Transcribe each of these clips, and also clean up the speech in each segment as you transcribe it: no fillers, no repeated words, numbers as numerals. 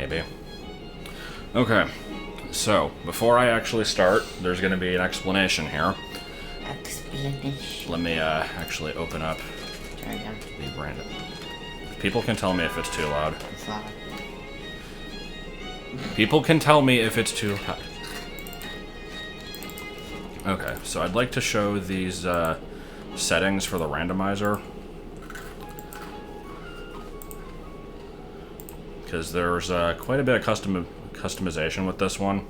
maybe. Okay, so before I actually start, there's going to be an explanation here. Explanation. Let me actually open up Turn it down. the random. People can tell me if it's too loud. It's loud. People can tell me if it's too loud. Okay, so I'd like to show these settings for the randomizer. Because there's quite a bit of customization with this one.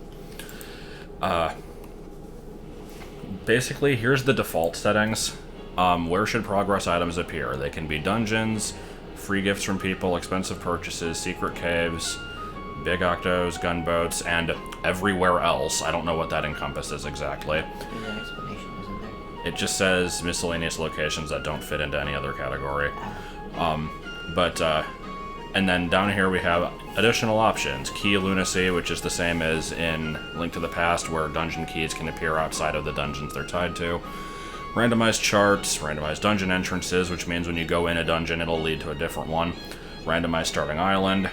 Basically, here's the default settings. Where should progress items appear? They can be dungeons, free gifts from people, expensive purchases, secret caves, big octos, gunboats, and everywhere else. I don't know what that encompasses exactly. There's an explanation, isn't there? It just says miscellaneous locations that don't fit into any other category. And then down here we have additional options. Key lunacy, which is the same as in Link to the Past, where dungeon keys can appear outside of the dungeons they're tied to. Randomized charts, randomized dungeon entrances, which means when you go in a dungeon, it'll lead to a different one. Randomized starting island.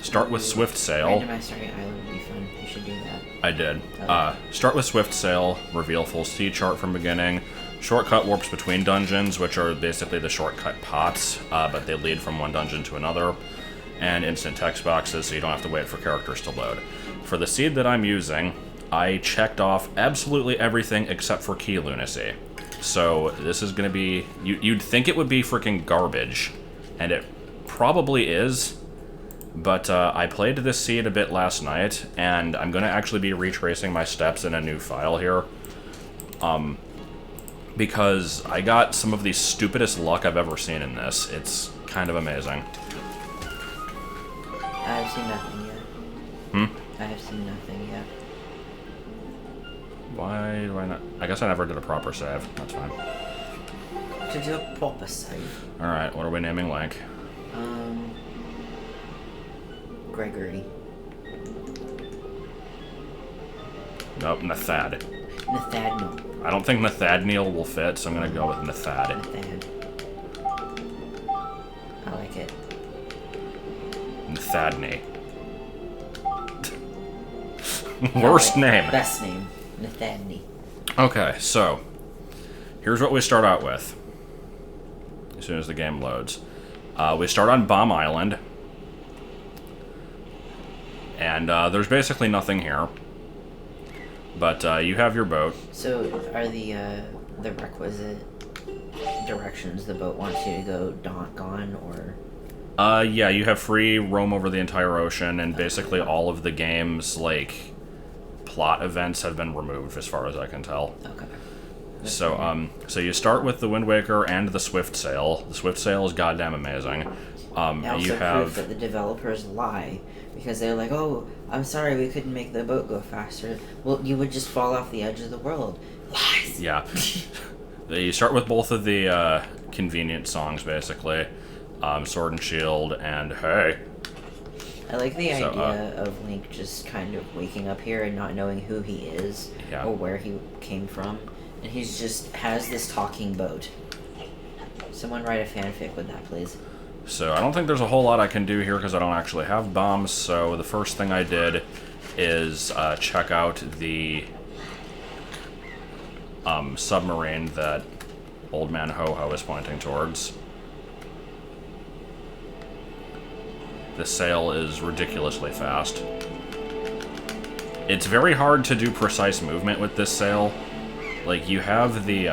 Start with swift sail. Randomized starting island would be fun. You should do that. I did. Okay. Start with swift sail. Reveal full sea chart from beginning. Shortcut warps between dungeons, which are basically the shortcut pots, but they lead from one dungeon to another. And instant text boxes, so you don't have to wait for characters to load. For the seed that I'm using, I checked off absolutely everything except for key lunacy. So this is going to be... You'd think it would be freaking garbage, and it probably is, but I played this seed a bit last night, and I'm going to actually be retracing my steps in a new file here. Because I got some of the stupidest luck I've ever seen in this. It's kind of amazing. I have seen nothing yet. I have seen nothing yet. Why do I not... I guess I never did a proper save. That's fine. To do a proper save. Alright, what are we naming Link? Gregory. Nope, Nathad. Nathaniel. I don't think Nathaniel will fit, so I'm gonna go with Nathad. Nathad. I like it. Nathadney. Worst name. Best name. Nathaniel. Okay, so here's what we start out with. As soon as the game loads. We start on Bomb Island. And there's basically nothing here. But you have your boat. So, are the requisite directions the boat wants you to go gone, or? Yeah, you have free roam over the entire ocean, and basically all of the game's, like, plot events have been removed, as far as I can tell. Okay. So, so you start with the Wind Waker and the Swift Sail. The Swift Sail is goddamn amazing. Also you have... proof that the developers lie, because they're like, oh, I'm sorry we couldn't make the boat go faster. Well, you would just fall off the edge of the world. Lies! Yeah. You start with both of the convenient songs, basically. Sword and Shield and Hey. I like the idea of Link just kind of waking up here and not knowing who he is or where he came from. And he's just has this talking boat. Someone write a fanfic with that, please. So I don't think there's a whole lot I can do here because I don't actually have bombs. So the first thing I did is check out the submarine that Old Man Ho-Ho is pointing towards. The sail is ridiculously fast. It's very hard to do precise movement with this sail. Like, you have the,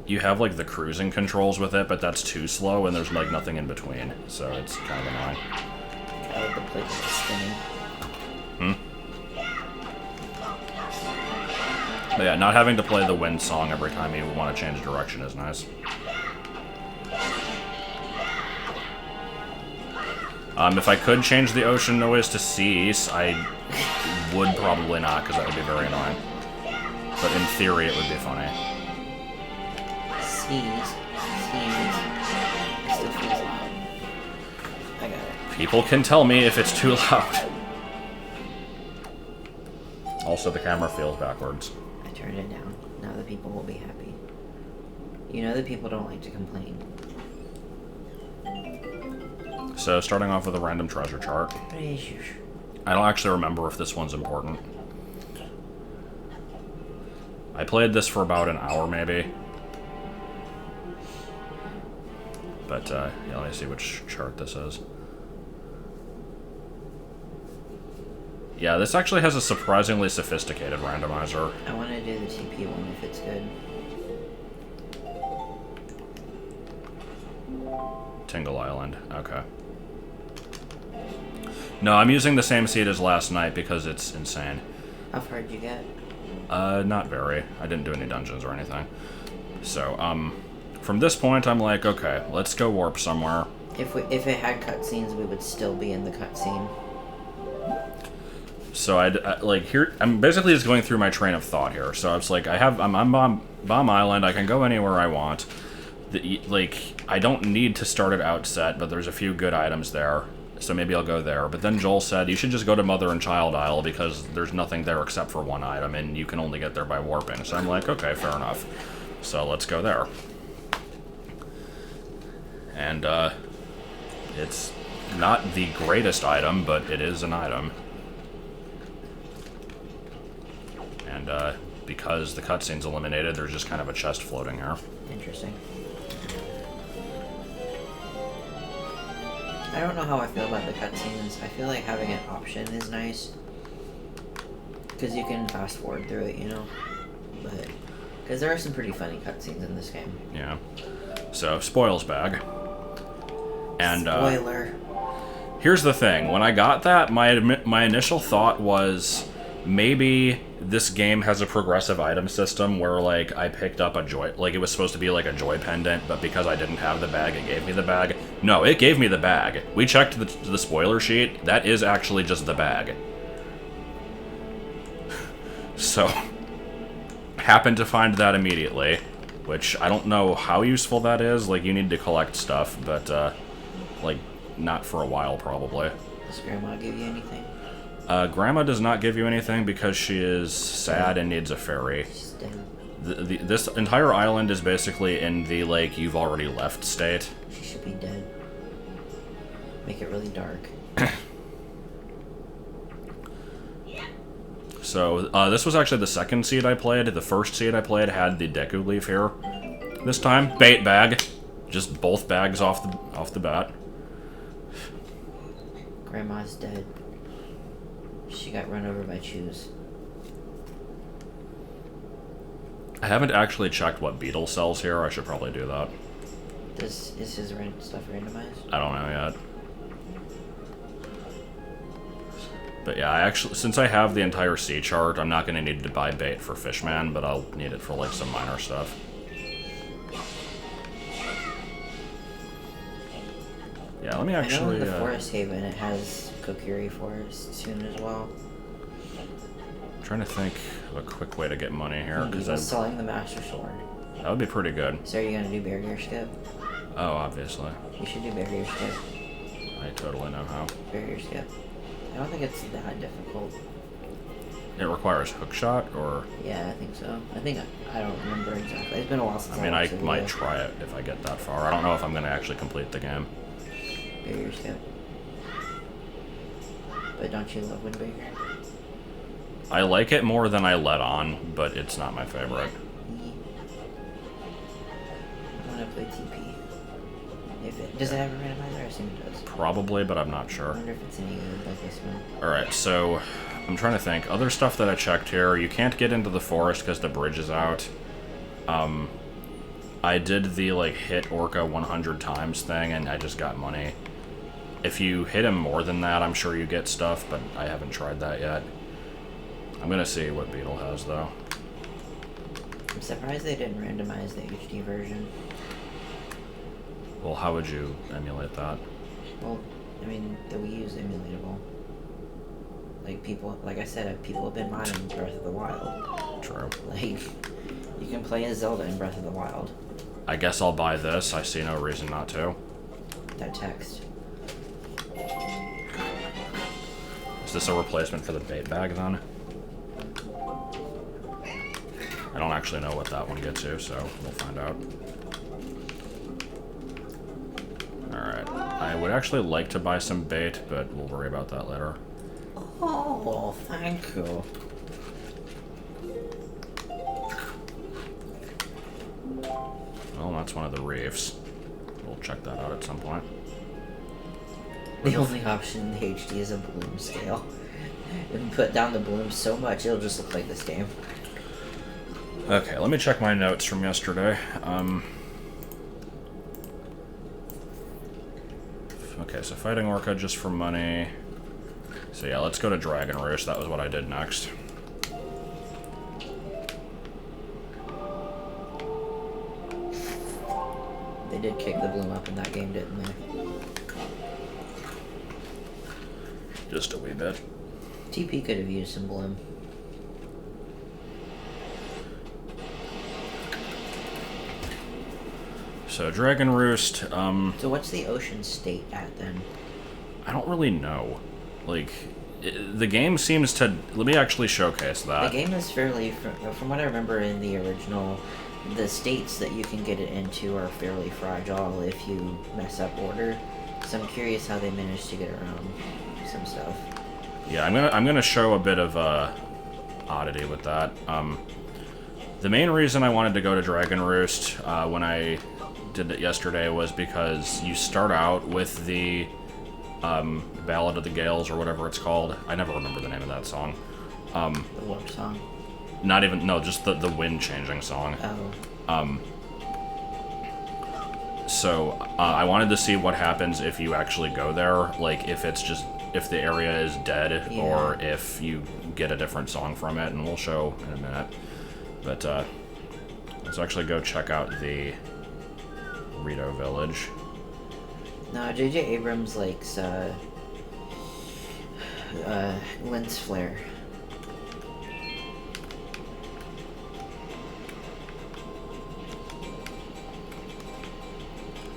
like, the cruising controls with it, but that's too slow, and there's, like, nothing in between. So it's kind of annoying. I like the plate spinning. But yeah, not having to play the wind song every time you want to change direction is nice. If I could change the ocean noise to seas, I would probably not, because that would be very annoying. But in theory, it would be funny. Seas. It still feels loud. I got it. People can tell me if it's too loud. Also, the camera feels backwards. I turned it down. Now the people will be happy. You know that people don't like to complain. So, starting off with a random treasure chart. I don't actually remember if this one's important. I played this for about an hour, maybe. But, yeah, let me see which chart this is. Yeah, this actually has a surprisingly sophisticated randomizer. I want to do the TP one if it's good. Tingle Island, okay. No, I'm using the same seed as last night because it's insane. How far did you get? Not very. I didn't do any dungeons or anything. So, from this point, I'm like, okay, let's go warp somewhere. If it had cutscenes, we would still be in the cutscene. So I'm basically just going through my train of thought here. So it's like I'm on Bomb Island. I can go anywhere I want. I don't need to start it outset, but there's a few good items there. So maybe I'll go there. But then Joel said you should just go to Mother and Child Isle because there's nothing there except for one item, and you can only get there by warping. So I'm like, okay, fair enough. So let's go there. And it's not the greatest item, but it is an item. And because the cutscene's eliminated, there's just kind of a chest floating here. Interesting. I don't know how I feel about the cutscenes. I feel like having an option is nice. Because you can fast forward through it, you know? But... because there are some pretty funny cutscenes in this game. Yeah. So, spoils bag. And, spoiler. Here's the thing. When I got that, my initial thought was... maybe this game has a progressive item system where, like, I picked up a joy... like, it was supposed to be, like, a joy pendant, but because I didn't have the bag, it gave me the bag. No, it gave me the bag. We checked the spoiler sheet. That is actually just the bag. So, happened to find that immediately, which I don't know how useful that is. Like, you need to collect stuff, but, like, not for a while, probably. Does Grandma give you anything? Grandma does not give you anything because she is sad and needs a fairy. She's dead. This entire island is basically in the, like, you've already left state. She should be dead. Make it really dark. So, this was actually the second seed I played. The first seed I played had the Deku Leaf here. This time, bait bag. Just both bags off the bat. Grandma's dead. She got run over by Chews. I haven't actually checked what Beedle sells here. I should probably do that. Is his stuff randomized? I don't know yet. But yeah, I actually, since I have the entire sea chart, I'm not going to need to buy bait for Fishman, but I'll need it for, like, some minor stuff. Yeah, let me actually... I know in the Forest Haven it has Kokiri Forest soon as well. I'm trying to think of a quick way to get money here. Because I'm selling the Master Sword. That would be pretty good. So are you going to do Barrier Skip? Oh, obviously. You should do Barrier Skip. I totally know how. Barrier Skip. I don't think it's that difficult. It requires hookshot, or... Yeah, I think so. I don't remember exactly. It's been a while since I might try it if I get that far. I don't know if I'm going to actually complete the game. Barrier Skip. But don't you love Windbreaker? I like it more than I let on, but it's not my favorite. I want to play TP. Does it have a randomizer? I assume it does. Probably, but I'm not sure. I wonder if it's any good like this one. Alright, so I'm trying to think. Other stuff that I checked here. You can't get into the forest because the bridge is out. I did the, like, hit Orca 100 times thing, and I just got money. If you hit him more than that, I'm sure you get stuff, but I haven't tried that yet. I'm gonna see what Beedle has, though. I'm surprised they didn't randomize the HD version. Well, how would you emulate that? Well, I mean, the Wii U is emulatable. Like I said, people have been mining Breath of the Wild. True. Like, you can play as Zelda in Breath of the Wild. I guess I'll buy this. I see no reason not to. That text. Is this a replacement for the bait bag, then? I don't actually know what that one gets you, so we'll find out. Alright. I would actually like to buy some bait, but we'll worry about that later. Oh, thank you. Well, that's one of the reefs. We'll check that out at some point. The only option in the HD is a bloom scale. If you put down the bloom so much, it'll just look like this game. Okay, let me check my notes from yesterday. Okay, so fighting Orca just for money. So yeah, let's go to Dragon Roost. That was what I did next. They did kick the bloom up in that game, didn't they? Just a wee bit. TP could have used some bloom. So Dragon Roost, So what's the ocean state at then? I don't really know. Like, the game seems to... Let me actually showcase that. The game is fairly... From what I remember in the original, the states that you can get it into are fairly fragile if you mess up order. So I'm curious how they managed to get around some stuff. Yeah, I'm gonna show a bit of oddity with that. The main reason I wanted to go to Dragon Roost when I did it yesterday was because you start out with the Ballad of the Gales or whatever it's called. I never remember the name of that song. The warp song? Not even... No, just the wind-changing song. Oh. So, I wanted to see what happens if you actually go there. Like, if it's just... If the area is dead, yeah. or if you get a different song from it, and we'll show in a minute. But, let's actually go check out the Rito Village. No, J.J. Abrams likes, lens flare.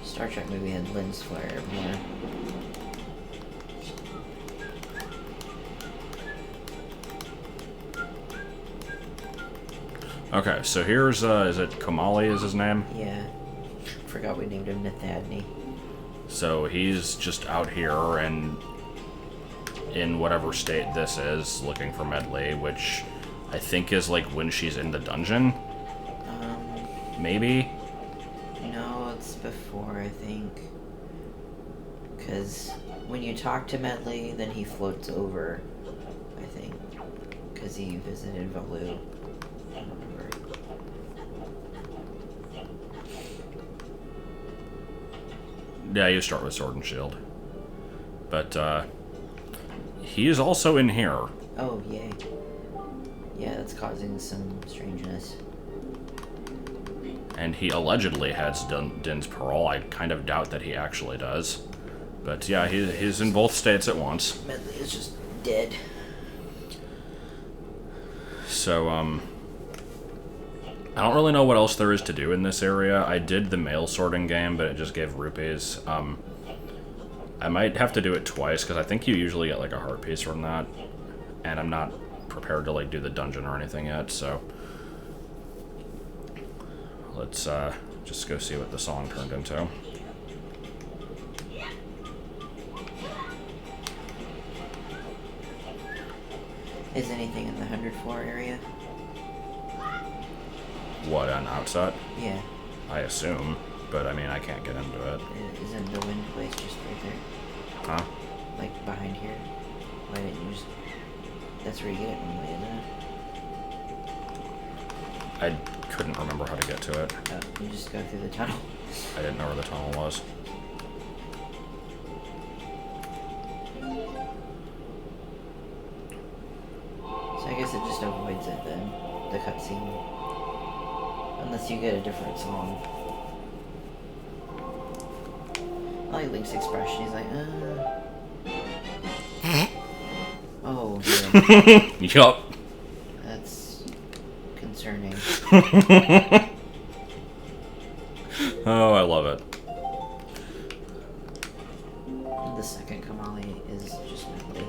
Star Trek movie had lens flare everywhere. Okay, so here's, is it Kamali is his name? Yeah. Forgot we named him Nathadney. So he's just out here and in whatever state this is, looking for Medley, which I think is like when she's in the dungeon. Maybe? No, it's before, I think. Because when you talk to Medley, then he floats over, I think. Because he visited Valu. I don't remember. Yeah, you start with Sword and Shield. But, he is also in here. Oh, yay. Yeah, that's causing some strangeness. And he allegedly has Din's parole. I kind of doubt that he actually does. But yeah, he's in both states at once. Medley is just dead. So, I don't really know what else there is to do in this area. I did the mail sorting game, but it just gave rupees. I might have to do it twice, because I think you usually get like a heart piece from that. And I'm not prepared to like do the dungeon or anything yet, so... Let's just go see what the song turned into. Is anything in the 100 floor area? What, an outset? Yeah. I assume, but I mean, I can't get into it. Isn't the wind place just right there? Huh? Like behind here? Why didn't you just... That's where you get it normally, isn't it? I couldn't remember how to get to it. Oh, you just go through the tunnel. I didn't know where the tunnel was. So I guess it just avoids it then, the cutscene. Unless you get a different song. I like Link's expression, he's like, Oh, yeah. Yup. That's concerning. Oh, I love it. The second Kamali is just Medley.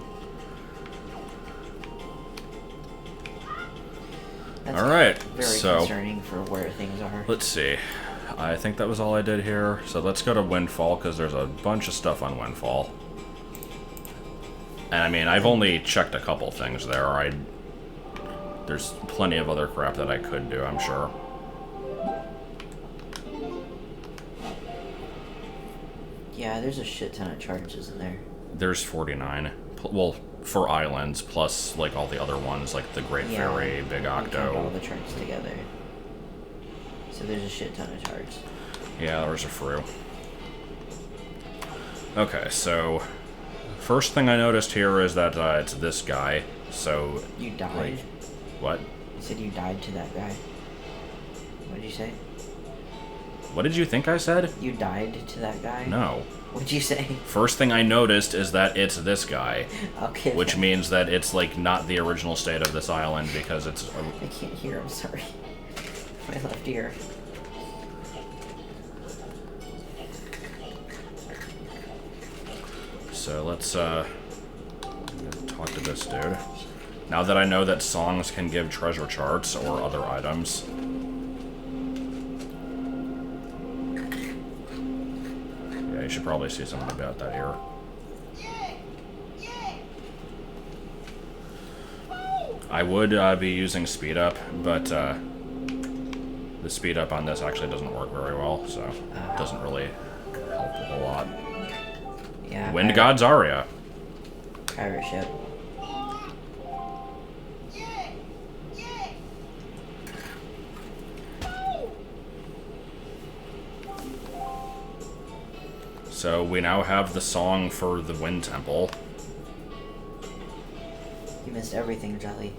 Alright, very so... concerning for where things are. Let's see. I think that was all I did here. So let's go to Windfall, because there's a bunch of stuff on Windfall. And I mean, I've only checked a couple things there. There's plenty of other crap that I could do, I'm sure. Yeah, there's a shit ton of charges in there. There's 49. Well, for islands, plus, like, all the other ones, like the Great Fairy, Big Octo. All the charges together. So there's a shit ton of charges. Yeah, there's a few. Okay, so... First thing I noticed here is that it's this guy, so... You died? Like, what? You said you died to that guy. What did you say? What did you think I said? You died to that guy? No. What did you say? First thing I noticed is that it's this guy. Okay. Which means that it's, like, not the original state of this island, because it's... I can't hear, I'm sorry. My left ear. So let's, talk to this dude. Now that I know that songs can give treasure charts or other items... Yeah, you should probably see something about that here. I would be using speed up, but the speed up on this actually doesn't work very well, so it doesn't really help a whole lot. Yeah. Wind God's Aria. Pirate ship. So we now have the song for the Wind Temple. You missed everything, Jelly.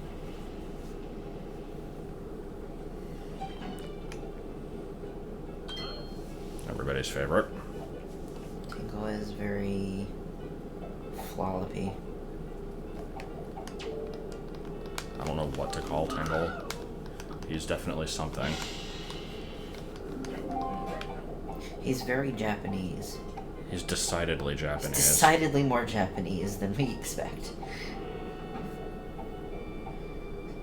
Everybody's favorite. Tingle is very floppy. I don't know what to call Tingle. He's definitely something. He's very Japanese. He's decidedly Japanese. He's decidedly more Japanese than we expect.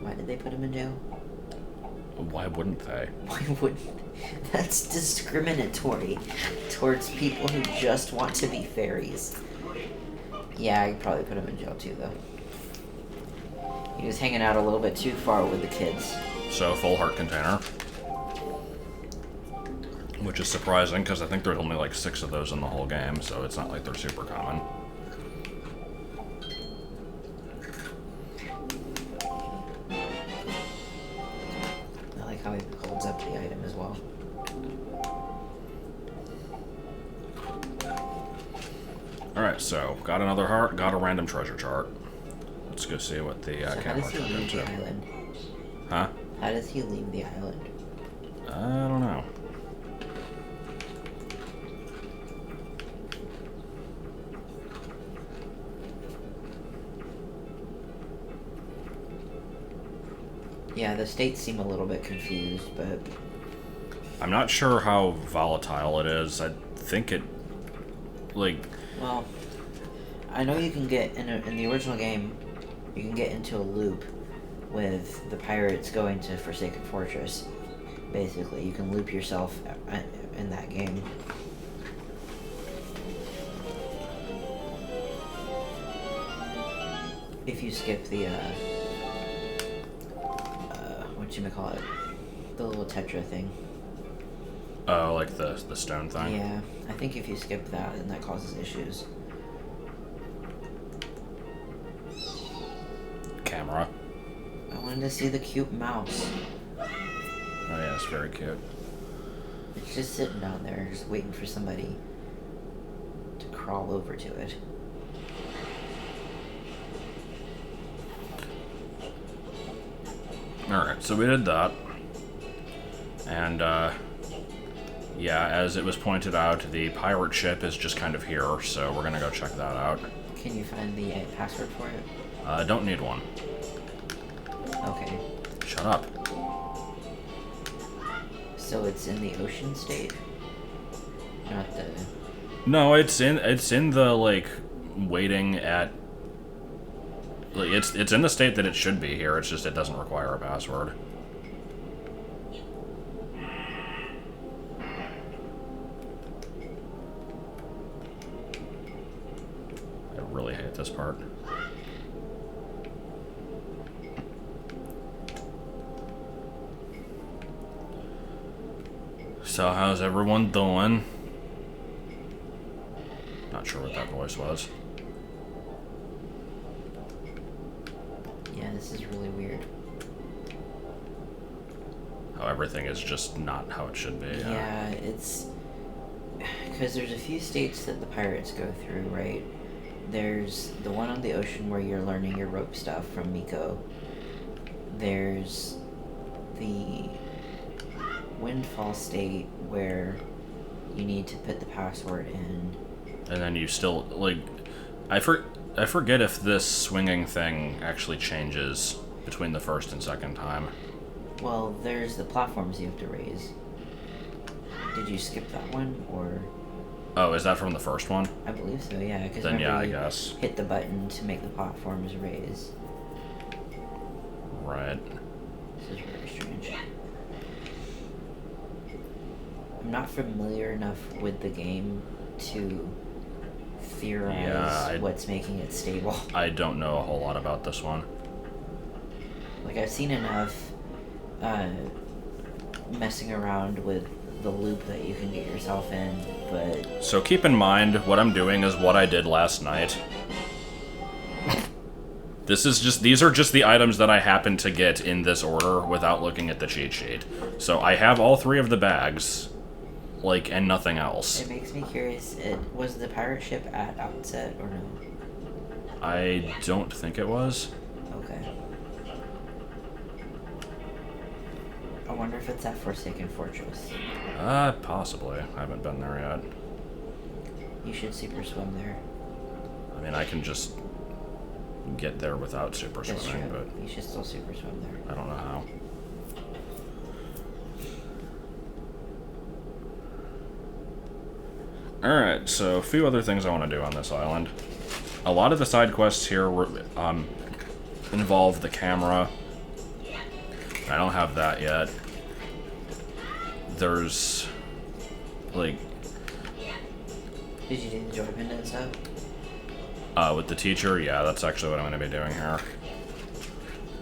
Why did they put him in jail? Why wouldn't they? Why wouldn't? That's discriminatory towards people who just want to be fairies. Yeah, I'd probably put him in jail too, though. He was hanging out a little bit too far with the kids. So, full heart container. Which is surprising, because I think there's only like 6 of those in the whole game, so it's not like they're super common. I like how he holds up the item as well. Alright, so, got another heart, got a random treasure chart. Let's go see what the So camera how does he turned leave into. the island? Huh? How does he leave the island? I don't know. Yeah, the states seem a little bit confused, but... I'm not sure how volatile it is. I think it... like... Well, I know you can get, in the original game, you can get into a loop with the pirates going to Forsaken Fortress. Basically, you can loop yourself in that game. If you skip the, whatchamacallit, the little Tetra thing. Oh, like the stone thing? Yeah, I think if you skip that, then that causes issues. Camera. I wanted to see the cute mouse. Oh yeah, it's very cute. It's just sitting down there, just waiting for somebody to crawl over to it. Alright, so we did that. And, yeah, as it was pointed out, the pirate ship is just kind of here, so we're gonna go check that out. Can you find the password for it? Don't need one. Okay. Shut up. So it's in the ocean state? Not the... No, it's in the, like, waiting at... Like, it's in the state that it should be here, it's just it doesn't require a password. really hate this part. So how's everyone doing? Not sure what that voice was. Yeah, this is really weird. How everything is just not how it should be. Yeah, it's... Because there's a few states that the pirates go through, right? There's the one on the ocean where you're learning your rope stuff from Miko. There's the Windfall state where you need to put the password in. And then you still, like... I forget if this swinging thing actually changes between the first and second time. Well, there's the platforms you have to raise. Did you skip that one, or...? Oh, is that from the first one? I believe so, yeah. Cause then yeah, I you guess. Hit the button to make the platforms raise. Right. This is very strange. I'm not familiar enough with the game to theorize what's making it stable. I don't know a whole lot about this one. Like, I've seen enough messing around with the loop that you can get yourself in, but... So keep in mind, what I'm doing is what I did last night. These are just the items that I happened to get in this order without looking at the cheat sheet. So I have all 3 of the bags, like, and nothing else. It makes me curious, was the pirate ship at outset, or no? I don't think it was. Okay. I wonder if it's that Forsaken Fortress. Possibly. I haven't been there yet. You should super swim there. I mean, I can just get there without super That's swimming, true. but... You should still super swim there. I don't know how. Alright, so a few other things I want to do on this island. A lot of the side quests here involve the camera. I don't have that yet. There's, like... Did you do the joy pendant stuff? With the teacher, yeah, that's actually what I'm going to be doing here.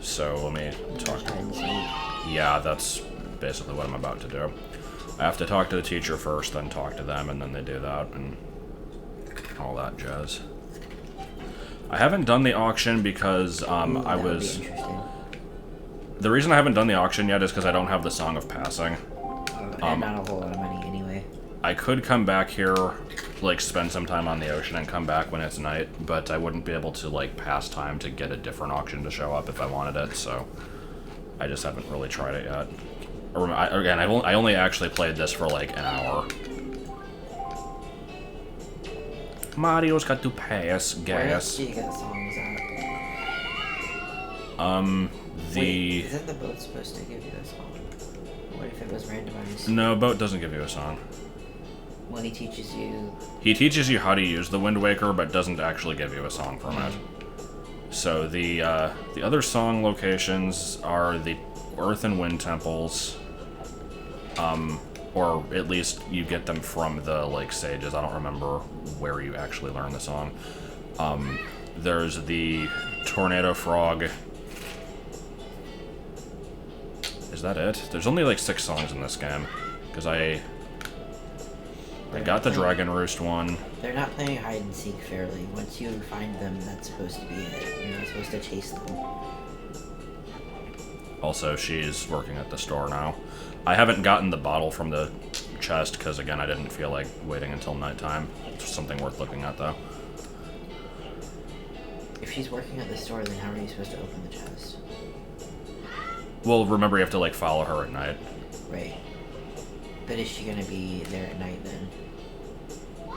So, let me talk. Yeah, that's basically what I'm about to do. I have to talk to the teacher first, then talk to them, and then they do that, and all that jazz. I haven't done the auction because, I was... The reason I haven't done the auction yet is because I don't have the Song of Passing. And not a whole lot of money anyway. I could come back here, like, spend some time on the ocean and come back when it's night, but I wouldn't be able to, like, pass time to get a different auction to show up if I wanted it, so I just haven't really tried it yet. I only actually played this for, like, an hour. Mario's got to pay us gas. Where else do you get songs at? Wait, isn't the boat supposed to give you a song? What if it was randomized? No, boat doesn't give you a song. Well, he teaches you... He teaches you how to use the Wind Waker, but doesn't actually give you a song from it. So the other song locations are the Earth and Wind Temples, or at least you get them from the, like, sages. I don't remember where you actually learn the song. There's the Tornado Frog. Is that it? There's only, like, 6 songs in this game, because I got the Dragon Roost one. They're not playing hide and seek fairly. Once you find them, that's supposed to be it. You're not supposed to chase them. Also, she's working at the store now. I haven't gotten the bottle from the chest, because, again, I didn't feel like waiting until nighttime. It's something worth looking at, though. If she's working at the store, then how are you supposed to open the chest? Well, remember, you have to, like, follow her at night. Right. But is she gonna be there at night, then?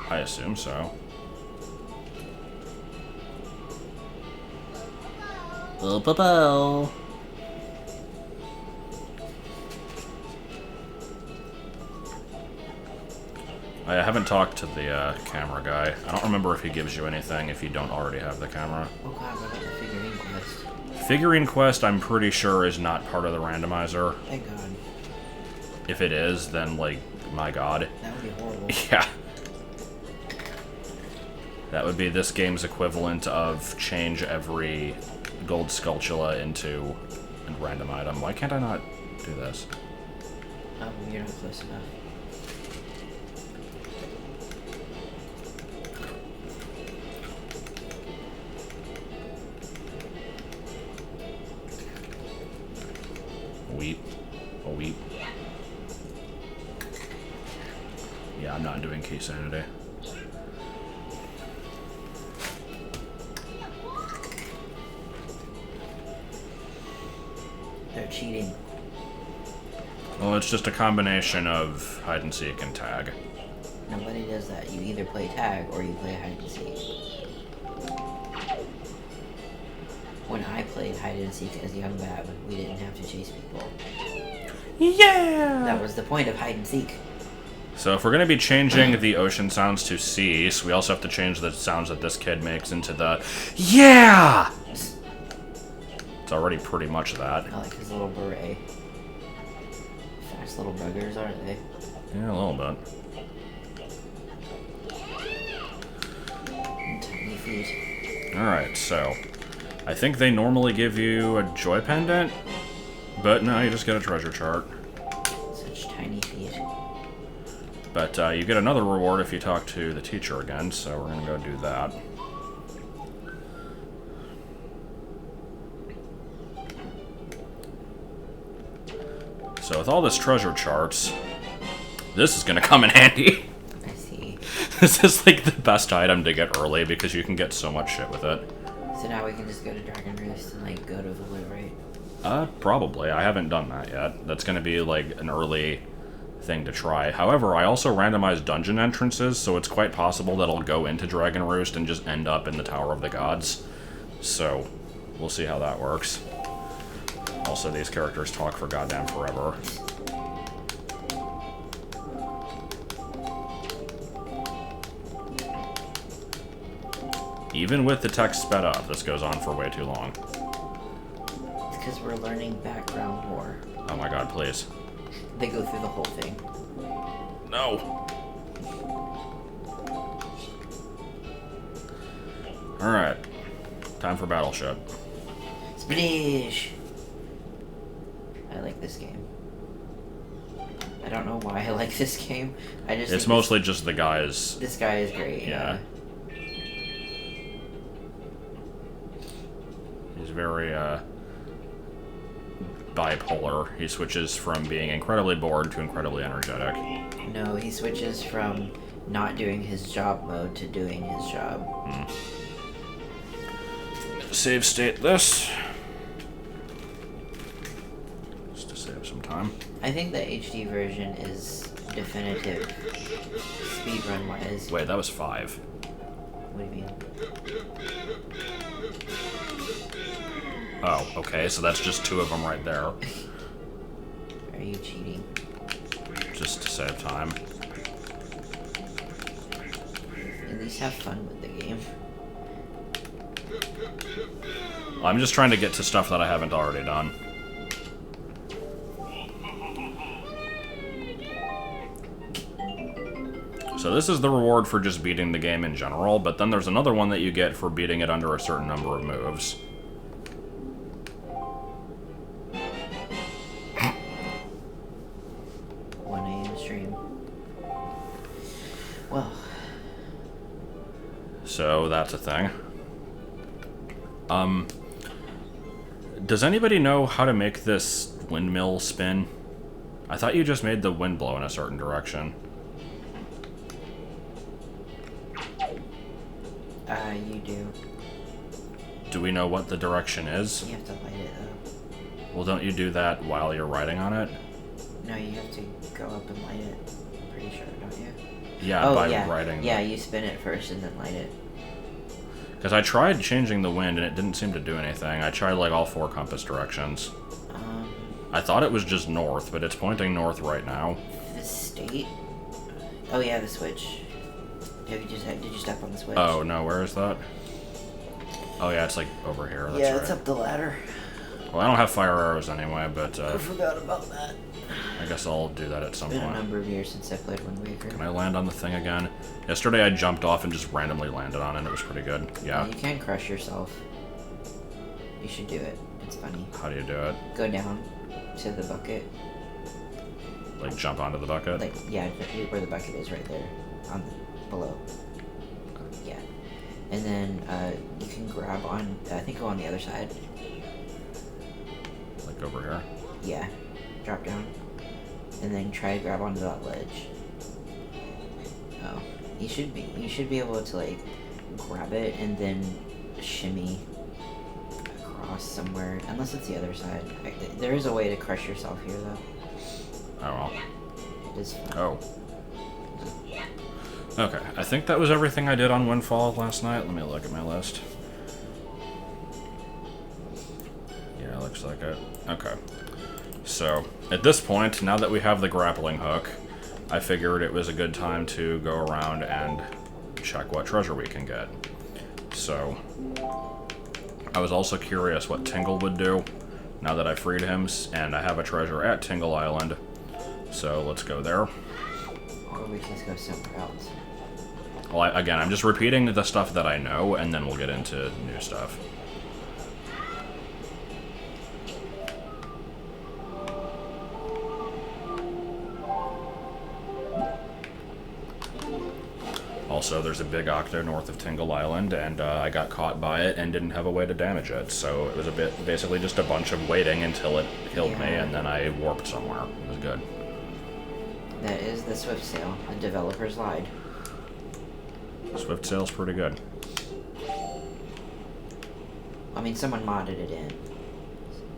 I assume so. Bo-bo-bo. I haven't talked to the camera guy. I don't remember if he gives you anything if you don't already have the camera. Oh god, what about the figurine quest? Figurine quest, I'm pretty sure, is not part of the randomizer. Thank god. If it is, then, like, my god. That would be horrible. Yeah. That would be this game's equivalent of change every gold Skulltula into a random item. Why can't I not do this? You're not close enough. Weep. A weep. Yeah, I'm not doing key sanity. They're cheating. Well, it's just a combination of hide and seek and tag. Nobody does that. You either play tag or you play hide and seek. When I played hide and seek as young Bab, we didn't have to chase people. Yeah! That was the point of hide and seek. So if we're going to be changing the ocean sounds to cease, we also have to change the sounds that this kid makes into the yeah! It's already pretty much that. I like his little beret. Fast little buggers, aren't they? Yeah, a little bit. And tiny feet. Alright, so I think they normally give you a joy pendant, but no, you just get a treasure chart. Such tiny feet. But you get another reward if you talk to the teacher again, so we're going to go do that. So with all this treasure charts, this is going to come in handy. I see. This is like the best item to get early because you can get so much shit with it. So now we can just go to Dragon Roost and like go to the loot, right? Probably. I haven't done that yet. That's going to be like an early thing to try. However, I also randomized dungeon entrances, so it's quite possible that I'll go into Dragon Roost and just end up in the Tower of the Gods. So, we'll see how that works. Also, these characters talk for goddamn forever. Even with the text sped up, this goes on for way too long. It's because we're learning background lore. Oh my god, please. They go through the whole thing. No! Alright. Time for Battleship. Splish! I like this game. I don't know why I like this game. I just It's mostly just the guys. This guy is great, yeah. He's very, bipolar. He switches from being incredibly bored to incredibly energetic. No, he switches from not doing his job mode to doing his job. Save state this. Just to save some time. I think the HD version is definitive speedrun wise. Wait, that was 5. What do you mean? Oh, okay, so that's just 2 of them right there. Are you cheating? Just to save time. At least have fun with the game. I'm just trying to get to stuff that I haven't already done. So this is the reward for just beating the game in general, but then there's another one that you get for beating it under a certain number of moves. 1 AM stream. Well. So that's a thing. Does anybody know how to make this windmill spin? I thought you just made the wind blow in a certain direction. You do. Do we know what the direction is? You have to light it up. Well, don't you do that while you're riding on it? No, you have to go up and light it. I'm pretty sure, don't you? Yeah, oh, by yeah. riding. Yeah, you spin it first and then light it. Because I tried changing the wind and it didn't seem to do anything. I tried like all 4 compass directions. I thought it was just north, but it's pointing north right now. The state? Oh yeah, the switch. Did you step on the switch? Oh no, where is that? Oh yeah, it's like over here. That's yeah, right. it's up the ladder. Well, I don't have fire arrows anyway, but I forgot about that. I guess I'll do that at some point. point. It's been a number of years since I played Wind Waker. Can I land on the thing again? Yesterday I jumped off and just randomly landed on it, and it was pretty good. Yeah. You can crush yourself. You should do it. It's funny. How do you do it? Go down to the bucket. Like jump onto the bucket? Like, yeah, where the bucket is right there. Below. Yeah. And then you can grab on, I think go on the other side. Like over here? Yeah. Drop down. And then try to grab onto that ledge. Oh. You should be able to, like, grab it and then shimmy across somewhere. Unless it's the other side. There is a way to crush yourself here, though. Oh well. It is fun. Oh. Okay, I think that was everything I did on Windfall last night. Let me look at my list. Yeah, looks like it. Okay. So, at this point, now that we have the grappling hook, I figured it was a good time to go around and check what treasure we can get. So, I was also curious what Tingle would do now that I freed him, and I have a treasure at Tingle Island. So, let's go there. Or we can go somewhere else. Well, again, I'm just repeating the stuff that I know, and then we'll get into new stuff. Also, there's a big octo north of Tingle Island, and I got caught by it and didn't have a way to damage it, so it was basically just a bunch of waiting until it killed me, and then I warped somewhere. It was good. That is the Swift Sail. The developers lied. Swift Sail's pretty good. I mean, someone modded it in.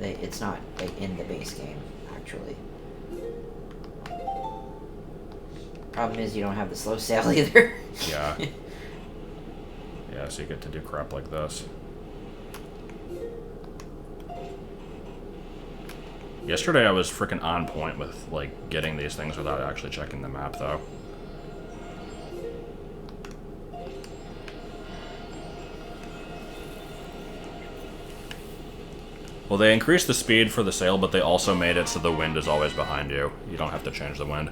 It's not, like, in the base game, actually. Problem is, you don't have the slow sail either. Yeah. Yeah, so you get to do crap like this. Yesterday I was freaking on point with, like, getting these things without actually checking the map, though. Well, they increased the speed for the sail, but they also made it so the wind is always behind you. You don't have to change the wind.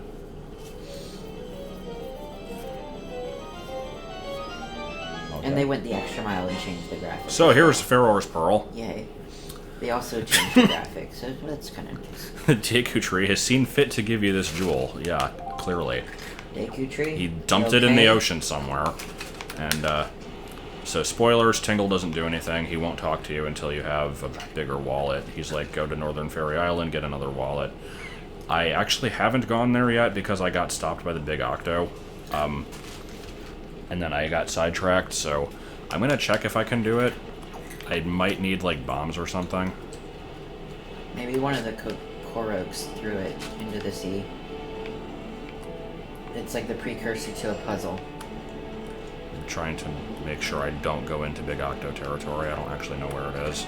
Okay. And they went the extra mile and changed the graphics. So here's Pharaoh's Pearl. Yay. They also changed the graphics, so that's kind of nice. The Deku Tree has seen fit to give you this jewel. Yeah, clearly. Deku Tree? He dumped it in the ocean somewhere. And, so spoilers, Tingle doesn't do anything. He won't talk to you until you have a bigger wallet. He's like, go to Northern Fairy Island, get another wallet. I actually haven't gone there yet because I got stopped by the big octo. And then I got sidetracked, so I'm gonna check if I can do it. I might need, like, bombs or something. Maybe one of the Koroks threw it into the sea. It's like the precursor to a puzzle. I'm trying to make sure I don't go into Big Octo territory. I don't actually know where it is.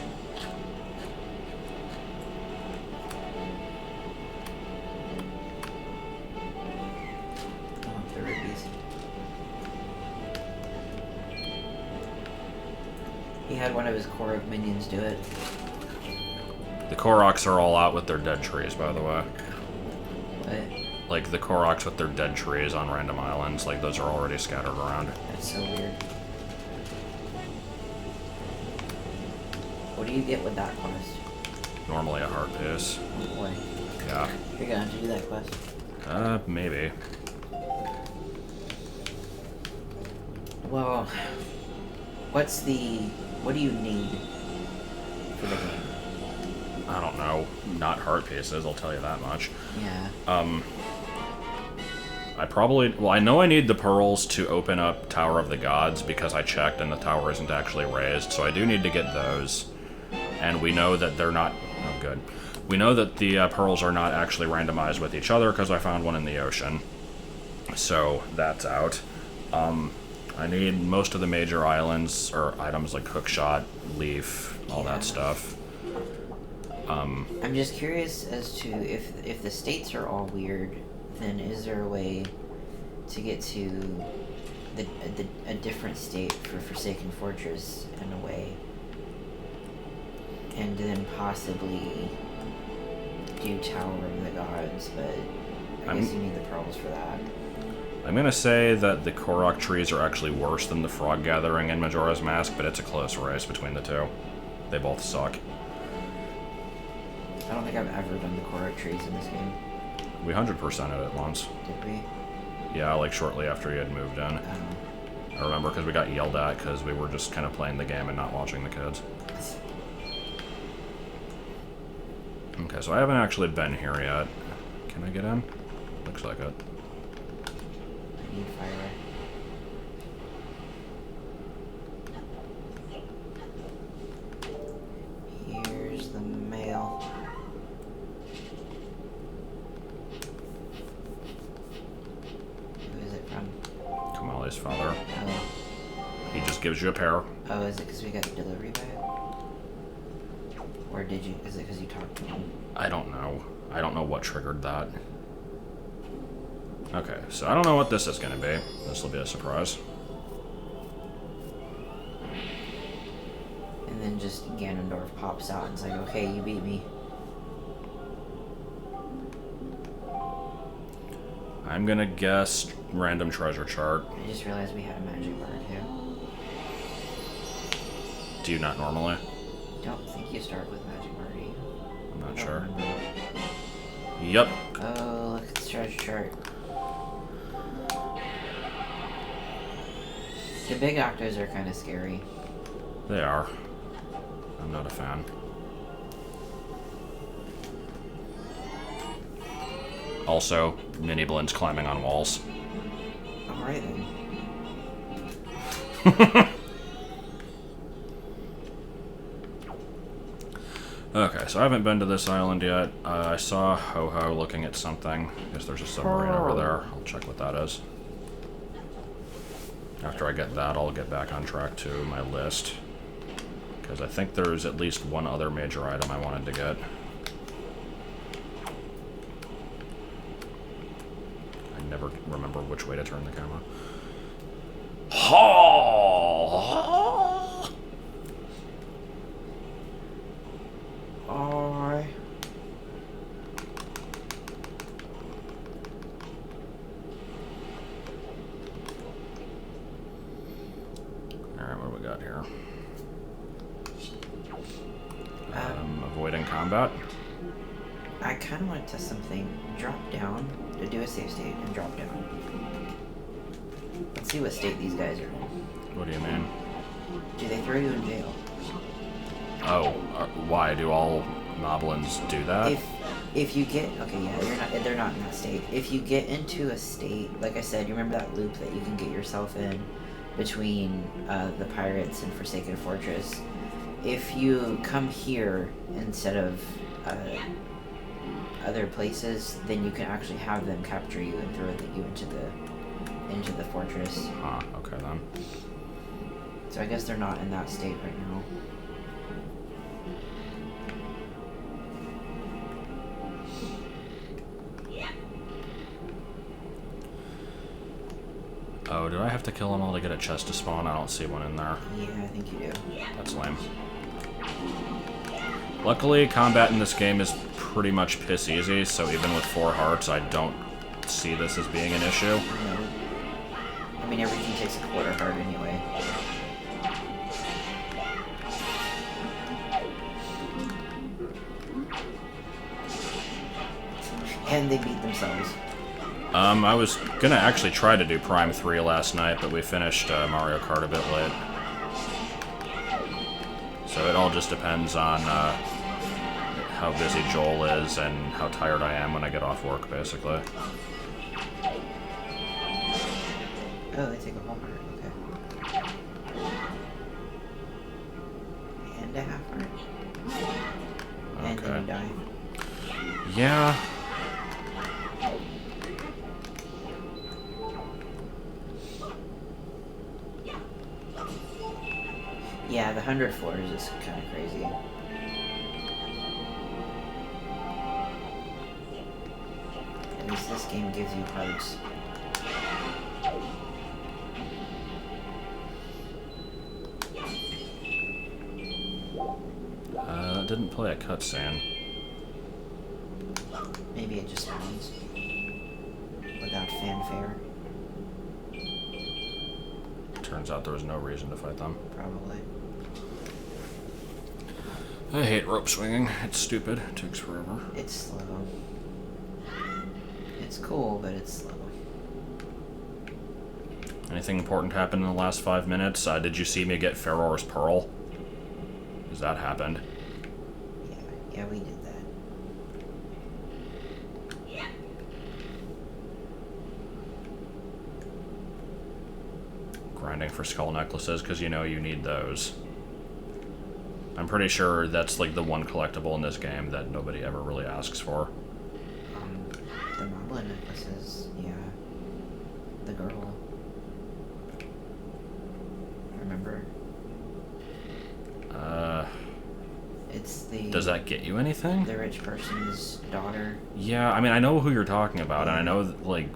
Oh, the rubies. He had one of his Korok minions do it. The Koroks are all out with their dead trees, by the way. What? Like, the Koroks with their dead trees on random islands, like, those are already scattered around. That's so weird. What do you get with that quest? Normally a heart piece. Oh boy. Yeah. You're gonna have to do that quest. Maybe. Well, what do you need for the game? I don't know. Not heart pieces, I'll tell you that much. Yeah. I know I need the pearls to open up Tower of the Gods because I checked and the tower isn't actually raised, so I do need to get those. And we know that they're not... Oh, good. We know that the pearls are not actually randomized with each other because I found one in the ocean. So, that's out. I need most of the major islands, or items like Hookshot, Leaf, all that stuff. I'm just curious as to if the states are all weird, then is there a way to get to a different state for Forsaken Fortress in a way, and then possibly do Tower of the Gods, but I guess you need the pearls for that. I'm gonna say that the Korok trees are actually worse than the Frog Gathering in Majora's Mask, but it's a close race between the two. They both suck. I don't think I've ever done the Korok trees in this game. We 100%ed it once. Did we? Yeah, like shortly after you had moved in. I remember because we got yelled at because we were just kind of playing the game and not watching the kids. Okay, so I haven't actually been here yet. Can I get in? Looks like it. I need fire. Here's the mail. Who is it from? Kamali's father. Oh. He just gives you a pair. Oh, is it because we got the delivery back? Or did you? Is it because you talked to him? I don't know. I don't know what triggered that. Okay, so I don't know what this is going to be. This will be a surprise. And then just Ganondorf pops out and it's like, okay, you beat me. I'm going to guess random treasure chart. I just realized we had a magic bar too. Do you not normally? I don't think you start with magic bar, do you? I'm not sure. Remember. Yep. Oh, look at the treasure chart. The big octos are kind of scary. They are. I'm not a fan. Also, mini blends climbing on walls. Alright then. Okay, so I haven't been to this island yet. I saw Ho-Ho looking at something. I guess there's a submarine over there. I'll check what that is. After I get that, I'll get back on track to my list. Because I think there's at least one other major item I wanted to get. I never remember which way to turn the camera. Alright, what do we got here? Avoiding combat. I kind of want to test something. Drop down to do a save state and drop down. Let's see what state these guys are in. What do you mean? Do they throw you in jail? Oh, why do all Moblins do that? If you get they're not in that state. If you get into a state, like I said, you remember that loop that you can get yourself in between the pirates and Forsaken Fortress. If you come here instead of other places, then you can actually have them capture you and throw you into the fortress. Ah, okay then. So I guess they're not in that state right now. Oh, do I have to kill them all to get a chest to spawn? I don't see one in there. Yeah, I think you do. That's lame. Luckily, combat in this game is pretty much piss easy, so even with 4 hearts, I don't see this as being an issue. No. I mean, everything takes a quarter heart anyway. And they beat themselves. I was gonna actually try to do Prime 3 last night, but we finished Mario Kart a bit late. So it all just depends on how busy Joel is and how tired I am when I get off work, basically. Oh, they take a whole heart, okay. And a half heart. And then you die. Yeah. Yeah, the 100 floors is kind of crazy. At least this game gives you hearts. Didn't play a cutscene. Maybe it just spawns without fanfare. Turns out there was no reason to fight them. Probably. I hate rope swinging. It's stupid. It takes forever. It's slow. It's cool, but it's slow. Anything important happened in the last 5 minutes? Did you see me get Ferror's Pearl? Because that happened. Yeah, we did that. Grinding for skull necklaces, because you know you need those. I'm pretty sure that's like the one collectible in this game that nobody ever really asks for. The Moblin necklaces, yeah. The girl. Remember? It's the... Does that get you anything? The rich person's daughter. Yeah, I mean, I know who you're talking about, and I know, like...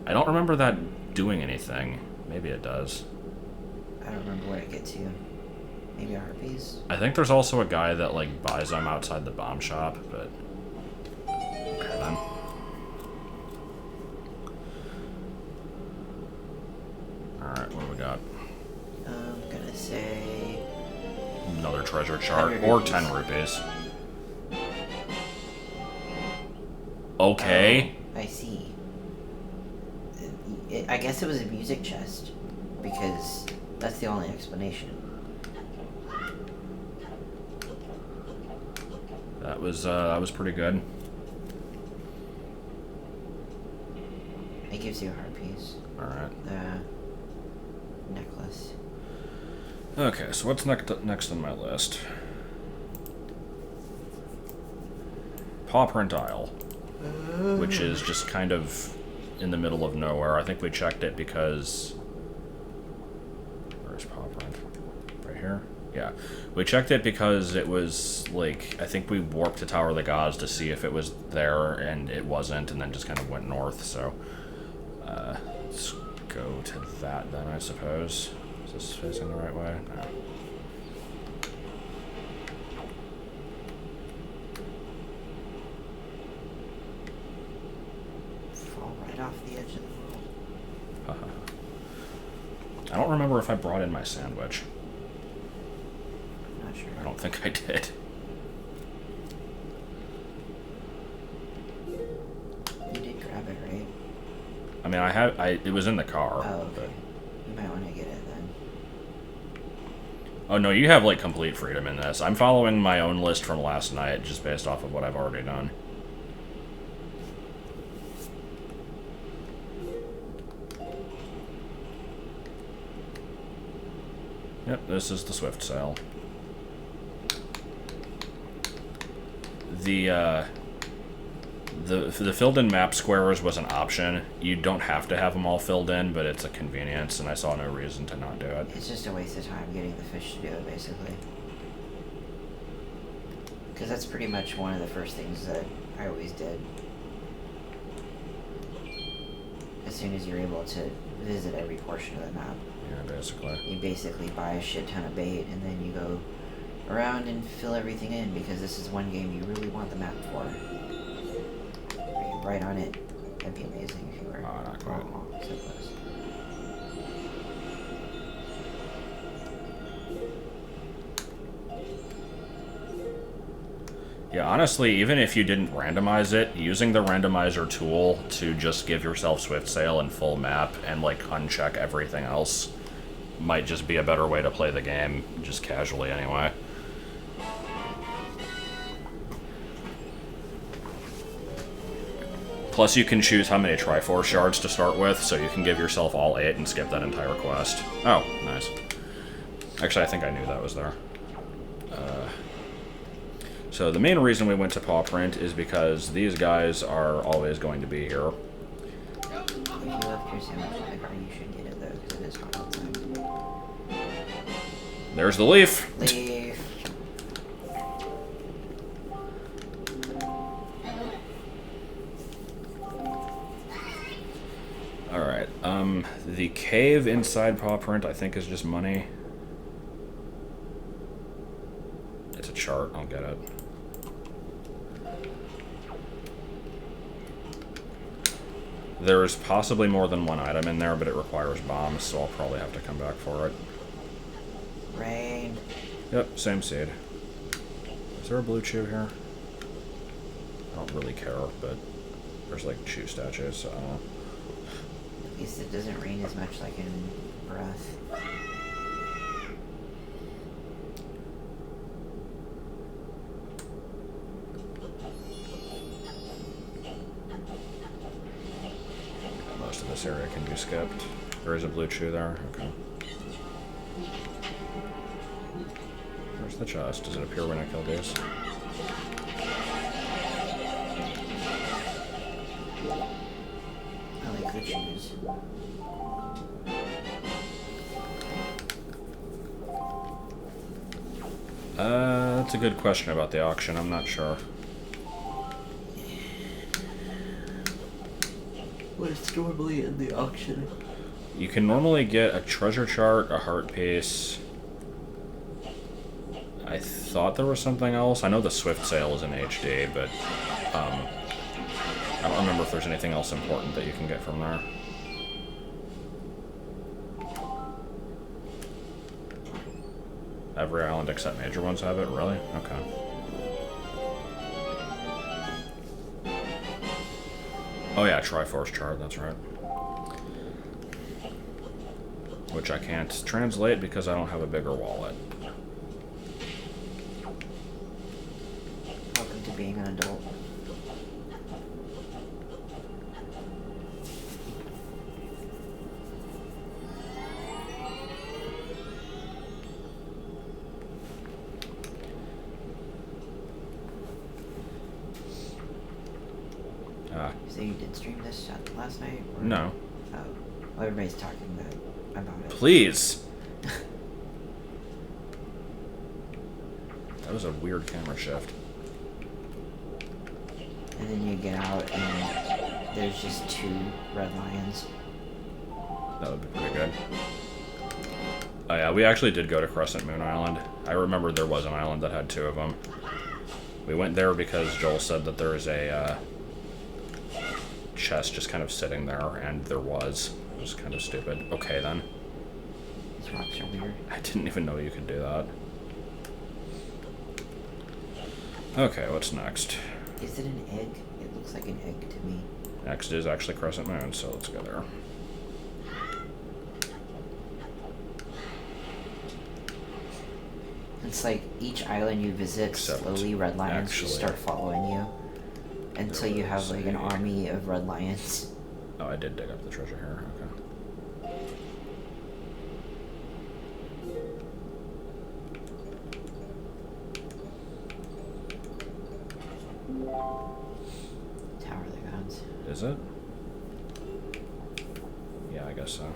I don't remember that doing anything. Maybe it does. I don't remember what it gets you. Maybe harpies? I think there's also a guy that, like, buys them outside the bomb shop, but... Okay, then. Alright, what do we got? I'm gonna say... Another treasure chart, or 10 rupees. Okay. I see. I guess it was a music chest, because that's the only explanation. That was pretty good. It gives you a heart piece. Alright. The necklace. Okay, so what's next on my list? Paw Print Isle, which is just kind of in the middle of nowhere. I think we checked it because... Where's Paw Print? Right here? Yeah. We checked it because it was, like, I think we warped to Tower of the Gods to see if it was there, and it wasn't, and then just kind of went north, so... let's go to that then, I suppose. Is this facing the right way? No. Fall right off the edge of the world. I don't remember if I brought in my sandwich. I'm not sure. I don't think I did. You did grab it, right? I mean, it was in the car. Oh, okay. But... You might want to get it then. Oh, no, you have, like, complete freedom in this. I'm following my own list from last night, just based off of what I've already done. Yep, this is the Swift Sail. The filled-in map squares was an option. You don't have to have them all filled in, but it's a convenience, and I saw no reason to not do it. It's just a waste of time getting the fish to do it, basically. Because that's pretty much one of the first things that I always did. As soon as you're able to visit every portion of the map. Yeah, basically. You basically buy a shit ton of bait, and then you go around and fill everything in, because this is one game you really want the map for. Right on it. That'd be amazing if you were. Oh, not quite. Oh, so close. Yeah, honestly, even if you didn't randomize it, using the randomizer tool to just give yourself Swift Sail and full map and, like, uncheck everything else might just be a better way to play the game, just casually anyway. Plus, you can choose how many Triforce shards to start with, so you can give yourself all 8 and skip that entire quest. Oh, nice. Actually, I think I knew that was there. So the main reason we went to Paw Print is because these guys are always going to be here. If you left your sandwich in the car, you should get it, though, because it is hot outside. There's the leaf! Leaf. Alright, the cave inside Paw Print I think is just money. It's a chart, I'll get it. There's possibly more than one item in there, but it requires bombs, so I'll probably have to come back for it. Rain. Yep, same seed. Is there a blue chew here? I don't really care, but there's like chew statues, so I don't know. At least it doesn't rain as much like in Breath. Most of this area can be skipped. There is a blue chew there. Okay. Where's the chest? Does it appear when I kill these? I like the chews. That's a good question about the auction. I'm not sure. What is normally in the auction? You can normally get a treasure chart, a heart piece. I thought there was something else. I know the Swift sale is in HD, but I don't remember if there's anything else important that you can get from there. Every island except major ones have it? Really? Okay. Oh yeah, Triforce chart, that's right. Which I can't translate because I don't have a bigger wallet. Welcome to being an adult. So you did stream this last night? Or? No. Oh. Well, everybody's talking about it. Please! That was a weird camera shift. And then you get out and there's just 2 red lions. That would be pretty good. Oh yeah, we actually did go to Crescent Moon Island. I remember there was an island that had 2 of them. We went there because Joel said that there is a chest just kind of sitting there, and there was. It was kind of stupid. Okay, then. These rocks are weird. I didn't even know you could do that. Okay, what's next? Is it an egg? It looks like an egg to me. Next is actually Crescent Moon, so let's go there. It's like each island you visit, slowly red lions just start following you. Until you have like an army of red lions. Oh, I did dig up the treasure here. Okay. Tower of the Gods. Is it? Yeah, I guess so.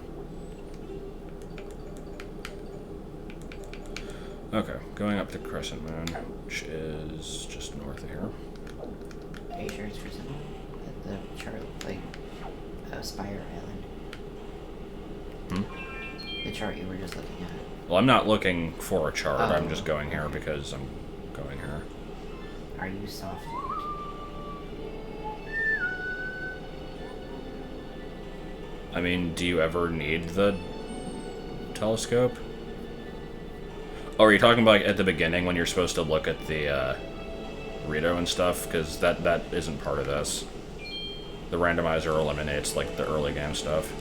Okay, going up to Crescent Moon, which is just north of here. Are you sure it's for someone? The chart, like, Spire Island. The chart you were just looking at. Well, I'm not looking for a chart. Oh. I'm just going here because I'm going here. Are you soft locked? I mean, do you ever need the telescope? Oh, are you talking about like, at the beginning when you're supposed to look at the Rito and stuff? Because that isn't part of this. The randomizer eliminates like the early game stuff.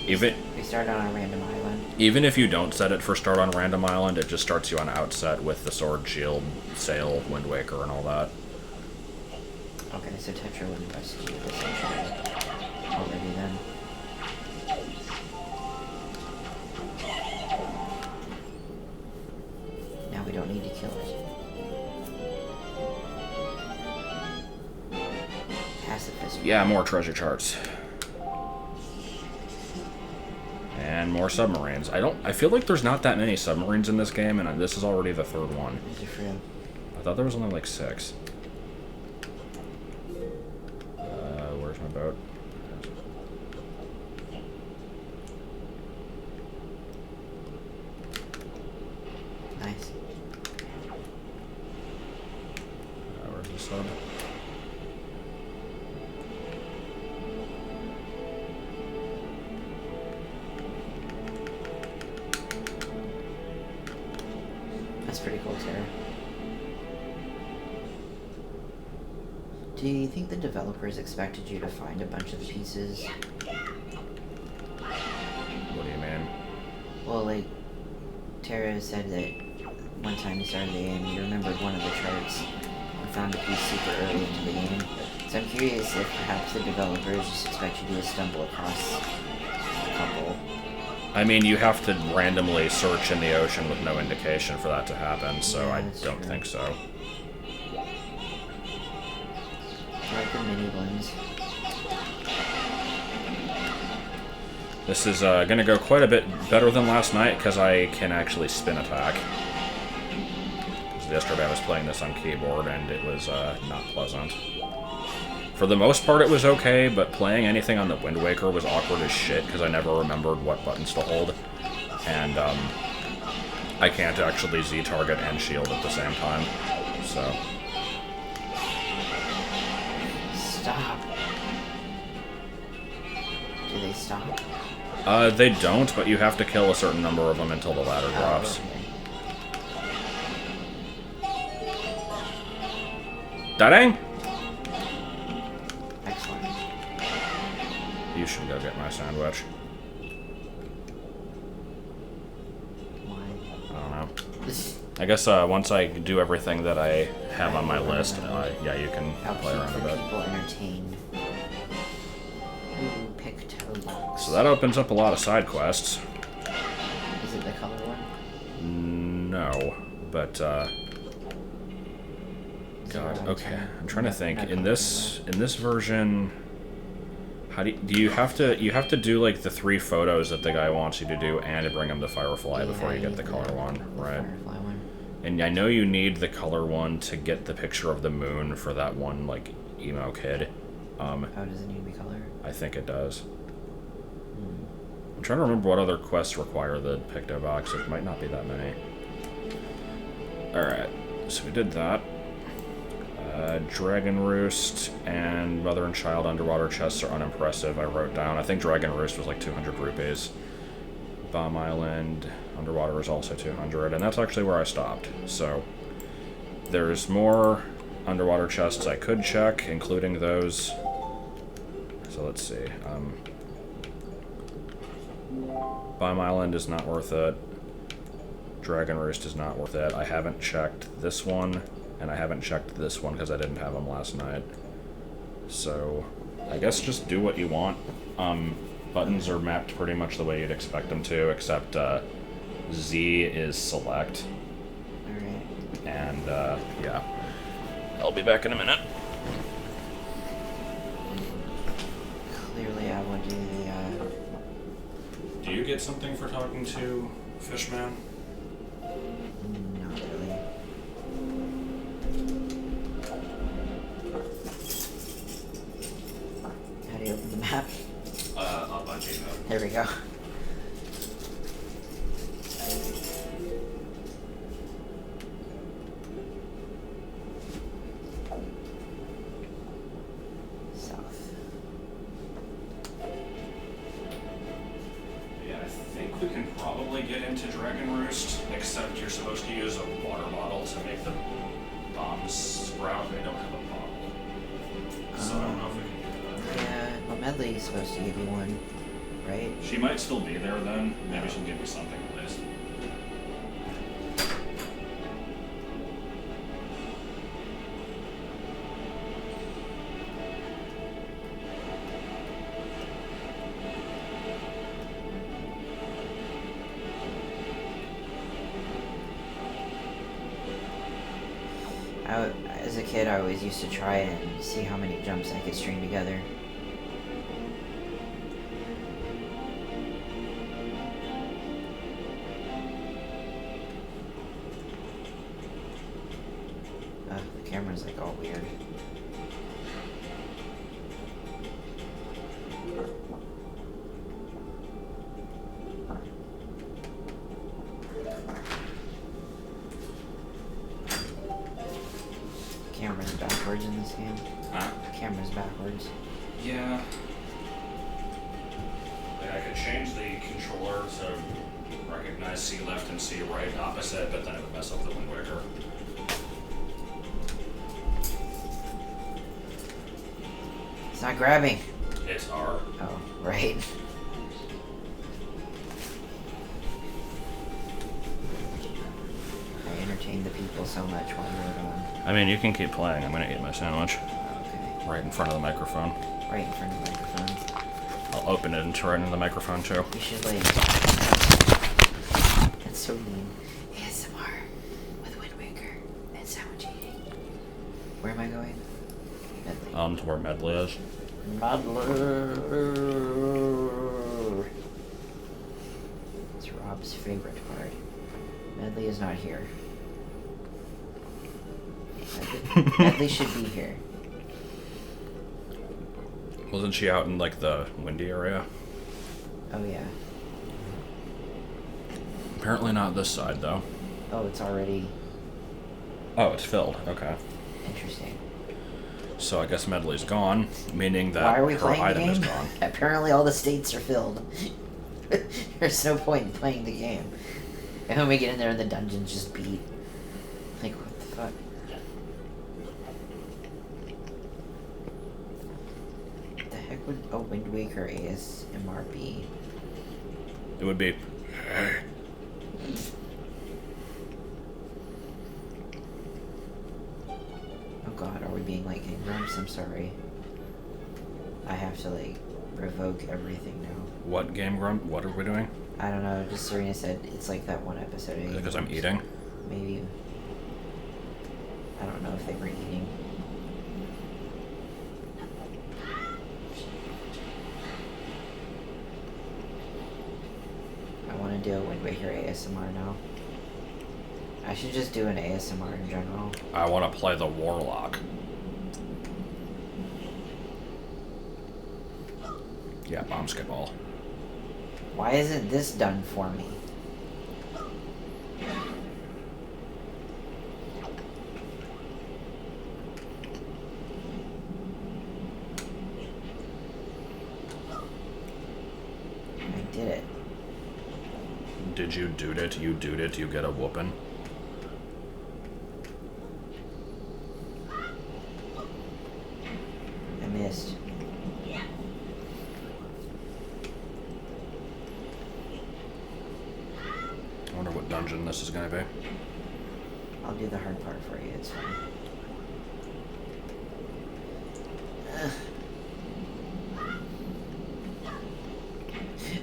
We started on a random island. Even if you don't set it for start on random island, it just starts you on outset with the sword, shield, sail, Wind Waker, and all that. Okay, so Tetra would rescue you essentially already then. Now we don't need to kill it. Pacifist. Yeah, more treasure charts. And more submarines. I feel like there's not that many submarines in this game, and this is already the 3rd one. Is it for real? I thought there was only like 6. Where's my boat? Nice. Where's the sub? That's pretty cool, Tara. Do you think the developers expected you to find a bunch of pieces? What do you mean? Well, like, Tara said that one time he started the game, he remembered one of the charts and found a piece super early into the game. So I'm curious if perhaps the developers just expect you to stumble across a couple. I mean, you have to randomly search in the ocean with no indication for that to happen, so Yeah, I don't true. think so. I like the mini blends. This is going to go quite a bit better than last night because I can actually spin attack. Yesterday I was playing this on keyboard and it was not pleasant. For the most part it was okay, but playing anything on the Wind Waker was awkward as shit because I never remembered what buttons to hold. And I can't actually Z-target and shield at the same time, so... Stop. Do they stop? They don't, but you have to kill a certain number of them until the ladder drops. Okay. Da-dang! Excellent. You should go get my sandwich. Why? I don't know. I guess once I do everything that I have on my list, yeah, you can play around a bit. People entertained. Ooh, pick toe box. So that opens up a lot of side quests. Is it the color one? No, but God, okay. I'm trying to think. In this version, how do you have to do like the 3 photos that the guy wants you to do and to bring him the Firefly before you get the color one, right? Firefly one. And I know you need the color one to get the picture of the moon for that one like emo kid. Oh, does it need to be colored? I think it does. I'm trying to remember what other quests require the Picto Box. It might not be that many. Alright, so we did that. Dragon Roost and Mother and Child underwater chests are unimpressive, I wrote down. I think Dragon Roost was like 200 rupees. Bomb Island underwater is also 200, and that's actually where I stopped. So, there's more underwater chests I could check, including those. So let's see. Bomb Island is not worth it. Dragon Roost is not worth it. I haven't checked this one, and I haven't checked this one because I didn't have them last night. So, I guess just do what you want. Buttons are mapped pretty much the way you'd expect them to, except Z is select. Alright. And, yeah. I'll be back in a minute. Clearly I would do the, Do you get something for talking to Fishman? not really. How do you open the map? Up on Gmail. There we go. South. Yeah, I think we can probably get into Dragon Roost, except you're supposed to use a water bottle to make the bombs sprout. They don't have a bottle. So I don't know if we can do that. Yeah, well, Medley is supposed to give you one, right? She might still be there then. Maybe she'll give me something at least. As a kid, I always used to try and see how many jumps I could string together. The camera's like all weird. Camera's backwards in this game. Huh? Camera's backwards. Yeah. Like I could change the controller to recognize C left and C right opposite, but then it would mess up the Wind Waker. It's not grabbing. It's R. Oh, right. I entertain the people so much while you're on. I mean, you can keep playing. I'm gonna eat my sandwich. Okay. Right in front of the microphone. Right in front of the microphone. I'll open it and turn it into the microphone too. You should like. That's so mean. ASMR with Wind Waker and sandwich eating. Where am I going? Medley. To where Medley is. Medley. It's Rob's favorite part. Medley is not here. Medley should be here. Wasn't she out in like the windy area? Oh yeah. Apparently not this side though. Oh, it's already. Oh, it's filled. Okay. Interesting. So I guess Medley's gone, meaning that Why are we her playing item the is game? gone. Apparently all the states are filled. There's no point in playing the game. And when we get in there and the dungeons just beat. Like, what the fuck? The heck would a Wind Waker ASMR be? It would be. Oh god, are we being like ignorant? I'm sorry. I have to like revoke everything now. What game grump? What are we doing? I don't know, just Serena said it's like that one episode. Is it because I'm eating? Maybe. I don't know if they were eating. I want to do a Wind Waker ASMR now. I should just do an ASMR in general. I want to play the Warlock. Yeah, bomb skip all. Why isn't this done for me? I did it. Did you do it? You do it. You get a whooping. I missed. I wonder what dungeon this is going to be. I'll do the hard part for you, it's fine.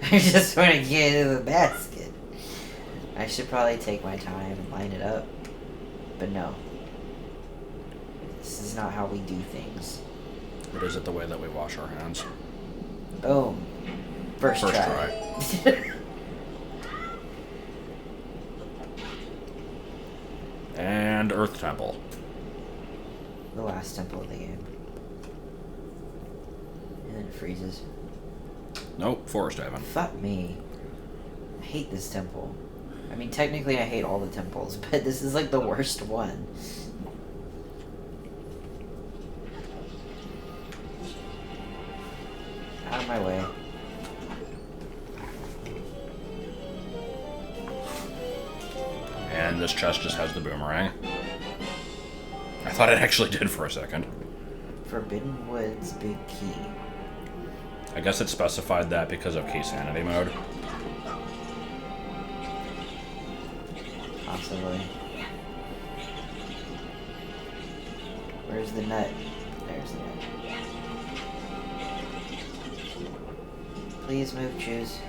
I just want to get into the basket. I should probably take my time and line it up. But no. This is not how we do things. But is it the way that we wash our hands? Boom. First try. And Earth Temple. The last temple of the game. And then it freezes. Nope, Forest Haven. Fuck me. I hate this temple. I mean, technically I hate all the temples, but this is like the worst one. Out of my way. And this chest just has the boomerang. I thought it actually did for a second. Forbidden Woods Big Key. I guess it specified that because of key sanity mode. Possibly. Where's the nut? There's the nut. Please move, choose.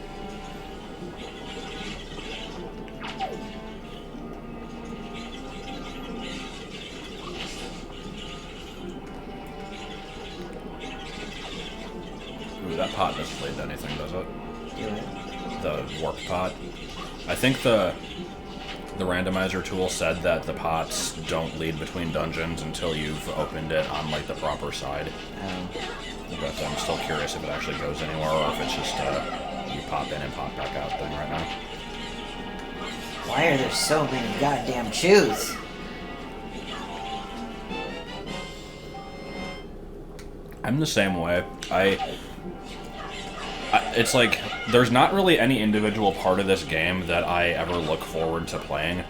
Ooh, that pot doesn't lead to anything, does it? Do it. The warp pot. I think the randomizer tool said that the pots don't lead between dungeons until you've opened it on like the proper side. But I'm still curious if it actually goes anywhere or if it's just you pop in and pop back out thing right now. Why are there so many goddamn chews? I'm the same way. It's like, there's not really any individual part of this game that I ever look forward to playing.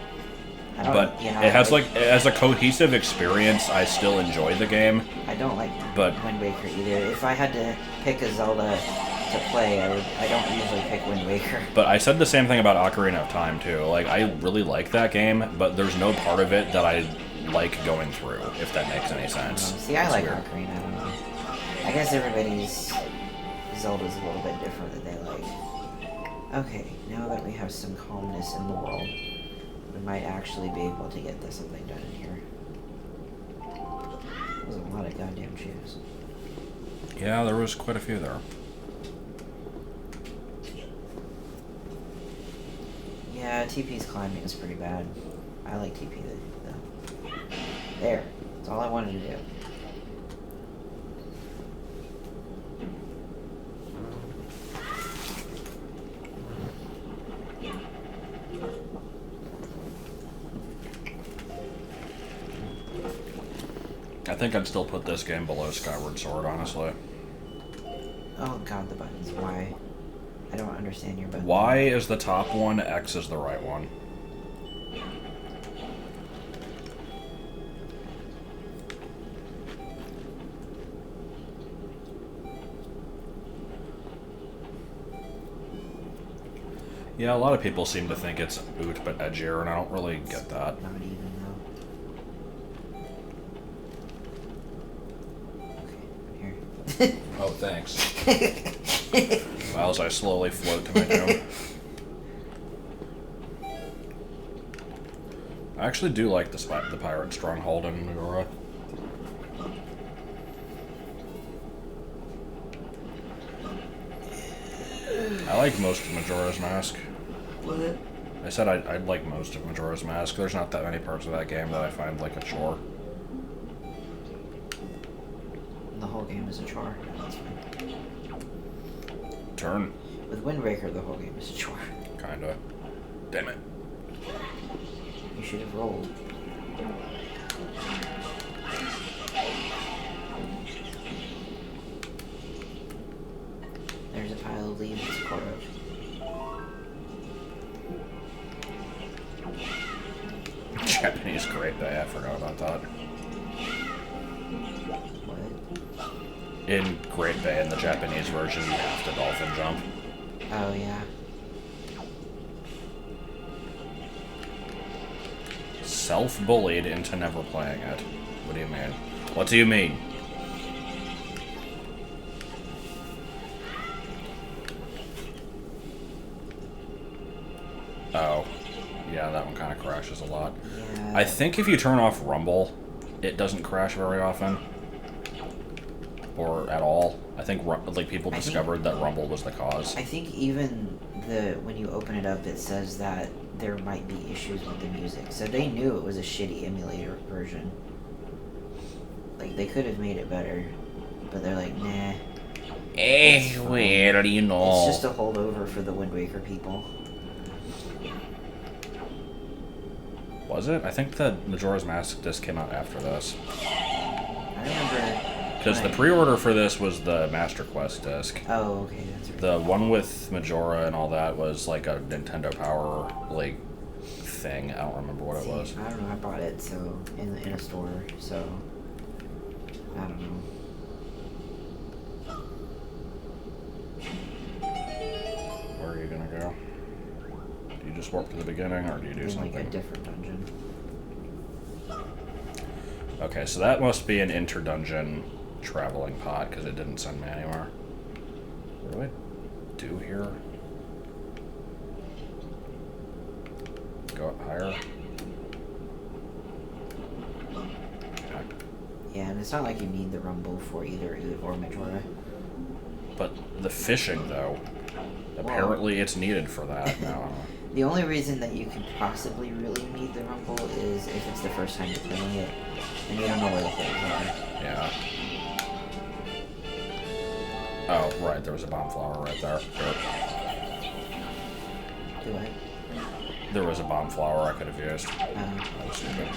But it has as a cohesive experience, I still enjoy the game. I don't like Wind Waker either. If I had to pick a Zelda to play, I don't usually pick Wind Waker. But I said the same thing about Ocarina of Time too. Like, I really like that game, but there's no part of it that I like going through, if that makes any sense. See, I like Ocarina, I don't know. I guess everybody's Zelda's a little bit different that they like. Okay, now that we have some calmness in the world, we might actually be able to get something done in here. There's a lot of goddamn shoes. Yeah, there was quite a few there. Yeah, TP's climbing is pretty bad. I like TP though. There. That's all I wanted to do. I think I'd still put this game below Skyward Sword, honestly. Oh god, the buttons. Why? I don't understand your button. Y is the top one, X is the right one. Yeah, a lot of people seem to think it's Oot but edgier, and I don't really get that. Not even though. Okay, here. Oh, thanks. Well, as I slowly float to my doom. I actually do like the pirate stronghold in Majora. I like most of Majora's Mask. What? I said I like most of Majora's Mask. There's not that many parts of that game that I find like a chore. The whole game is a chore. No, that's fine. Turn. With Wind Waker, the whole game is a chore. Kinda. Damn it. You should have rolled. There's a pile of leaves to pour out. Japanese Great Bay, I forgot about that. What? In Great Bay, in the Japanese version, you have to dolphin jump. Oh, yeah. Self-bullied into never playing it. What do you mean? What do you mean? Oh. Yeah, that one kind of crashes a lot. Yeah. I think if you turn off Rumble, it doesn't crash very often. Or at all. I think people discovered that Rumble was the cause. I think even when you open it up, it says that there might be issues with the music. So they knew it was a shitty emulator version. Like, they could have made it better, but they're like, nah. Where do you know? It's just a holdover for the Wind Waker people. Was it? I think the Majora's Mask disc came out after this. I remember... Because the pre-order for this was the Master Quest disc. Oh, okay, that's right. The one with Majora and all that was like a Nintendo Power, like, thing. I don't remember what it was. I don't know, I bought it in a store, so... I don't know. Where are you gonna go? Do you just warp to the beginning, or do you do something? Like a different dungeon. Okay, so that must be an inter-dungeon traveling pod, because it didn't send me anywhere. What do I do here? Go up higher? Okay. Yeah, and it's not like you need the Rumble for either Oot or Majora. But the fishing, though, apparently it's needed for that. No. The only reason that you could possibly really need the Rumble is if it's the first time you're playing it, and you don't know where the holes are. Yeah. Oh, right, there was a bomb flower right there. Do I? There was a bomb flower I could have used. That was stupid.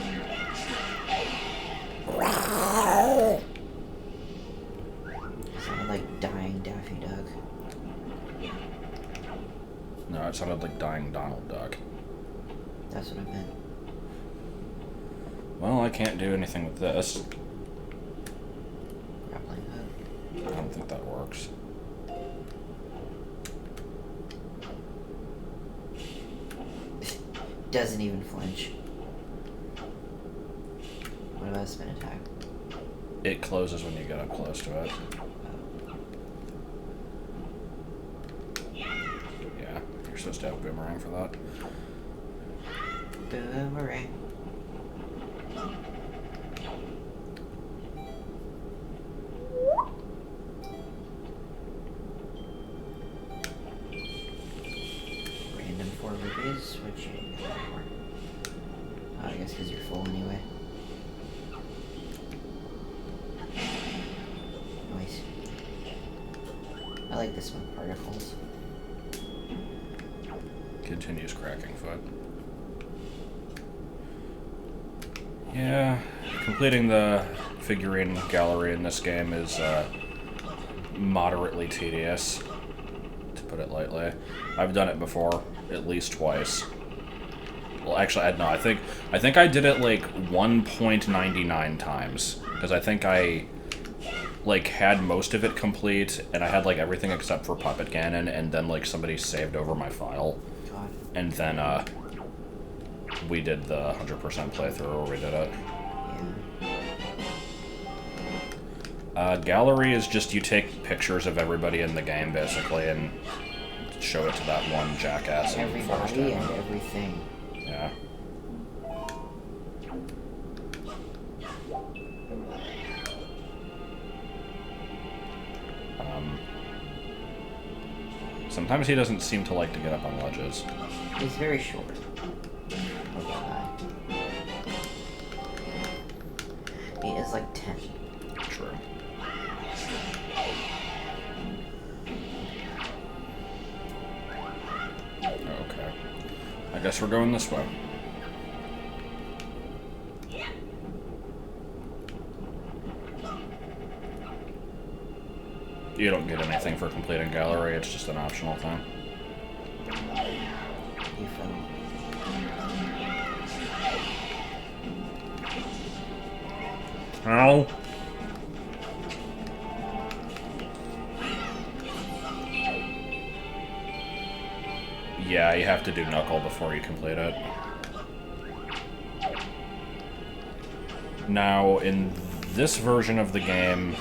Sounded like dying Daffy Duck. No, it sounded like dying Donald Duck. That's what I meant. Well, I can't do anything with this. Grappling hook. I don't think that works. Doesn't even flinch. What about a spin attack? It closes when you get up close to it. Yeah, you're supposed to have a boomerang for that. Boomerang. Random 4 rupees, which you get that for. Oh, I guess because you're full anyway. Nice. I like the smoke particles. Continues cracking foot. Yeah, completing the figurine gallery in this game is moderately tedious, to put it lightly. I've done it before, at least twice. Well, actually, no, I think I did it like 1.99 times, because I think I like had most of it complete, and I had like everything except for Puppet Cannon, and then like somebody saved over my file, God. and then we did the 100% playthrough where we did it. Yeah. Gallery is just you take pictures of everybody in the game, basically, and show it to that one jackass. Everybody and everything. Yeah. Sometimes he doesn't seem to like to get up on ledges. He's very short. He is like 10. True. Okay. I guess we're going this way. You don't get anything for completing gallery, it's just an optional thing. You fell. Ow. Yeah, you have to do Knuckle before you complete it. Now, in this version of the game,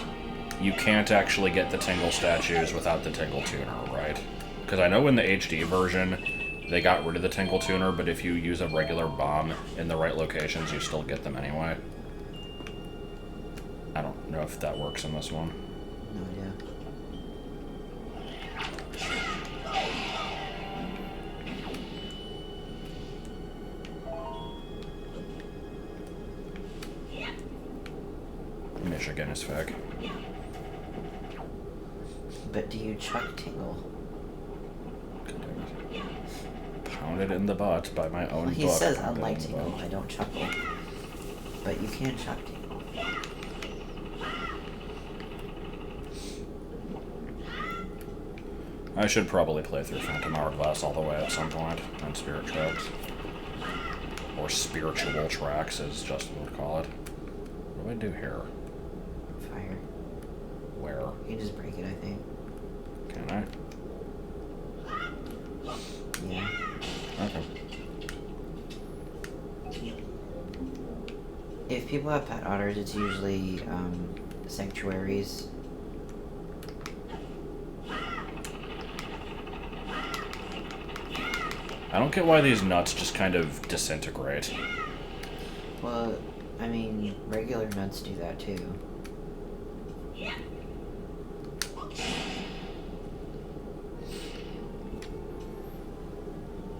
you can't actually get the Tingle statues without the Tingle Tuner, right? Because I know in the HD version, they got rid of the Tingle Tuner, but if you use a regular bomb in the right locations, you still get them anyway. I don't know if that works in this one. No idea. Michigan is fake. But do you chuck Tingle? Pounded in the butt by my own book. He says, unlike Tingle, I don't chuckle. But you can chuck Tingle. I should probably play through Phantom Hourglass all the way at some point, and Spirit Tracks. Or Spiritual Tracks, as Justin would call it. What do I do here? Fire. Where? You just break it, I think. Can I? Yeah. Okay. If people have pet otters, it's usually sanctuaries. I don't get why these nuts just kind of disintegrate. Well, I mean, regular nuts do that too.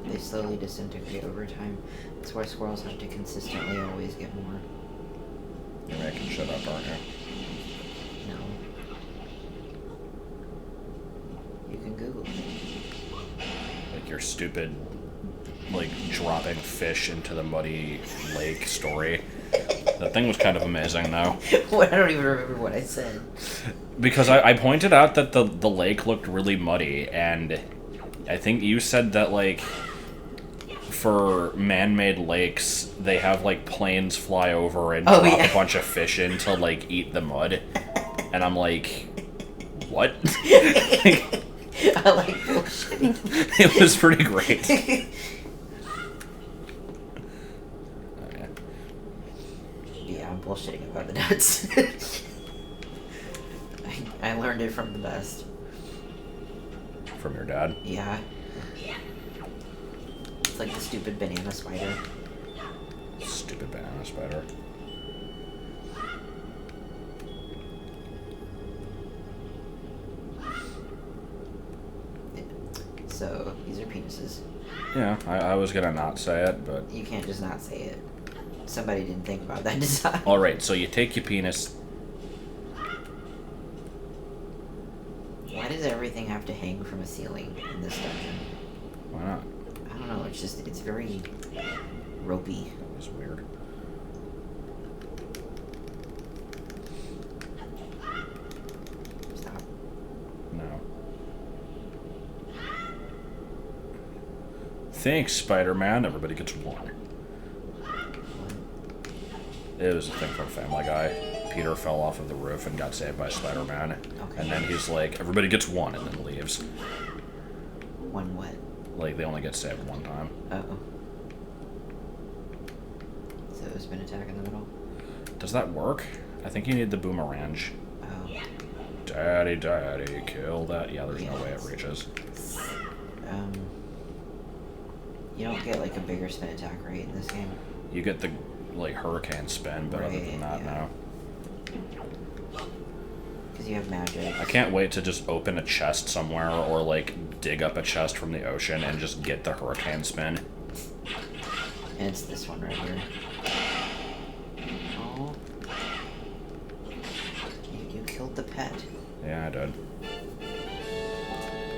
They slowly disintegrate over time. That's why squirrels have to consistently always get more. You're making shit up, aren't you? No. You can Google it. Like your stupid, like, dropping fish into the muddy lake story. That thing was kind of amazing, though. I don't even remember what I said. Because I pointed out that the lake looked really muddy, and I think you said that, like, for man-made lakes, they have, like, planes fly over and drop a bunch of fish in to, like, eat the mud. And I'm like, what? I like bullshitting. It was pretty great. Yeah, I'm bullshitting about the nuts. I learned it from the best. From your dad? Yeah. It's like the stupid banana spider. Stupid banana spider. So, these are penises. Yeah, I was gonna not say it, but... You can't just not say it. Somebody didn't think about that design. Alright, so you take your penis... Why does everything have to hang from a ceiling in this dungeon? Why not? I don't know, it's very ropey. That was weird. Stop. No. Thanks, Spider-Man. Everybody gets one. It was a thing from Family Guy. Peter fell off of the roof and got saved by Spider-Man. Okay. And then he's like, everybody gets one, and then leaves. One what? Like, they only get saved one time. Uh-oh. So there's been an attack in the middle? Does that work? I think you need the boomerang. Oh. Daddy, kill that. Yeah, there's no way it reaches. You don't get, like, a bigger spin attack rate in this game? You get the, like, hurricane spin, but other than that, no. Because you have magic. I can't wait to just open a chest somewhere or, like, dig up a chest from the ocean and just get the hurricane spin. And it's this one right here. Oh. You killed the pet. Yeah, I did.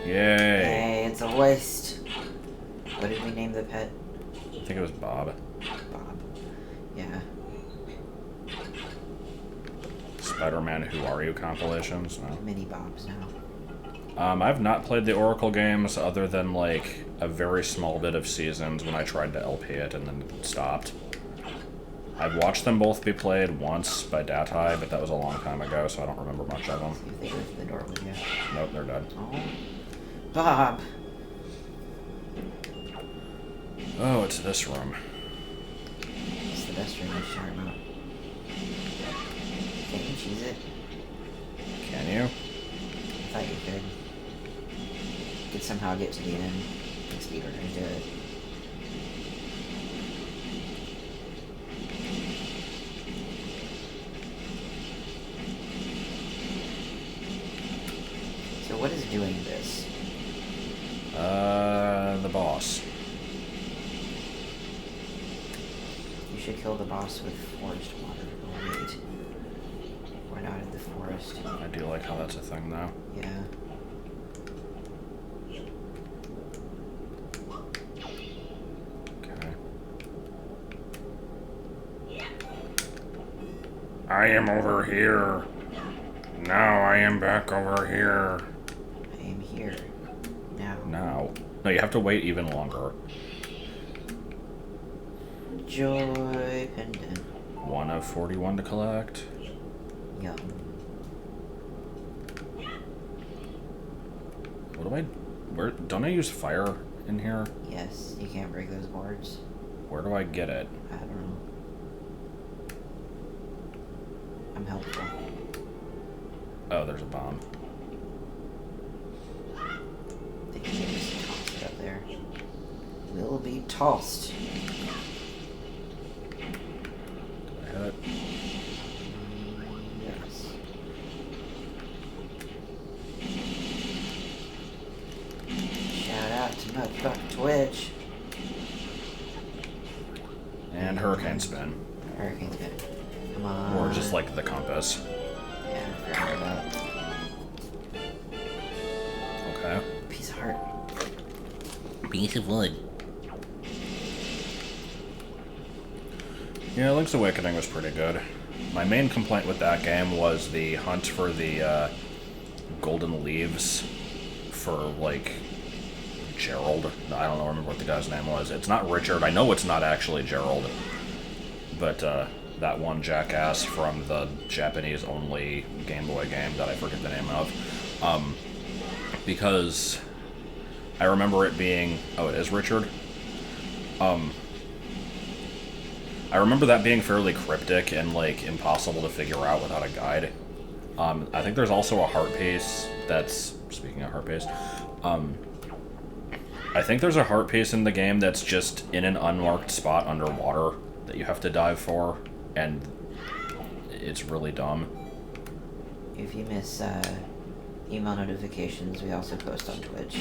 Yay! Hey, it's a waste. What did we name the pet? I think it was Bob. Bob. Yeah. Spider-Man Who Are You compilations? No. Mini Bobs now. I've not played the Oracle games other than, like, a very small bit of Seasons when I tried to LP it and then stopped. I've watched them both be played once by Datai, but that was a long time ago, so I don't remember much of them. See if they go through the door with you. Nope, they're dead. Oh. Bob! Oh, it's this room. It's the best room I was talking about. Can't you cheese it? Can you? I thought you could. You could somehow get to the end. And speedrunners do it. So what is doing this? The boss. You should kill the boss with forest water. Oh wait. We're not in the forest. I do like how that's a thing, though. Yeah. Okay. I am over here. Now I am back over here. I am here. Now. Now. No, you have to wait even longer. Joy pendant. 1 of 41 to collect. Yum. What do I... Where... Don't I use fire in here? Yes, you can't break those boards. Where do I get it? I don't know. I'm helpful. Oh, there's a bomb. They can just toss it up there. Will be tossed. Did I hit it? Yes. Shout out to Mudfuck Twitch. And hurricane spin. Hurricane spin. Come on. Or just like the compass. Yeah, I forgot about that. Okay. Piece of heart. Piece of wood. Yeah, Link's Awakening was pretty good. My main complaint with that game was the hunt for the golden leaves for, like, Gerald. I don't remember what the guy's name was. It's not Richard. I know it's not actually Gerald. But that one jackass from the Japanese-only Game Boy game that I forget the name of. Because I remember it being... Oh, it is Richard? I remember that being fairly cryptic and, like, impossible to figure out without a guide. I think there's also a heart piece that's... Speaking of heart piece... I think there's a heart piece in the game that's just in an unmarked spot underwater that you have to dive for, and it's really dumb. If you miss email notifications, we also post on Twitch.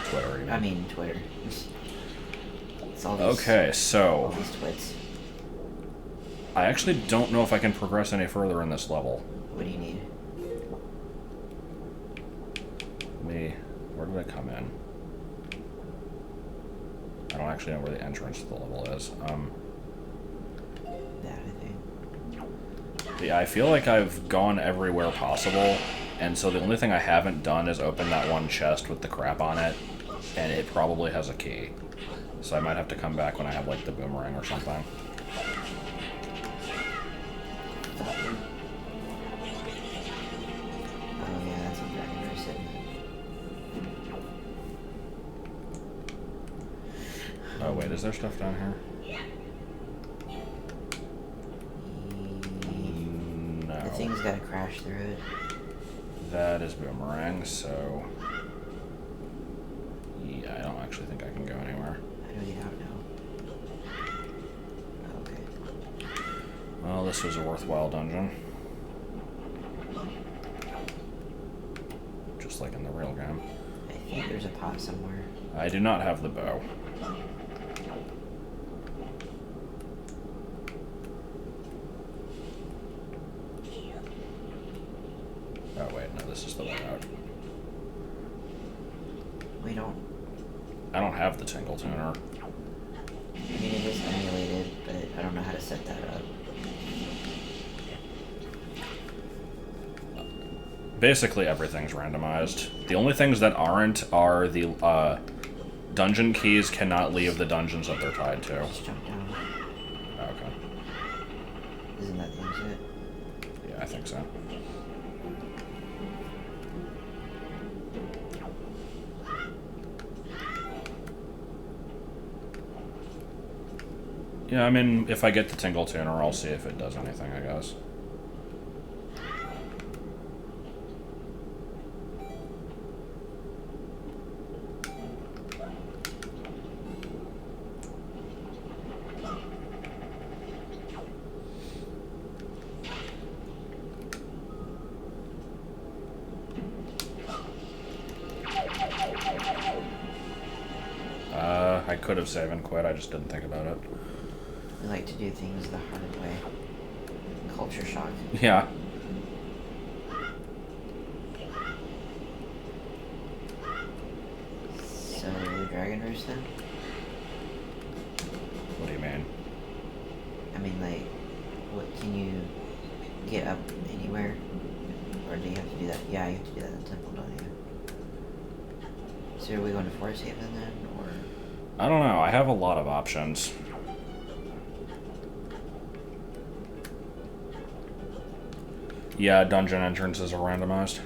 Twitter, you mean? I mean, Twitter. It's all these, okay, so... all these twits. I actually don't know if I can progress any further in this level. What do you need? Where did I come in? I don't actually know where the entrance to the level is. That, I think. Yeah, I feel like I've gone everywhere possible, and so the only thing I haven't done is open that one chest with the crap on it, and it probably has a key. So I might have to come back when I have, like, the boomerang or something. Oh yeah, that's a dragon race, isn't it? Oh wait, is there stuff down here? No. The thing's gotta crash through it. That is boomerang, so... Yeah, I don't actually think I can go anywhere. How do we get out now? Okay. Well, this was a worthwhile dungeon. Just like in the real game. I think there's a pot somewhere. I do not have the bow. Oh wait, no, this is the way out. We don't... I don't have the Tingle Tuner. I mean, it is emulated, but I don't know how to set that up. Basically everything's randomized. The only things that aren't are the dungeon keys cannot leave the dungeons that they're tied to. Just jump down. Okay. Isn't that the exit? Yeah, I think so. Yeah, I mean, if I get the Tingle Tuner, I'll see if it does anything, I guess. I could have saved and quit, I just didn't think about it. We like to do things the hard way. Culture shock. Yeah. So, Dragon Roost then? What do you mean? I mean, like, what, can you get up anywhere? Or do you have to do that? Yeah, you have to do that in the temple, don't you? So are we going to Forest Haven then, or? I don't know, I have a lot of options. Yeah, dungeon entrances are randomized.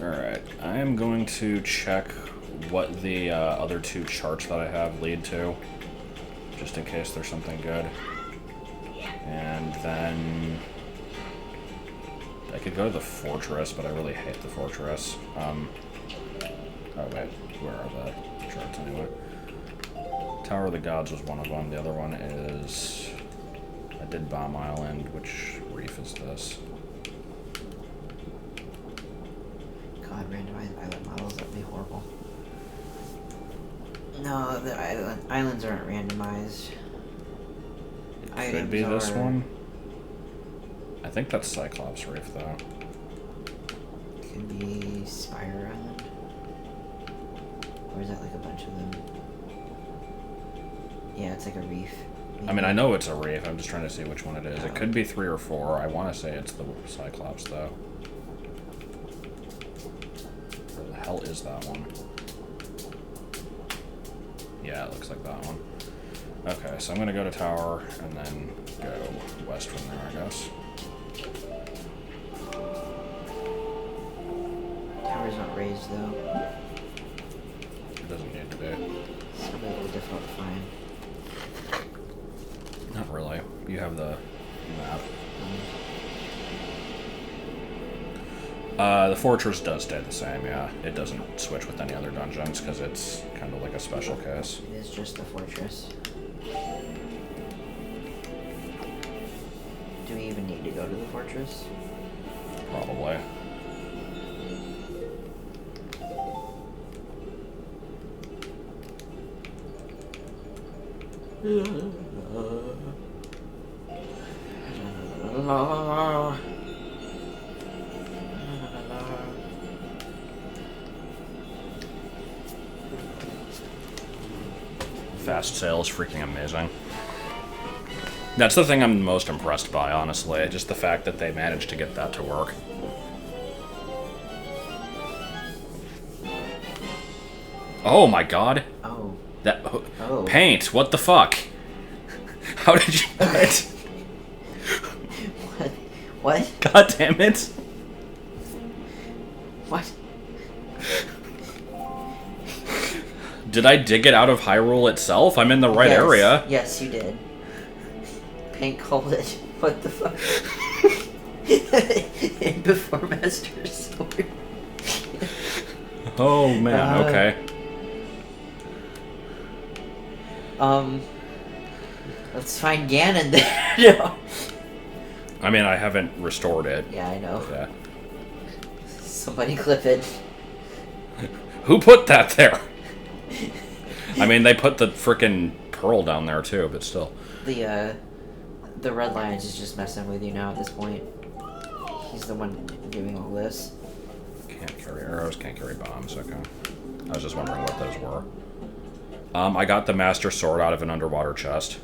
Alright, I am going to check what the other two charts that I have lead to, just in case there's something good. And then... I could go to the fortress, but I really hate the fortress. Oh wait, where are the charts anyway? Tower of the Gods was one of them. The other one is... I did Bomb Island. Which reef is this? God, randomized island models, that'd be horrible. No, the islands aren't randomized. It could be this one. I think that's Cyclops Reef, though. Could be Spire Island. Or is that like a bunch of them? Yeah, it's like a reef. I mean, I know it's a reef. I'm just trying to see which one it is. It could be 3 or 4. I want to say it's the Cyclops, though. Where the hell is that one? Yeah, it looks like that one. Okay, so I'm going to go to tower and then go west from there, I guess. Tower's not raised, though. It doesn't need to be. It's a little difficult to find. Not really. You have the map. The fortress does stay the same, yeah. It doesn't switch with any other dungeons because it's kind of like a special case. It is just the fortress. Do we even need to go to the fortress? Probably. Fast sail is freaking amazing. That's the thing I'm most impressed by, honestly. Just the fact that they managed to get that to work. Oh my god. Oh. That Oh. paint. What the fuck? How did you do it? What? God damn it. What? Did I dig it out of Hyrule itself? I'm in the right area. Yes, you did. Paint called it. What the fuck? Before Master Sword. Oh man, okay. Let's find Ganon there. No. I mean, I haven't restored it. Yeah, I know. Yeah. Somebody clip it. Who put that there? I mean, they put the frickin' pearl down there too, but still. The Red Lions is just messing with you now at this point. He's the one doing all this. Can't carry arrows, can't carry bombs, okay. I was just wondering what those were. I got the Master Sword out of an underwater chest.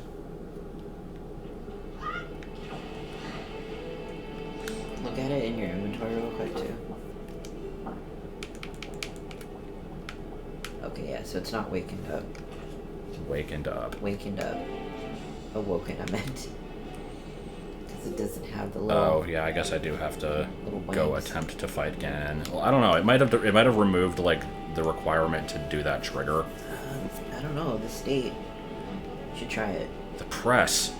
Look at it in your inventory real quick, too. Okay, yeah, so it's not wakened up. Wakened up. Wakened up. Awoken, I meant. Because it doesn't have the little... Oh, yeah, I guess I do have to go attempt to fight Ganon. Well, I don't know. It might have removed, like, the requirement to do that trigger. I don't know. The state. You should try it. The press.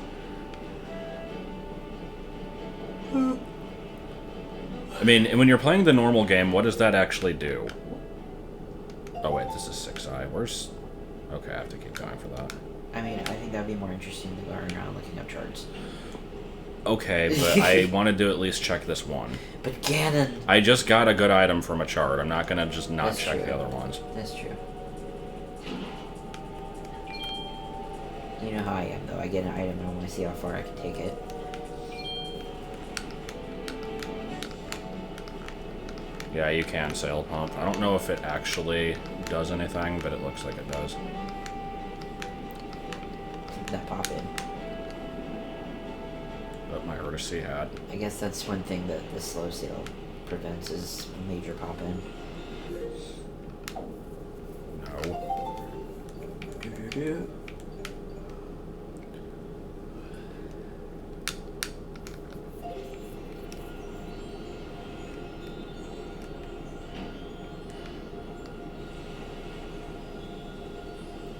I mean, when you're playing the normal game, what does that actually do? Oh, wait, this is 6i. Where's... Okay, I have to keep going for that. I mean, I think that'd be more interesting than going around looking up charts. Okay, but I wanted to at least check this one. But Ganon! I just got a good item from a chart. I'm not gonna just not That's check true. the other ones. That's true. You know how I am, though. I get an item and I want to see how far I can take it. Yeah, you can sail pump. I don't know if it actually does anything, but it looks like it does. That pop in. But my Urticae hat. I guess that's one thing that the slow sail prevents is a major pop in. No.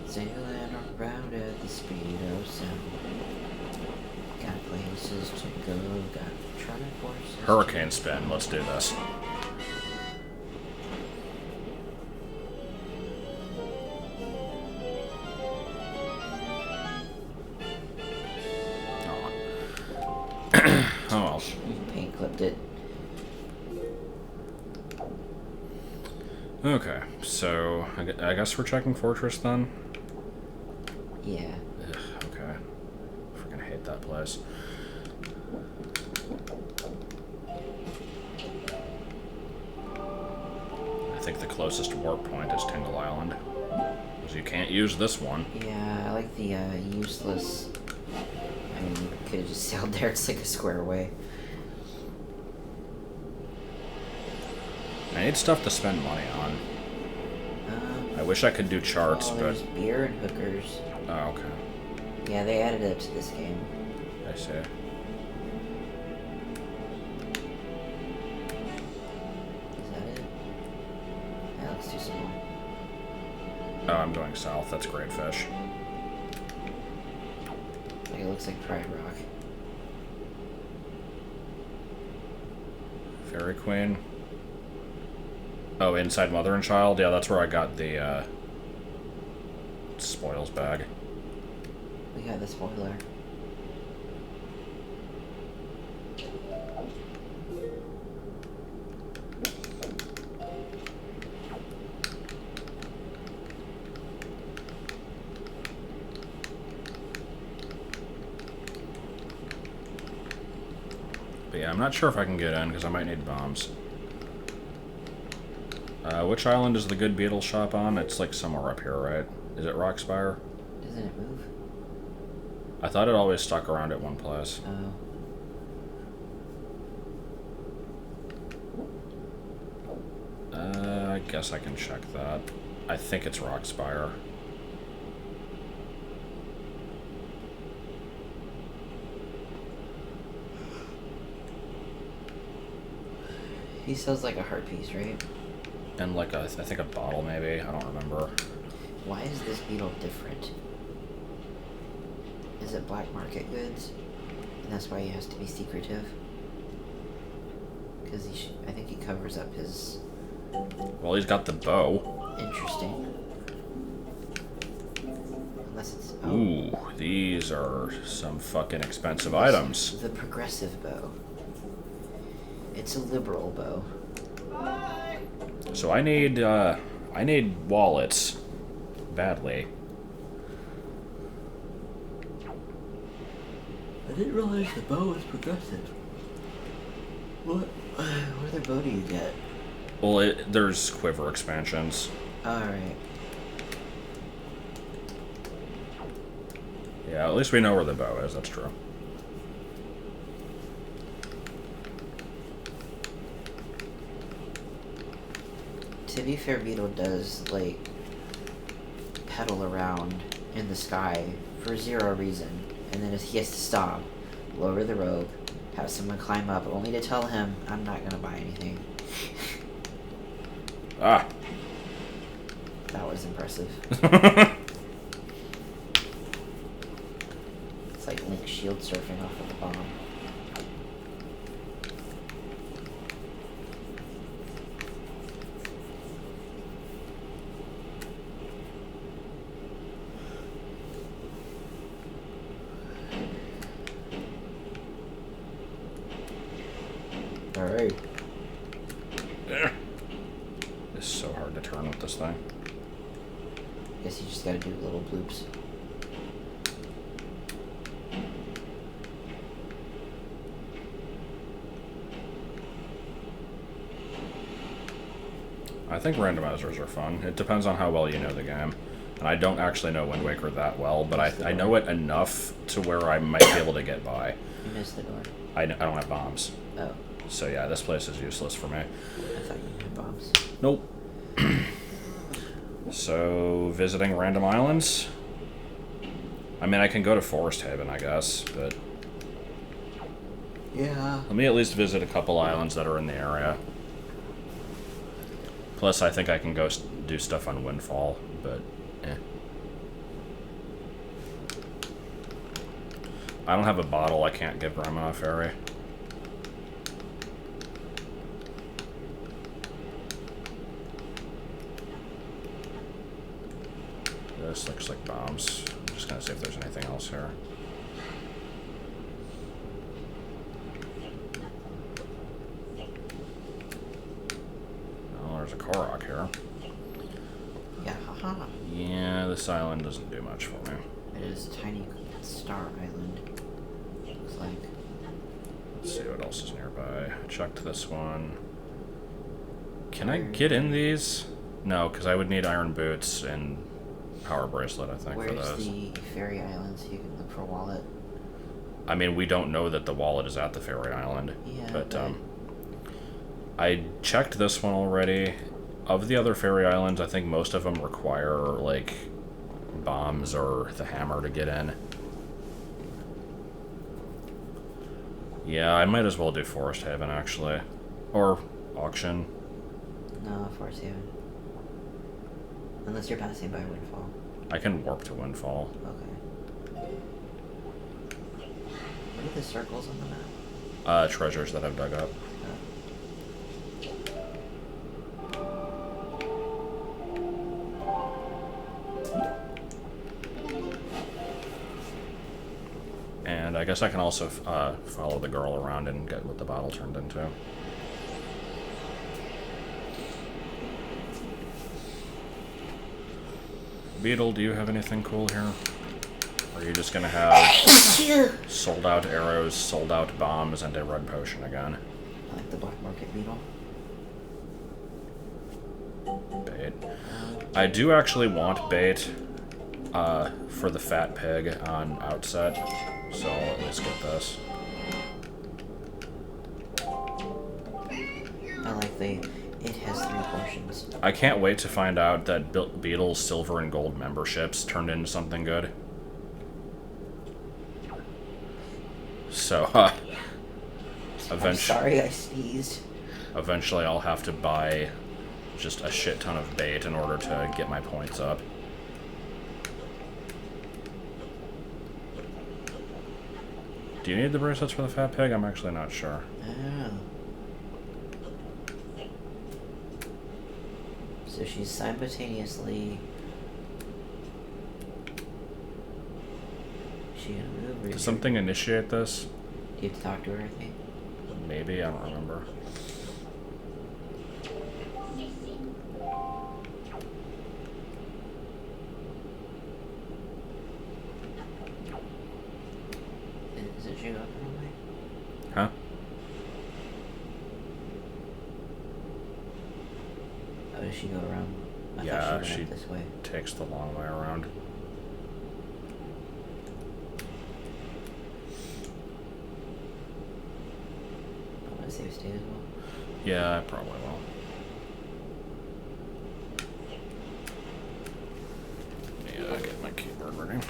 Sailing around at the speed of sound. Got places to go, got traffic forces. Hurricane spin. Let's do this. Oh well. Paint clipped it. Okay, so I guess we're checking Fortress then? Yeah. Ugh, okay. Freaking hate that place. I think the closest warp point is Tingle Island. Because you can't use this one. Yeah, I like the useless I mean, you could have just sailed there. It's like a square away. I need stuff to spend money on. I wish I could do charts, but... there's beer and hookers. Oh, okay. Yeah, they added it to this game. I see. Is that it? That looks too small. Oh, I'm going south. That's great fish. Like, it looks like Pride Rock. Fairy Queen. Oh, Inside Mother and Child? Yeah, that's where I got the, spoils bag. We got the spoiler. But yeah, I'm not sure if I can get in, because I might need bombs. Which island is the good Beedle shop on? It's like somewhere up here, right? Is it Rockspire? Doesn't it move? I thought it always stuck around at one place. Oh. I guess I can check that. I think it's Rockspire. He sells like a heart piece, right? And like I think a bottle maybe. I don't remember. Why is this Beedle different? Is it black market goods? And that's why he has to be secretive? Because I think he covers up his... Well, he's got the bow. Interesting. Unless it's... Oh. Ooh, these are some fucking expensive items. The progressive bow. It's a liberal bow. So I need wallets. Badly. I didn't realize the bow was progressive. What other bow do you get? Well, there's quiver expansions. Alright. Yeah, at least we know where the bow is, that's true. To be fair, Beedle does, like, pedal around in the sky for zero reason, and then he has to stop, lower the rope, have someone climb up, only to tell him, I'm not gonna buy anything. Ah. That was impressive. It's like Link shield surfing off of the bomb. Alright. It's so hard to turn with this thing. Guess you just gotta do little bloops. I think randomizers are fun. It depends on how well you know the game. And I don't actually know Wind Waker that well, but I know it enough to where I might be able to get by. You missed the door. I don't have bombs. Oh. So yeah, this place is useless for me. I thought you had bombs. Nope. So, visiting random islands? I mean, I can go to Forest Haven, I guess, but... Yeah. Let me at least visit a couple islands that are in the area. Plus, I think I can go do stuff on Windfall, but eh. I don't have a bottle, I can't give Grandma a ferry. This looks like bombs. I'm just gonna see if there's anything else here. Oh, there's a Korok here. Yeah, haha. Yeah, this island doesn't do much for me. It is a tiny star island. Looks like. Let's see what else is nearby. I checked this one. Can I get in these? No, because I would need iron boots and power bracelet, I think, for those. Where's the ferry islands? You can look for a wallet. I mean, we don't know that the wallet is at the fairy island. Yeah, but I checked this one already. Of the other fairy islands, I think most of them require, like, bombs or the hammer to get in. Yeah, I might as well do Forest Haven, actually. Or auction. No, Forest Haven. Unless you're passing by Windfall. I can warp to Windfall. Okay. What are the circles on the map? Treasures that I've dug up. And I guess I can also follow the girl around and get what the bottle turned into. Beedle, do you have anything cool here? Or are you just gonna have sold out arrows, sold out bombs, and a red potion again? I like the black market beetle. Bait. I do actually want bait for the fat pig on outset, so I'll at least get this. I like it has 3 portions. I can't wait to find out that Beedle's silver and gold memberships turned into something good. So, eventually... I'm sorry I sneezed. Eventually I'll have to buy just a shit ton of bait in order to get my points up. Do you need the bracelets for the fat pig? I'm actually not sure. I don't know. So she's simultaneously... She gonna move? Does something initiate this? Do you have to talk to her, I think? Maybe, I don't remember. Is it she go up the wrong way? Huh? Oh, does she go around? I Yeah, thought she she went this way. takes the long way around. I want to save state as well. Yeah, I probably will. Yeah, get my keyboard ready.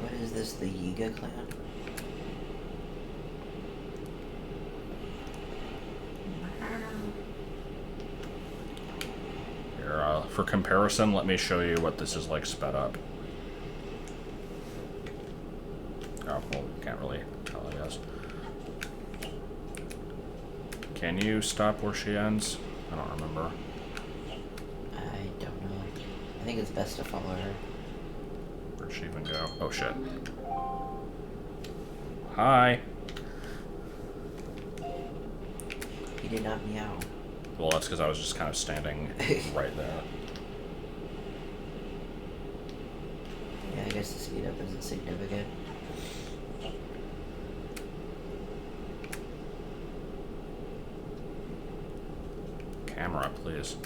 What is this, the Yiga clan? Here, for comparison, let me show you what this is like sped up. Oh, well, can't really tell, I guess. Can you stop where she ends? I don't remember. I don't know. I think it's best to follow her. Where'd she even go? Oh, shit. Hi! He did not meow. Well, that's because I was just kind of standing right there. Yeah, I guess the speed up isn't significant. Camera, please.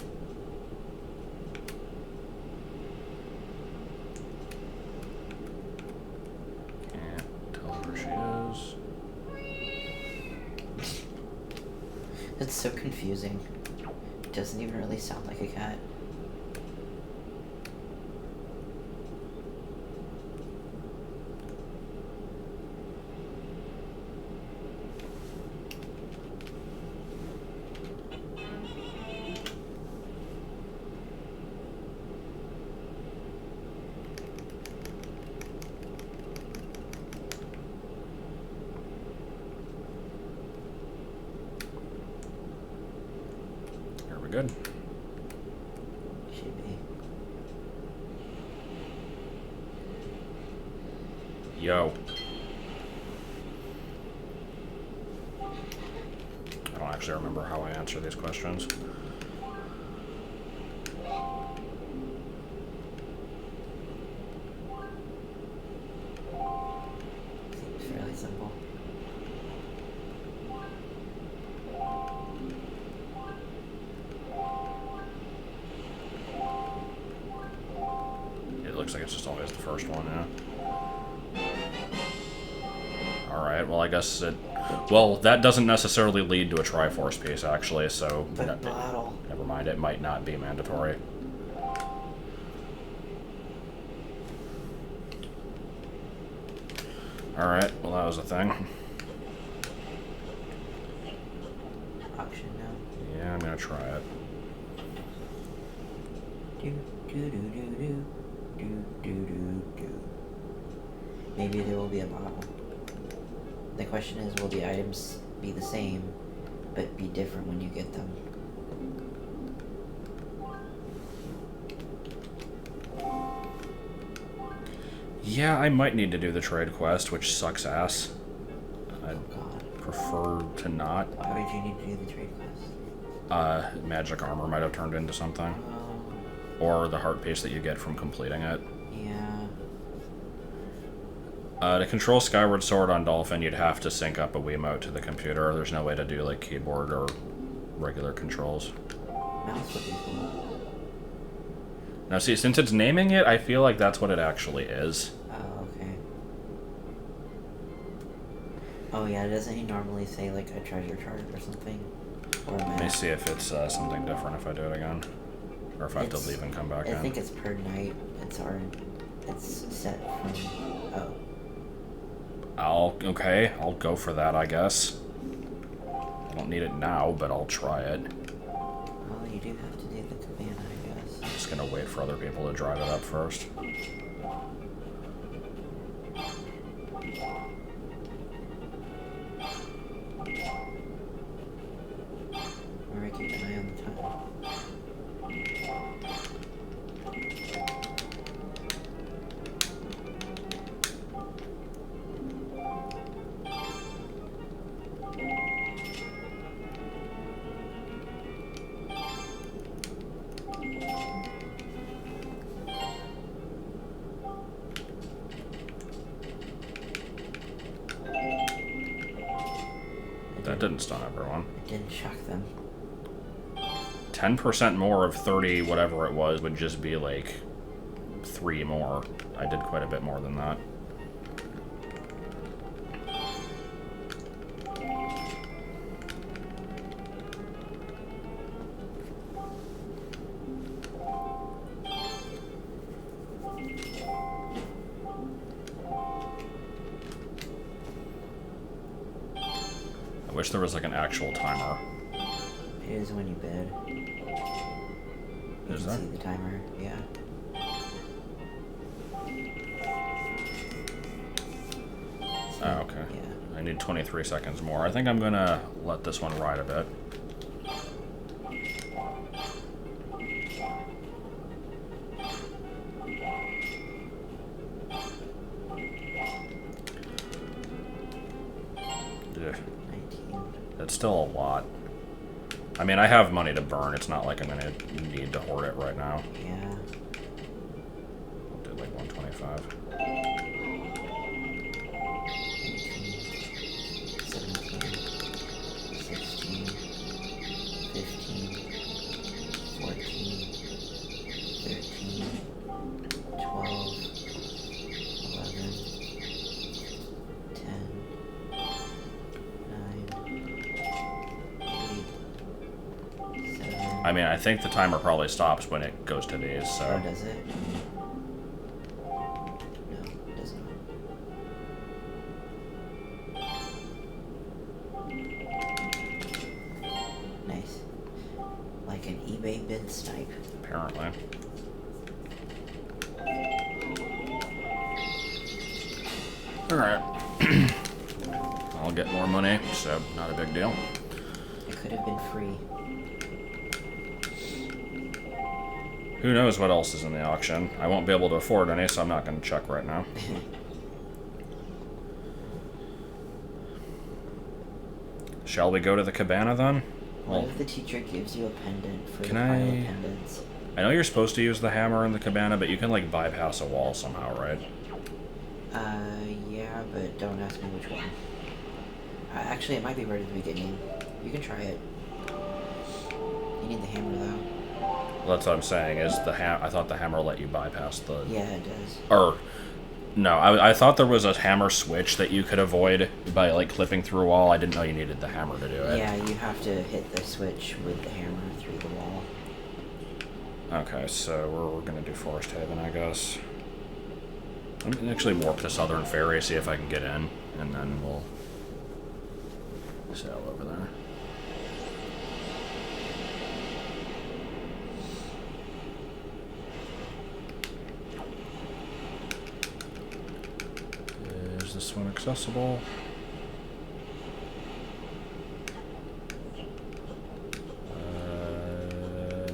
Can't tell where she is. It's so confusing. It doesn't even really sound like a cat. Good. Should be. Yo. I don't actually remember how I answer these questions. Seems fairly simple. looks like it's just always the first one, yeah. Alright, well, I guess it... Well, that doesn't necessarily lead to a Triforce piece, actually, so... But bottle. Never mind, it might not be mandatory. Alright, well, that was a thing. Auction now. Yeah, I'm gonna try it. Maybe there will be a bottle. The question is, will the items be the same, but be different when you get them? Yeah, I might need to do the trade quest, which sucks ass. I'd God. prefer to not. Why would you need to do the trade quest? Magic armor might have turned into something. Or the heart piece that you get from completing it. Yeah. To control Skyward Sword on Dolphin, you'd have to sync up a Wiimote to the computer. There's no way to do, like, keyboard or regular controls. Mouse would be cool. Now, see, since it's naming it, I feel like that's what it actually is. Oh, okay. Oh, yeah, doesn't he normally say, like, a treasure chart or something? Or a map? Let me see if it's something different if I do it again. Or if I have to leave and come back in. I think it's per night. It's set from... Oh. Okay, I'll go for that, I guess. I don't need it now, but I'll try it. Well, you do have to do the cabana, I guess. I'm just gonna wait for other people to drive it up first. Alright, keep an eye on the time. That didn't stun everyone. It didn't shock them. 10% more of 30 whatever it was would just be like 3 more. I did quite a bit more than that. I wish there was like an actual timer. It is when you bid. You Is can there? see the timer, yeah. So, Oh, okay. Yeah. I need 23 seconds more. I think I'm gonna let this one ride a bit. Ugh. 19. That's still a lot. I mean, I have money to burn. It's not like I'm gonna need to hoard it right now. Yeah. I'll do like 125. 17, 16, 15, 14, 13, 12, 11, 10, 9, 8, 7. I mean, I think the timer probably stops when it goes to these, Oh, so... does it? No, it does not. Nice. Like an eBay bid snipe. Apparently. Alright. I'll get more money, so not a big deal. It could have been free. Who knows what else is in the auction? I won't be able to afford any, so I'm not going to check right now. Shall we go to the cabana then? What if the teacher gives you a pendant for the Can pile I- of pendants? I know you're supposed to use the hammer in the cabana, but you can, like, bypass a wall somehow, right? Yeah, but don't ask me which one. Actually, it might be right at the beginning. You can try it. You need the hammer, though. That's what I'm saying, is I thought the hammer let you bypass the... Yeah, it does. Or... No, I thought there was a hammer switch that you could avoid by, like, clipping through a wall. I didn't know you needed the hammer to do it. Yeah, you have to hit the switch with the hammer through the wall. Okay, so we're gonna do Forest Haven, I guess. I'm gonna actually warp to Southern Ferry, see if I can get in, and then we'll sail over there. Is this one accessible?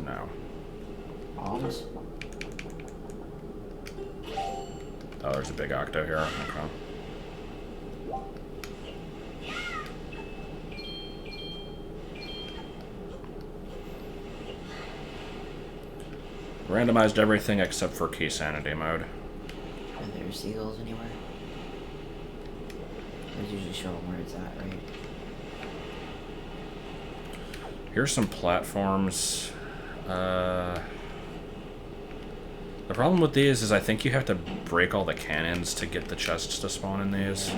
No. Bombs? Oh, there's a big octo here. Okay. Randomized everything except for key sanity mode. Are there seagulls anywhere? Those usually show them where it's at, right? Here's some platforms. The problem with these is I think you have to break all the cannons to get the chests to spawn in these.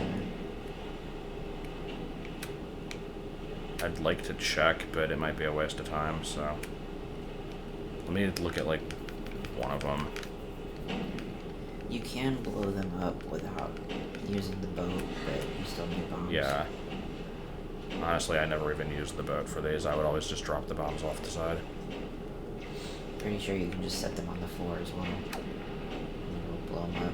I'd like to check, but it might be a waste of time, so... Let me look at, like, one of them. You can blow them up without using the boat, but you still need bombs. Yeah. Honestly, I never even used the boat for these. I would always just drop the bombs off the side. Pretty sure you can just set them on the floor as well. And it'll blow them up.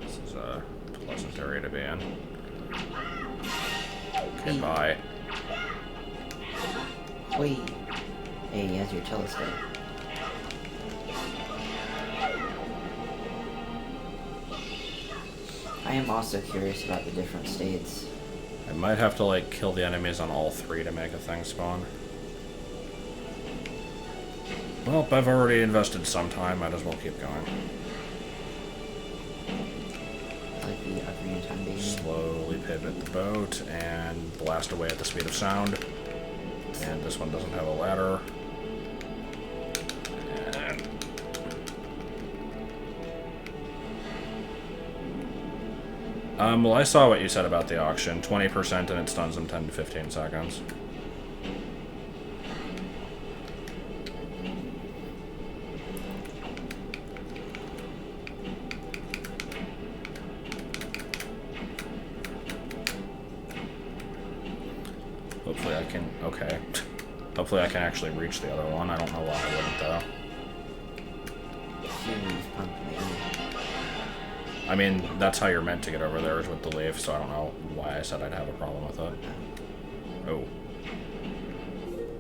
This is a pleasant area to be in. Okay, bye. Wait. Hey, he has your telescope. I am also curious about the different states. I might have to, like, kill the enemies on all three to make a thing spawn. Well, I've already invested some time, might as well keep going. Like the green time being. Slowly pivot the boat and blast away at the speed of sound. And this one doesn't have a ladder. Well, I saw what you said about the auction. 20% and it stuns them 10 to 15 seconds. Hopefully I can... Okay. Hopefully I can actually reach the other one. I don't know why I wouldn't, though. I mean, that's how you're meant to get over there, is with the leaf, so I don't know why I said I'd have a problem with it. Oh.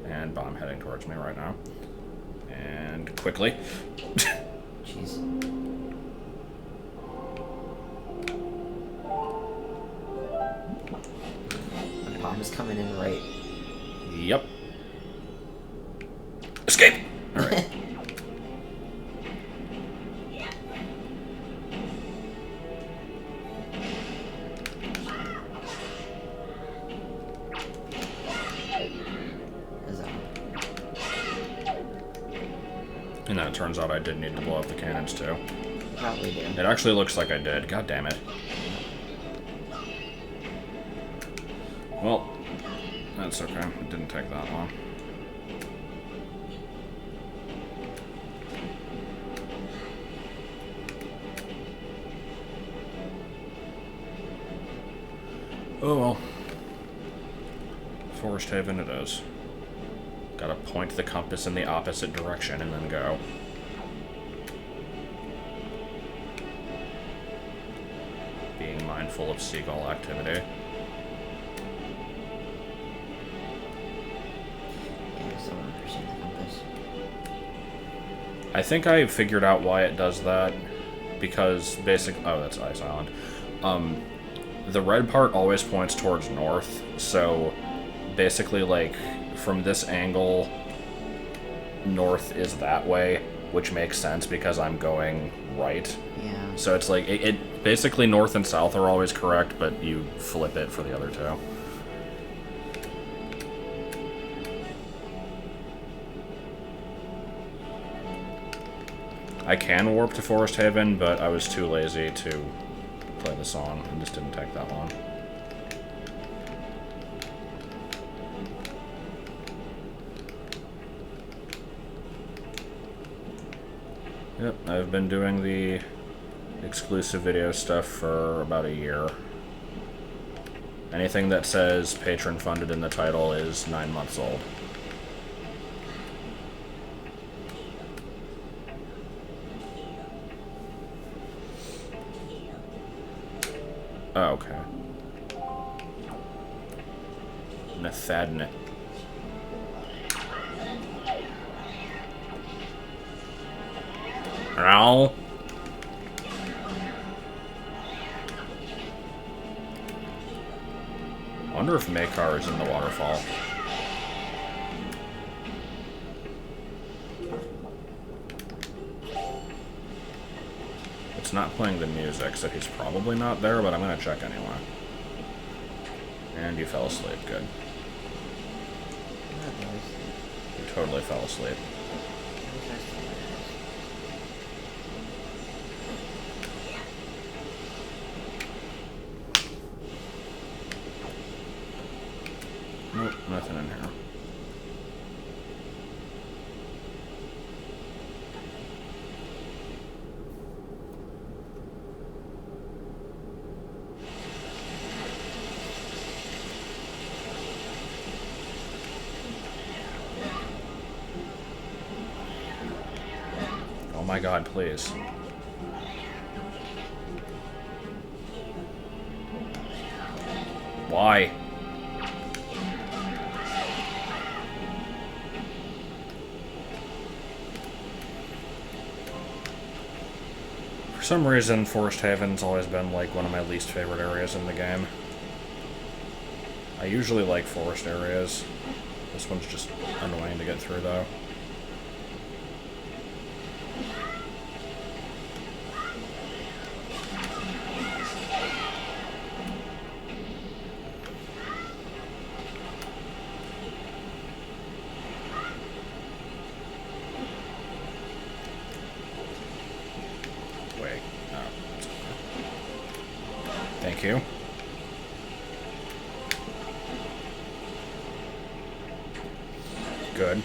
And bomb heading towards me right now. And quickly. Jeez. The bomb is coming in right. Yep. Escape! Alright. And then it turns out I did need to blow up the cannons too. Probably do. It actually looks like I did. God damn it. Well, that's okay. It didn't take that long. Oh well. Forest Haven it is. Gotta point the compass in the opposite direction and then go. Being mindful of seagull activity. Yeah, still 1% the compass. I think I figured out why it does that. Because oh, that's Ice Island. The red part always points towards north, so basically, like, from this angle, north is that way, which makes sense because I'm going right. Yeah. So it's like, it basically north and south are always correct, but you flip it for the other two. I can warp to Forest Haven, but I was too lazy to play the song. It just didn't take that long. Yep, I've been doing the exclusive video stuff for about a year. Anything that says patron funded in the title is 9 months old. Oh, okay. Nathadnik. Ow. I wonder if Makar is in the waterfall. It's not playing the music, so he's probably not there, but I'm gonna check anyway. And you fell asleep, good. You totally fell asleep. Nope, nothing in here. Oh my god, please. Why? For some reason, Forest Haven's always been like one of my least favorite areas in the game. I usually like forest areas. This one's just annoying to get through though. Thank you. Good.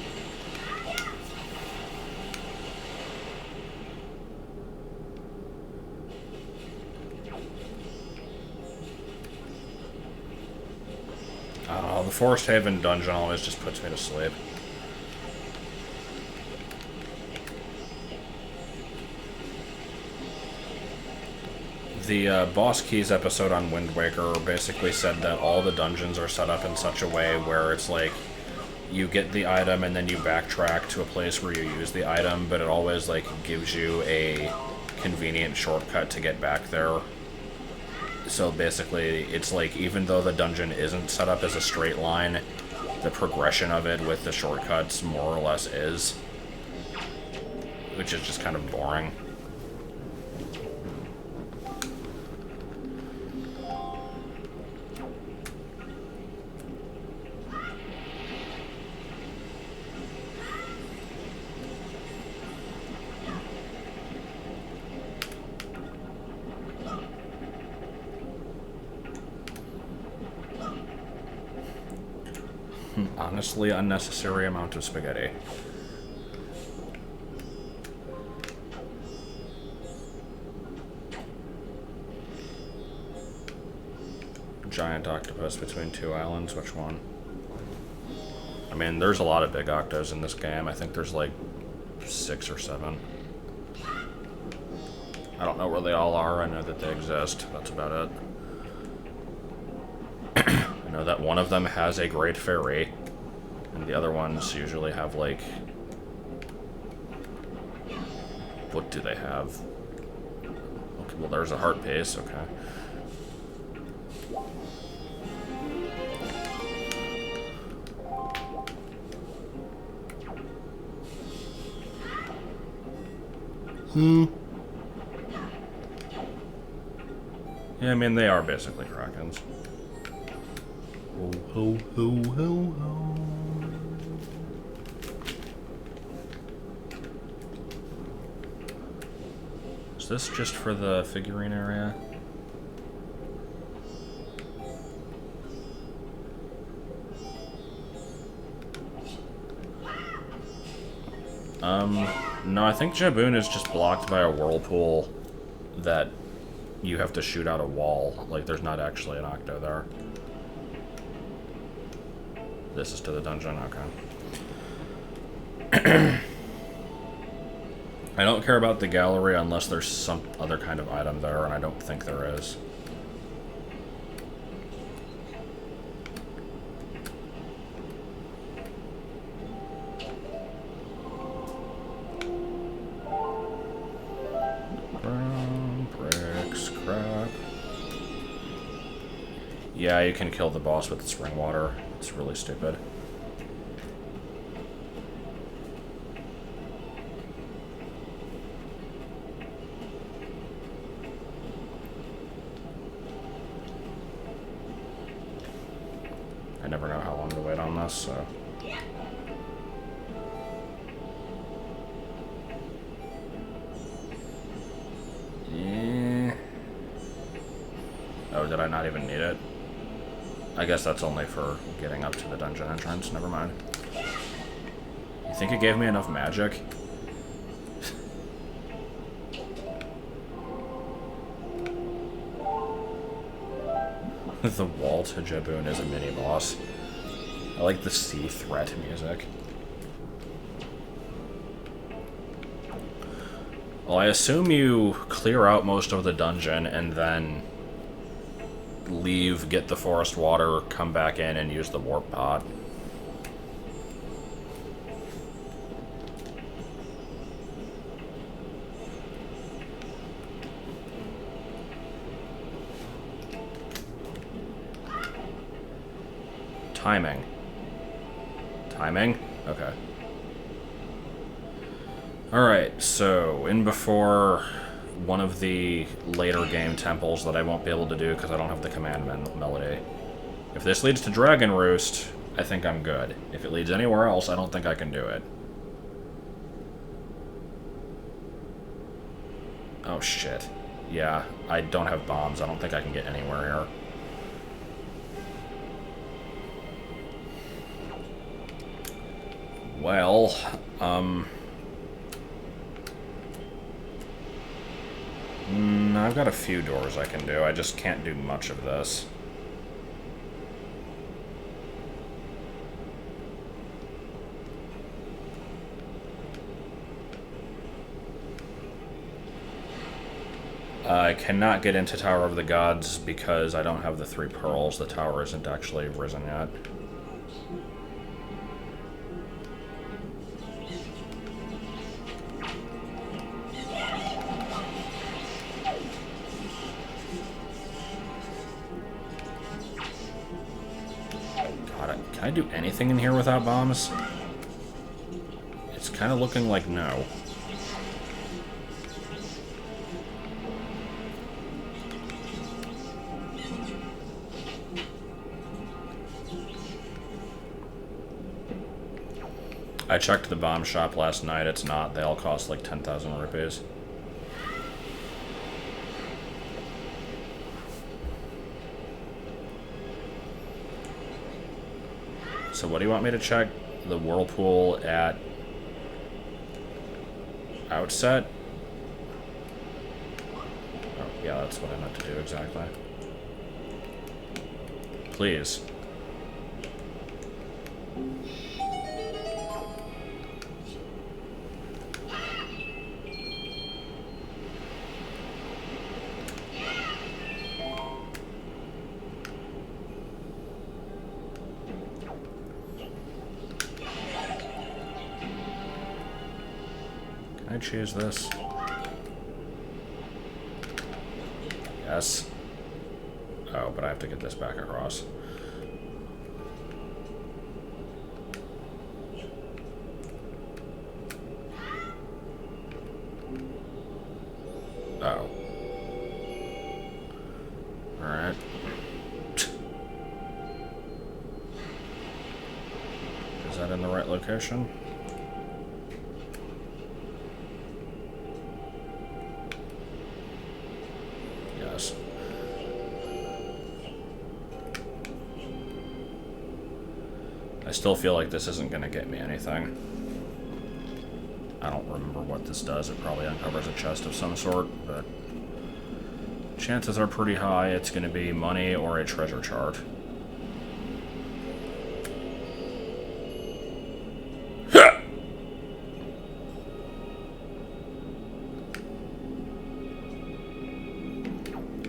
Oh, the Forest Haven dungeon always just puts me to sleep. The Boss Keys episode on Wind Waker basically said that all the dungeons are set up in such a way where it's like you get the item and then you backtrack to a place where you use the item, but it always like gives you a convenient shortcut to get back there. So basically it's like even though the dungeon isn't set up as a straight line, the progression of it with the shortcuts more or less is, which is just kind of boring. Honestly, unnecessary amount of spaghetti. Giant octopus between two islands, which one? I mean, there's a lot of big octos in this game. I think there's like 6 or 7. I don't know where they all are. I know that they exist. That's about it. I know that one of them has a great fairy. And the other ones usually have, like... What do they have? Okay, well, there's a heart piece, okay. Yeah, I mean, they are basically Krakens. Ho, ho, ho, ho, ho. this just for the figurine area? No, I think Jaboon is just blocked by a whirlpool that you have to shoot out a wall. Like, there's not actually an Octo there. This is to the dungeon? Okay. I don't care about the gallery unless there's some other kind of item there, and I don't think there is. Bricks, crap. Yeah, you can kill the boss with spring water. It's really stupid. I never know how long to wait on this, so... Yeah. Oh, did I not even need it? I guess that's only for getting up to the dungeon entrance. Never mind. You think it gave me enough magic? The wall to Jaboon is a mini-boss. I like the sea threat music. Well, I assume you clear out most of the dungeon and then leave, get the forest water, come back in, and use the warp pod. Timing. Timing? Okay. Alright, so in before one of the later game temples that I won't be able to do because I don't have the command melody. If this leads to Dragon Roost, I think I'm good. If it leads anywhere else, I don't think I can do it. Oh shit. Yeah, I don't have bombs. I don't think I can get anywhere here. Well, I've got a few doors I can do. I just can't do much of this. I cannot get into Tower of the Gods because I don't have the 3 pearls. The tower isn't actually risen yet. Can I do anything in here without bombs? It's kind of looking like no. I checked the bomb shop last night. It's not. They all cost like 10,000 rupees. So what do you want me to check? The whirlpool at outset? Oh, yeah, that's what I meant to do exactly. Please. Can I choose this? Yes. Oh, but I have to get this back across. Oh. Alright. Is that in the right location? I still feel like this isn't going to get me anything. I don't remember what this does. It probably uncovers a chest of some sort, but chances are pretty high it's going to be money or a treasure chart.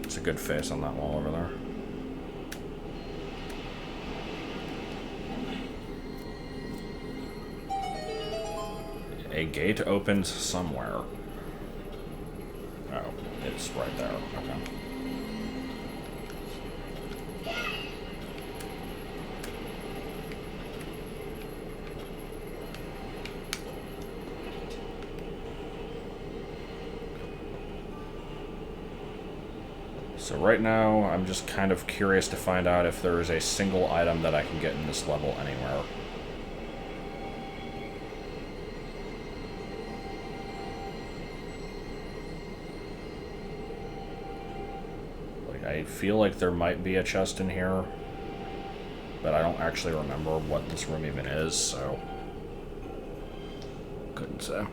It's a good face on that wall over there. A gate opens somewhere. Oh, it's right there. Okay. So right now, I'm just kind of curious to find out if there is a single item that I can get in this level anywhere. I feel like there might be a chest in here, but I don't actually remember what this room even is, so couldn't say.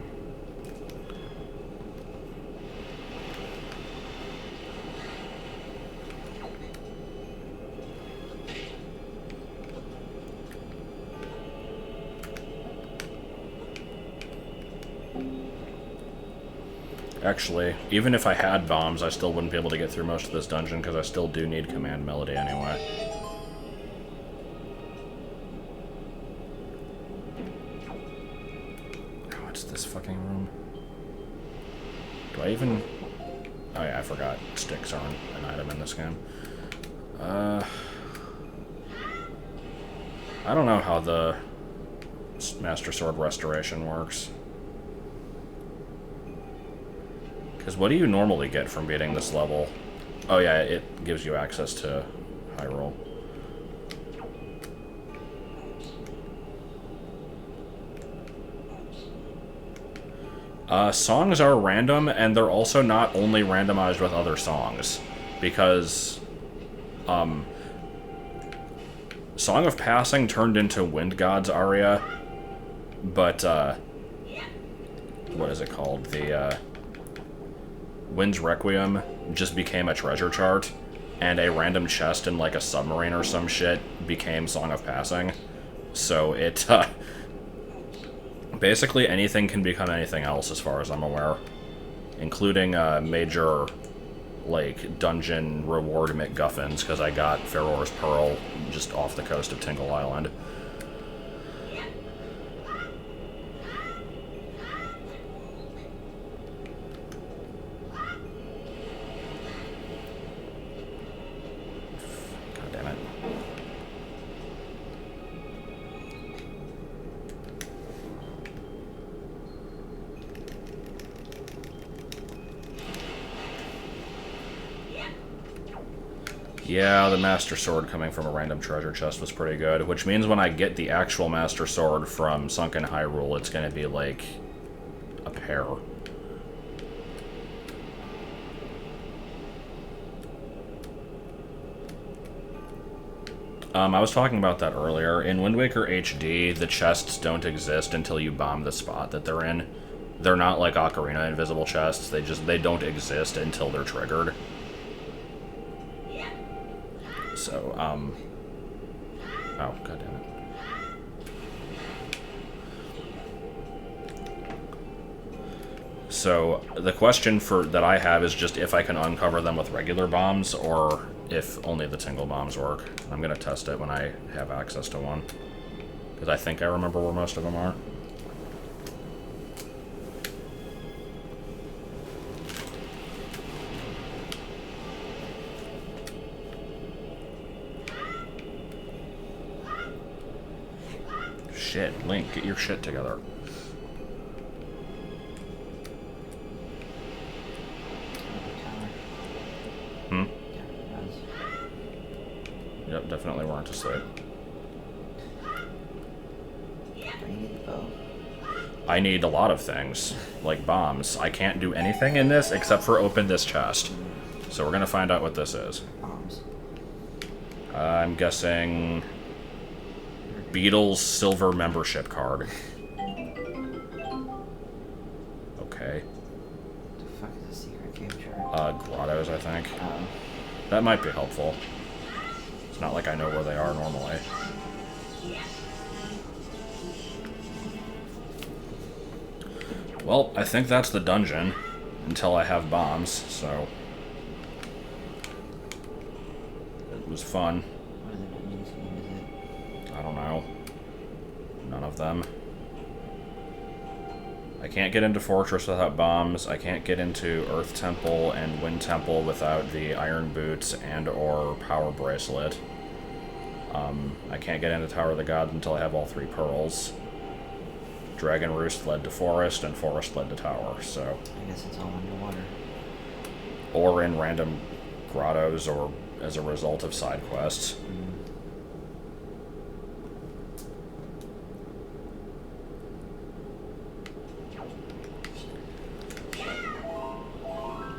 Actually, even if I had bombs, I still wouldn't be able to get through most of this dungeon, because I still do need command melody anyway. What's this fucking room? Do I even... Oh yeah, I forgot. Sticks aren't an item in this game. I don't know how the Master Sword restoration works. Because what do you normally get from beating this level? Oh yeah, it gives you access to Hyrule. Songs are random, and they're also not only randomized with other songs. Because, Song of Passing turned into Wind God's aria, but, what is it called? The, Wind's Requiem just became a treasure chart, and a random chest in, like, a submarine or some shit became Song of Passing. So it, basically anything can become anything else as far as I'm aware. Including, major, like, dungeon reward McGuffins, because I got Farore's Pearl just off the coast of Tingle Island. Yeah, the Master Sword coming from a random treasure chest was pretty good, which means when I get the actual Master Sword from Sunken Hyrule, it's going to be like a pair. I was talking about that earlier. In Wind Waker HD, the chests don't exist until you bomb the spot that they're in. They're not like Ocarina invisible chests. They don't exist until they're triggered. So, oh, god damn it. So, the question that I have is just if I can uncover them with regular bombs, or if only the Tingle bombs work. I'm gonna test it when I have access to one. Because I think I remember where most of them are. Shit, Link, get your shit together. Hmm? Yep, definitely weren't asleep. I need a lot of things, like bombs. I can't do anything in this except for open this chest. So we're gonna find out what this is. Bombs. I'm guessing... Beedle's silver membership card. Okay. What the fuck is a secret cave chart? Grottos, I think. Oh. That might be helpful. It's not like I know where they are normally. Well, I think that's the dungeon. Until I have bombs, so... It was fun. What other dungeons can you visit? I don't know. None of them. I can't get into Fortress without bombs. I can't get into Earth Temple and Wind Temple without the Iron Boots and or Power Bracelet. I can't get into Tower of the Gods until I have all 3 pearls. Dragon Roost led to Forest, and Forest led to Tower, so... I guess it's all underwater. Or in random grottos, or as a result of side quests.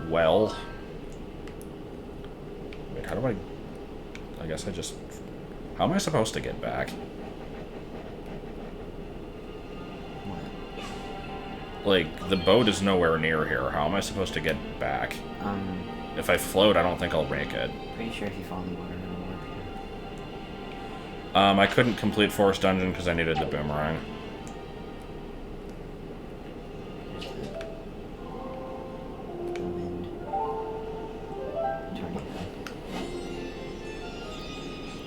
Well... Wait, how do I guess I just... How am I supposed to get back? Like, the boat is nowhere near here. How am I supposed to get back? If I float, I don't think I'll make it. Pretty sure if you fall in the water, it'll work. I couldn't complete Forest Dungeon because I needed the boomerang. The wind. Tornado.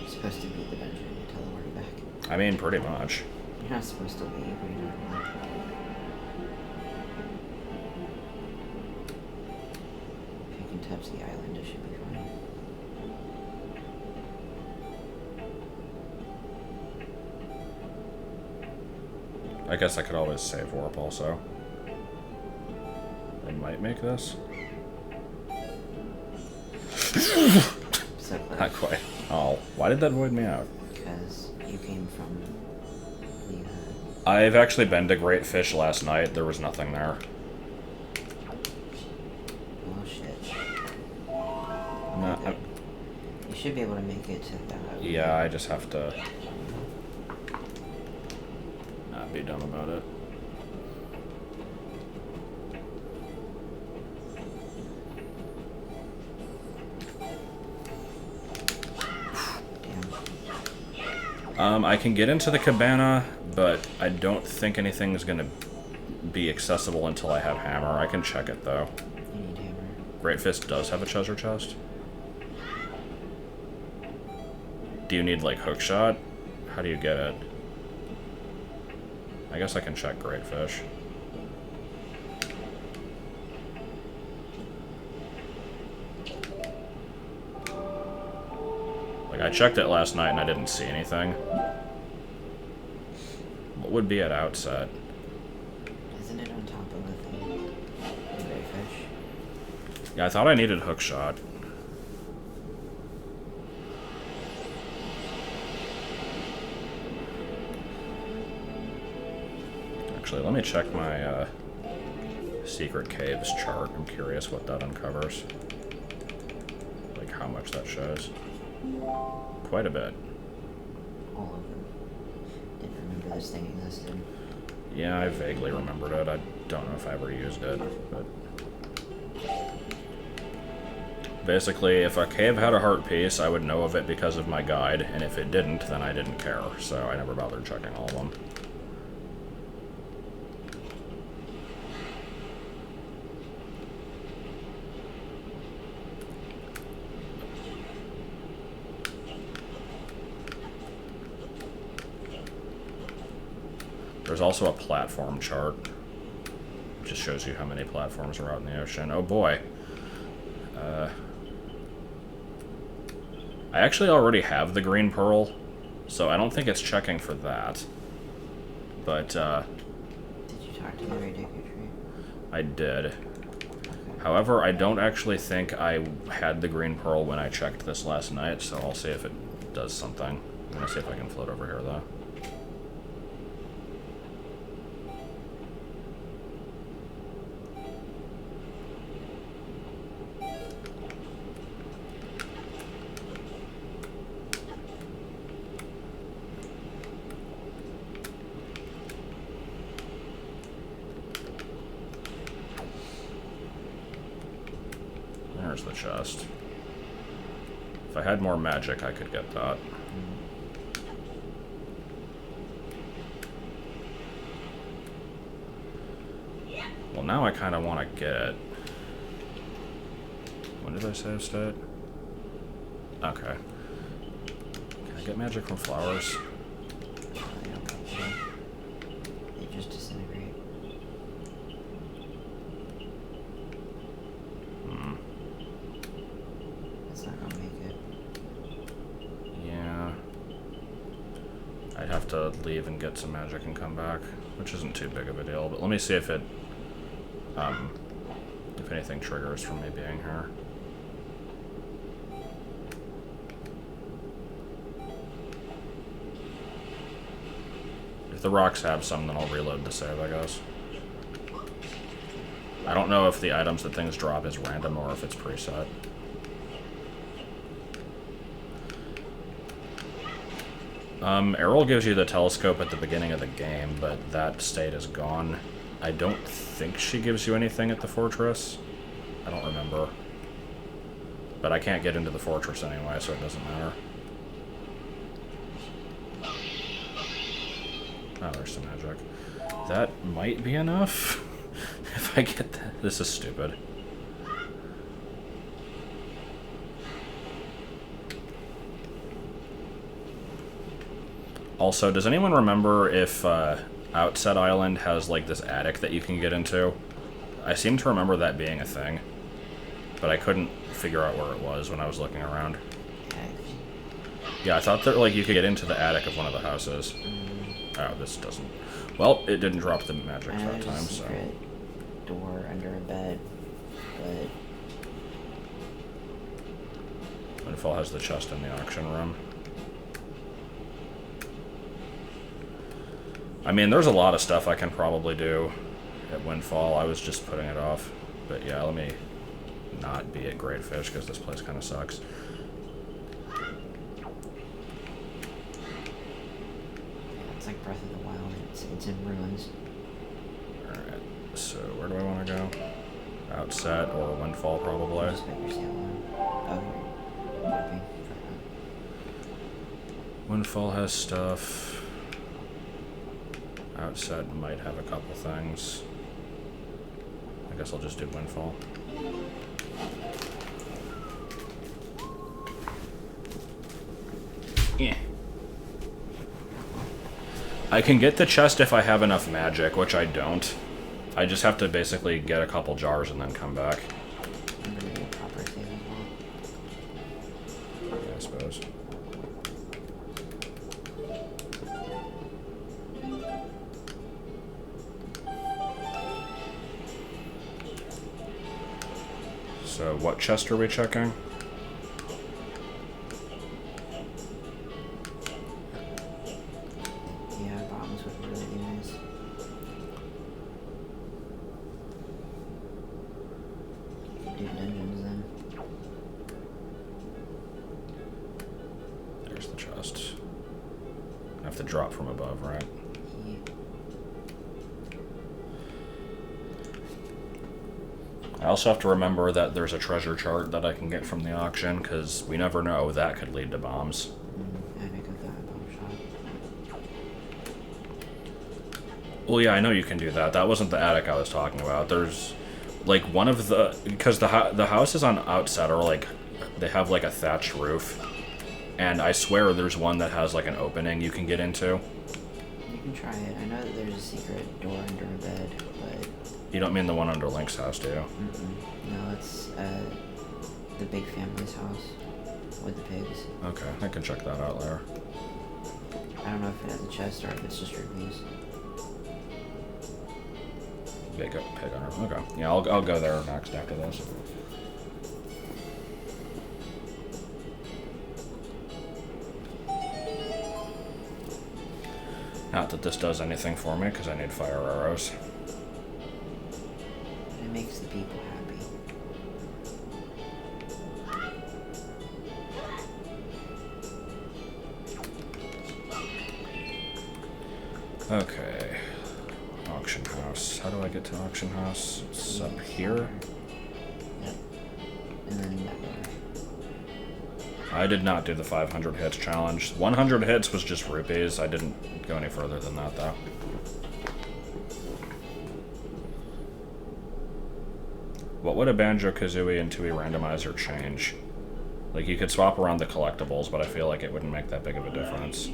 You're supposed to beat the dungeon and teleport back. I mean, pretty much. You're not supposed to leave, but you're not allowed. Touch the island, it should be fine. I guess I could always save warp also. I might make this. So close. Not quite. Oh, why did that void me out? Because you came from the... I've actually been to Great Fish last night. There was nothing there. Oh shit. No, you should be able to make it to that. Yeah, I just have to not be dumb about it. I can get into the cabana, but I don't think anything's gonna be accessible until I have hammer. I can check it though. You need hammer. Great Fist does have a treasure chest. Do you need like hookshot? How do you get it? I guess I can check Great Fish. Like, I checked it last night and I didn't see anything. What would be at outset? Isn't it on top of the thing? The Great Fish? Yeah, I thought I needed hookshot. Actually, let me check my secret caves chart. I'm curious what that uncovers. Like how much that shows. Quite a bit. All of them. Didn't remember this thing existed. Yeah, I vaguely remembered it. I don't know if I ever used it, but... Basically, if a cave had a heart piece, I would know of it because of my guide, and if it didn't, then I didn't care, so I never bothered checking all of them. There's also a platform chart. It just shows you how many platforms are out in the ocean. Oh boy. I actually already have the green pearl, so I don't think it's checking for that. But, Did you talk to the radioactive tree? I did. Okay. However, I don't actually think I had the green pearl when I checked this last night, so I'll see if it does something. I'm gonna see if I can float over here, though. there's the chest. If I had more magic, I could get that. Well, now I kind of want to get... When did I save state? Okay. Can I get magic from flowers? They just disintegrate. That's not gonna make it. Yeah. I'd have to leave and get some magic and come back, which isn't too big of a deal, but let me see if it... if anything triggers from me being here. If the rocks have some, then I'll reload the save, I guess. I don't know if the items that things drop is random or if it's preset. Errol gives you the telescope at the beginning of the game, but that state is gone. I don't think she gives you anything at the fortress. I don't remember. But I can't get into the fortress anyway, so it doesn't matter. Oh, there's some magic. That might be enough. If I get that. This is stupid. Also, does anyone remember if Outset Island has like this attic that you can get into? I seem to remember that being a thing, but I couldn't figure out where it was when I was looking around. Yeah, I thought that like you could get into the attic of one of the houses. Oh, this doesn't. Well, it didn't drop the magic that time, so. Door under a bed, but Windfall has the chest in the auction room. I mean, there's a lot of stuff I can probably do at Windfall. I was just putting it off. But yeah, let me not be at Great Fish, because this place kind of sucks. It's like Breath of the Wild. It's in ruins. Alright, so where do I want to go? Outset or Windfall, probably. Just put your sail on. Oh, you're jumping. Windfall has stuff. Outset might have a couple things. I guess I'll just do Windfall. Yeah. I can get the chest if I have enough magic, which I don't. I just have to basically get a couple jars and then come back. Yeah, I suppose. So, what chest are we checking? Yeah, bombs would really be nice. You could do dungeons then. There's the chest. I have to drop from above, right? Yeah. I also have to remember that there's a treasure chart that I can get from the auction, because we never know, that could lead to bombs. Attic of that bomb shop. Well, yeah, I know you can do that. That wasn't the attic I was talking about. There's, like, one of the... Because the houses on Outset are, like... They have, like, a thatched roof. And I swear there's one that has, like, an opening you can get into. You can try it. I know that there's a secret door under a bed, but... You don't mean the one under Link's house, do you? No, it's the big family's house with the pigs. Okay, I can check that out later. I don't know if it has a chest or if it's just rupees. Pig owner. Okay. Yeah, I'll go there next after this. Not that this does anything for me, because I need fire arrows. It makes the people happy. Okay. Auction house. How do I get to auction house? It's up here? Yep. and then that one. I did not do the 500 hits challenge. 100 hits was just rupees. I didn't go any further than that, though. What would a Banjo-Kazooie and Tooie randomizer change? Like, you could swap around the collectibles, but I feel like it wouldn't make that big of a difference.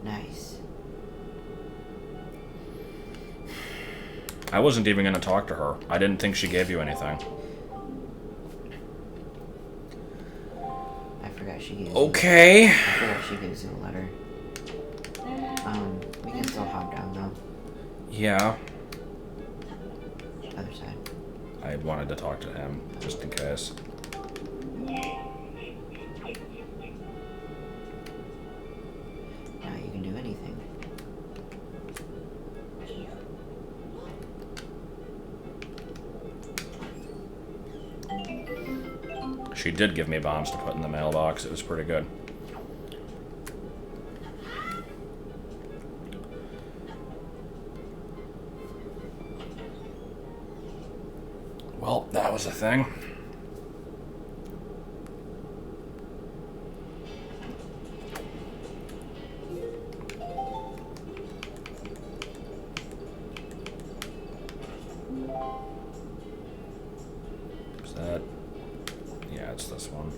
Nice. I wasn't even going to talk to her. I didn't think she gave you anything. I forgot she gives Okay. I forgot she gives you a letter. We can still hop down though. Yeah. Other side. I wanted to talk to him, just in case. Now you can do anything. She did give me bombs to put in the mailbox. It was pretty good. Well, that was a thing. Is that... Yeah, it's this one.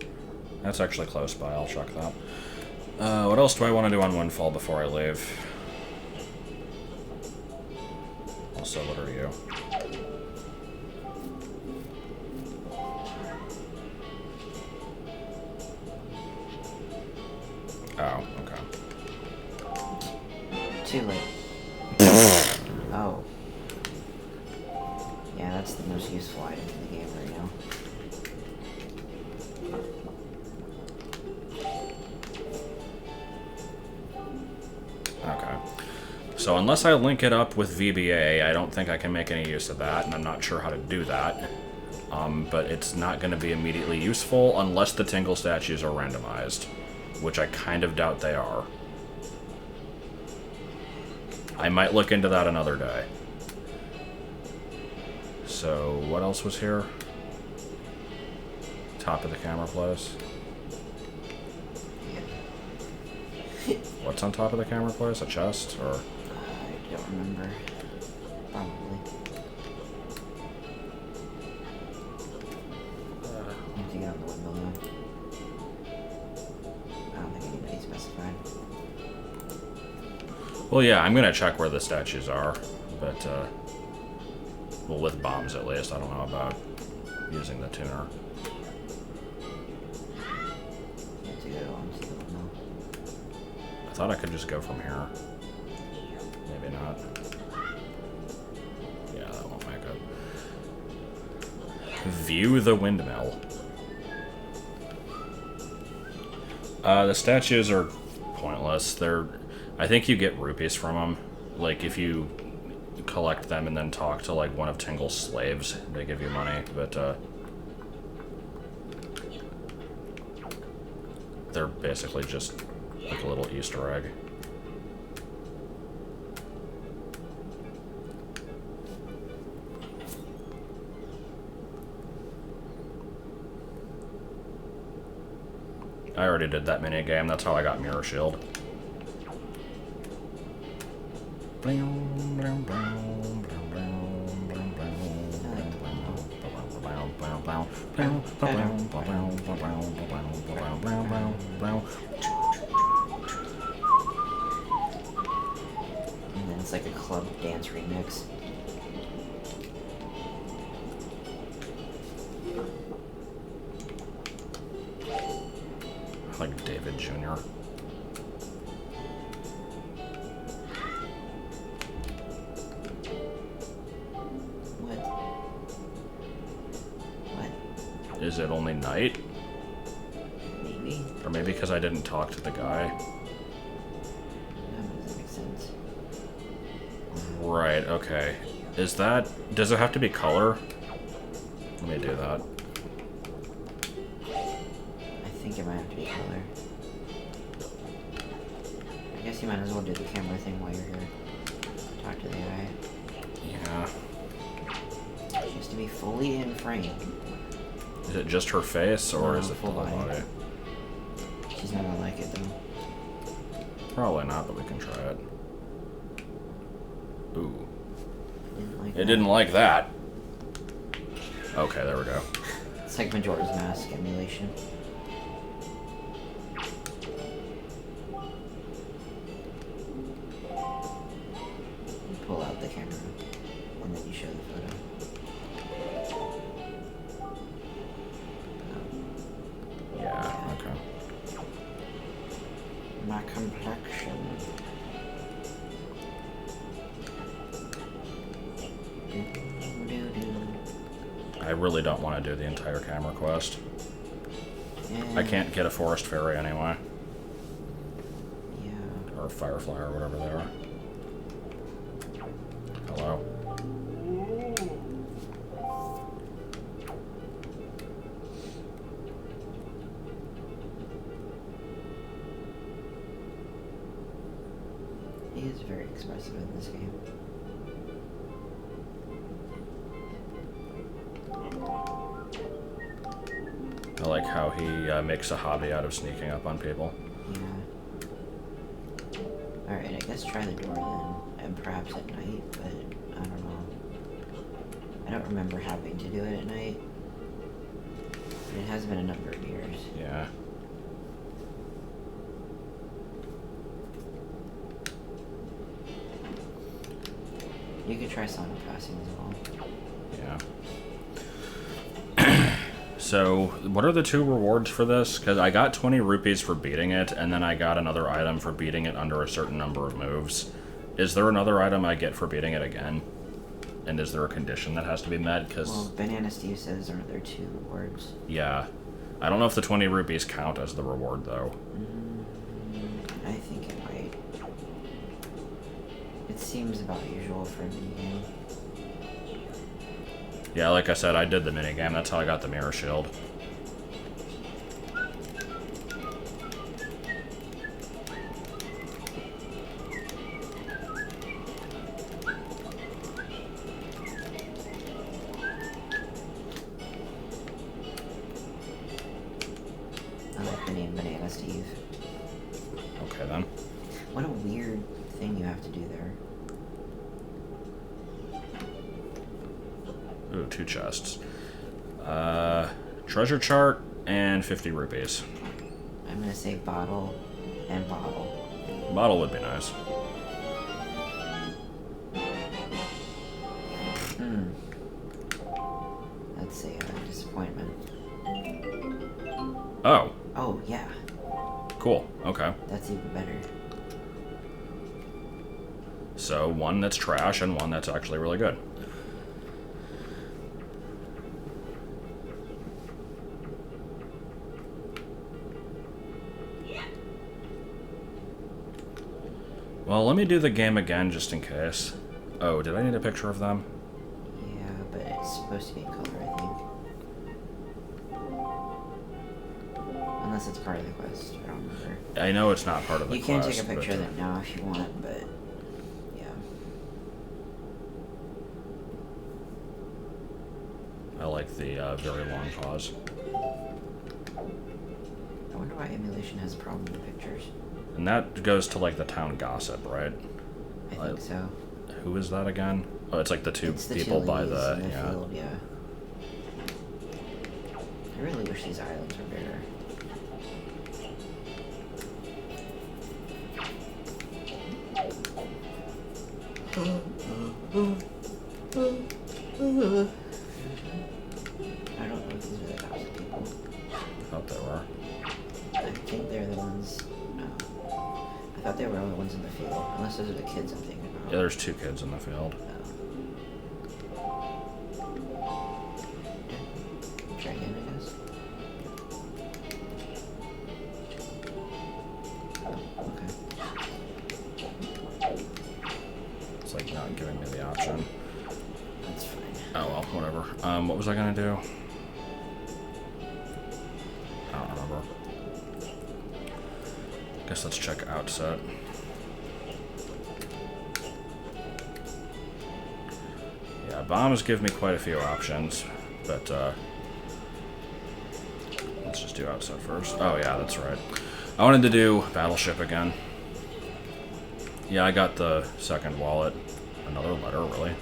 That's actually close by. I'll check that. What else do I want to do on Windfall before I leave? Also, what are you? Oh, okay. Too late. Oh. Yeah, that's the most useful item in the game right now. Okay. So unless I link it up with VBA, I don't think I can make any use of that, and I'm not sure how to do that. But it's not going to be immediately useful unless the Tingle statues are randomized, which I kind of doubt they are. I might look into that another day. So, what else was here? Top of the camera place. What's on top of the camera place? A chest? Or... I don't remember. Probably. You have to get out the window now. I don't think anybody specified. Well, yeah, I'm gonna check where the statues are, but, well, with bombs at least. I don't know about using the tuner. You have to go onto the window. I thought I could just go from here. Maybe not. Yeah, that won't make it. View the windmill. The statues are pointless. They're... I think you get rupees from them. Like, if you collect them and then talk to, like, one of Tingle's slaves, they give you money, but, they're basically just, like, a little Easter egg. I already did that mini game. That's how I got Mirror Shield. And then it's like a club dance remix. Like David Jr. What? Is it only night? Maybe. Or maybe because I didn't talk to the guy. That doesn't make sense. Right, okay. Is that... Does it have to be color? Let me do that. I think it might have to be color. I guess you might as well do the camera thing while you're here. Talk to the AI. Yeah. She has to be fully in frame. Is it just her face, or No, is it full the whole body? She's not gonna like it, though. Probably not, but we can try it. Ooh. It didn't like that. Okay, there we go. It's like Majora's Mask emulation. You pull out the camera, and then you show the photo. Yeah, okay. My complexion. I really don't want to do the entire camera quest. Yeah. I can't get a forest fairy anyway. Yeah. Or a firefly or whatever they are. Hello. He is very expressive in this game. I like how he makes a hobby out of sneaking up on people. Yeah. Alright, I guess try the door then. And perhaps at night, but I don't know. I don't remember having to do it at night. But it has been a number of years. Yeah. You could try Sonic Passing as well. Yeah. So, what are the 2 rewards for this? Because I got 20 rupees for beating it, and then I got another item for beating it under a certain number of moves. Is there another item I get for beating it again? And is there a condition that has to be met? Cause, well, Banana Steve says aren't there 2 rewards? Yeah. I don't know if the 20 rupees count as the reward, though. I think it might. It seems about usual for a minigame. Yeah, like I said, I did the minigame. That's how I got the mirror shield. I like the name Banana Steve. Okay, then. What a weird thing you have to do there. Ooh, 2 chests. Treasure chart and 50 rupees. I'm gonna say bottle and bottle. Bottle would be nice. That's a disappointment. Oh. Oh, yeah. Cool. Okay. That's even better. So, one that's trash and one that's actually really good. Well, let me do the game again just in case. Oh, did I need a picture of them? Yeah, but it's supposed to be in color, I think. Unless it's part of the quest, I don't remember. I know it's not part of the You quest. can take a picture of them now if you want, but yeah. I like the very long pause. I wonder why emulation has a problem with pictures. And that goes to like the town gossip, right? I think so. Who is that again? Oh, it's like the 2 It's the people by Chili's the in the yeah. field, yeah. I really wish these islands were bigger. I don't know if these are the gossip people. I thought they were. I think they're the ones. No. I thought they were the ones in the field. Unless those are the kids I'm thinking about. Yeah, there's 2 kids in the field. Try again, I guess. Oh, okay. It's like not giving me the option. That's fine. Oh well. whatever. What was I gonna do? I don't remember. Guess let's check outset. Yeah, bombs give me quite a few options, but let's just do outset first. Oh yeah, that's right. I wanted to do battleship again. Yeah, I got the second wallet. Another letter, really?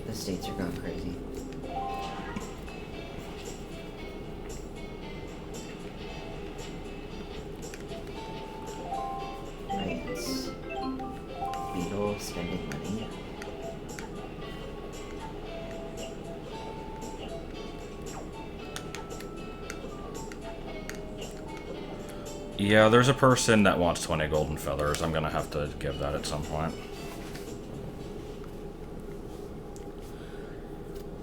The states are going crazy. Right, it's Beedle spending money. Yeah, there's a person that wants 20 golden feathers. I'm gonna have to give that at some point.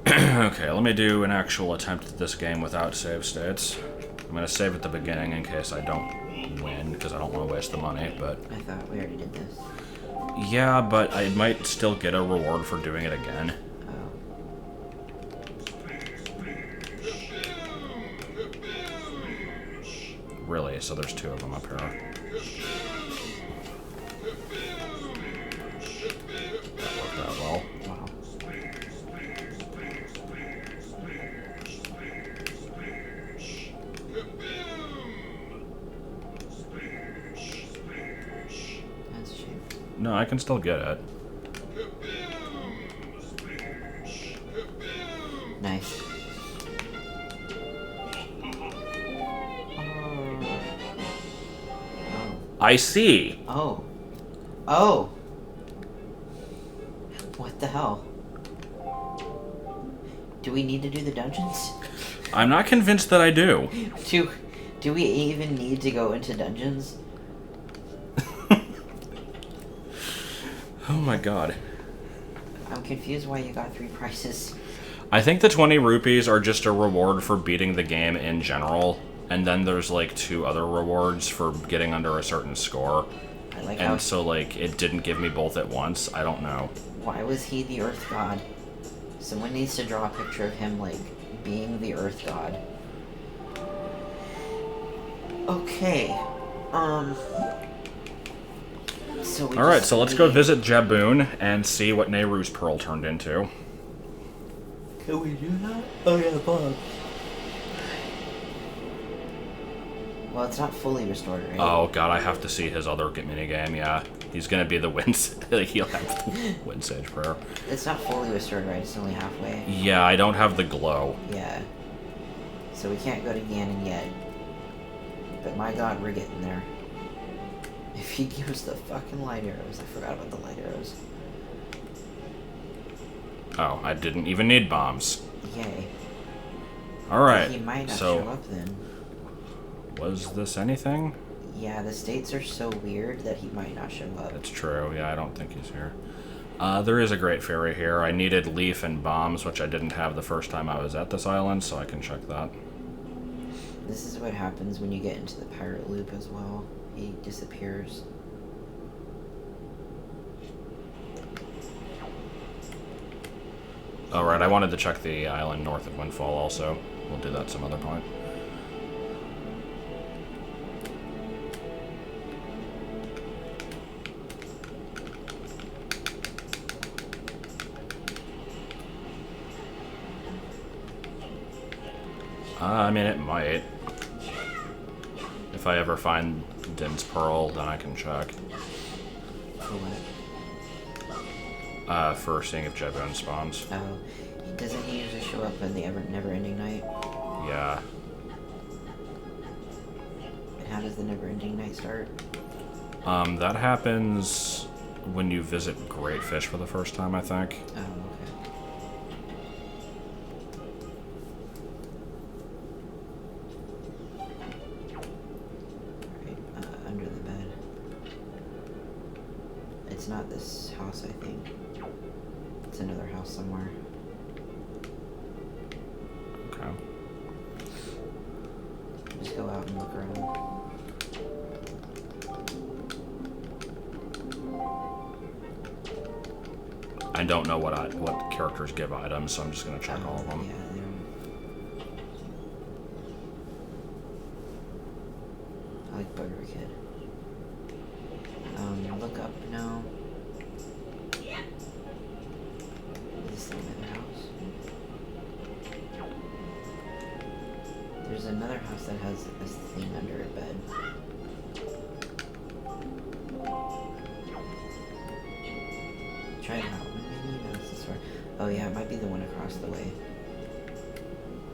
Okay, let me do an actual attempt at this game without save states. I'm gonna save at the beginning in case I don't win, because I don't want to waste the money, but... I thought we already did this. Yeah, but I might still get a reward for doing it again. Really, so there's two of them up here. That worked out well. Wow. That's a shame. No, I can still get it. Nice. I see. Oh. Oh. What the hell? Do we need to do the dungeons? I'm not convinced that I do. Do we even need to go into dungeons? Oh my god. I'm confused why you got 3 prizes. I think the 20 rupees are just a reward for beating the game in general. And then there's like 2 other rewards for getting under a certain score. I like and so like it didn't give me both at once. I don't know. Why was he the Earth God? Someone needs to draw a picture of him like being the Earth God. Okay. So we Alright, so let's go visit Jaboon and see what Nehru's Pearl turned into. Can we do that? Oh yeah, Bob. Well, it's not fully restored, right? Oh god, I have to see his other minigame, yeah. He's gonna be the like he'll have the Wind Sage Prayer. It's not fully restored, right? It's only halfway. Yeah, I don't have the glow. Yeah. So we can't go to Ganon yet. But my god, we're getting there. If he gives the fucking light arrows. I forgot about the light arrows. Oh, I didn't even need bombs. Yay. Alright, He might not so... show up then. Was this anything? Yeah, the states are so weird that he might not show up. That's true, yeah, I don't think he's here. There is a Great Fairy here. I needed leaf and bombs, which I didn't have the first time I was at this island, so I can check that. This is what happens when you get into the pirate loop as well. He disappears. Alright, I wanted to check the island north of Windfall also. We'll do that some other point. I mean, it might. If I ever find Din's Pearl, then I can check. For what? For seeing if Jaboon spawns. Oh. Doesn't he usually show up in the never-ending night? Yeah. And how does the never-ending night start? That happens when you visit Great Fish for the first time, I think. Oh, okay. Alright, under the bed. It's not this house, I think. It's another house somewhere. Okay. Just go out and look around. I don't know what characters give items, so I'm just gonna check all of them. Yeah, I like Burger Kid. Look up now. Is this another house? There's another house that has a thing under a bed. Try it out. Maybe no, it's this one. Oh yeah, it might be the one across the way.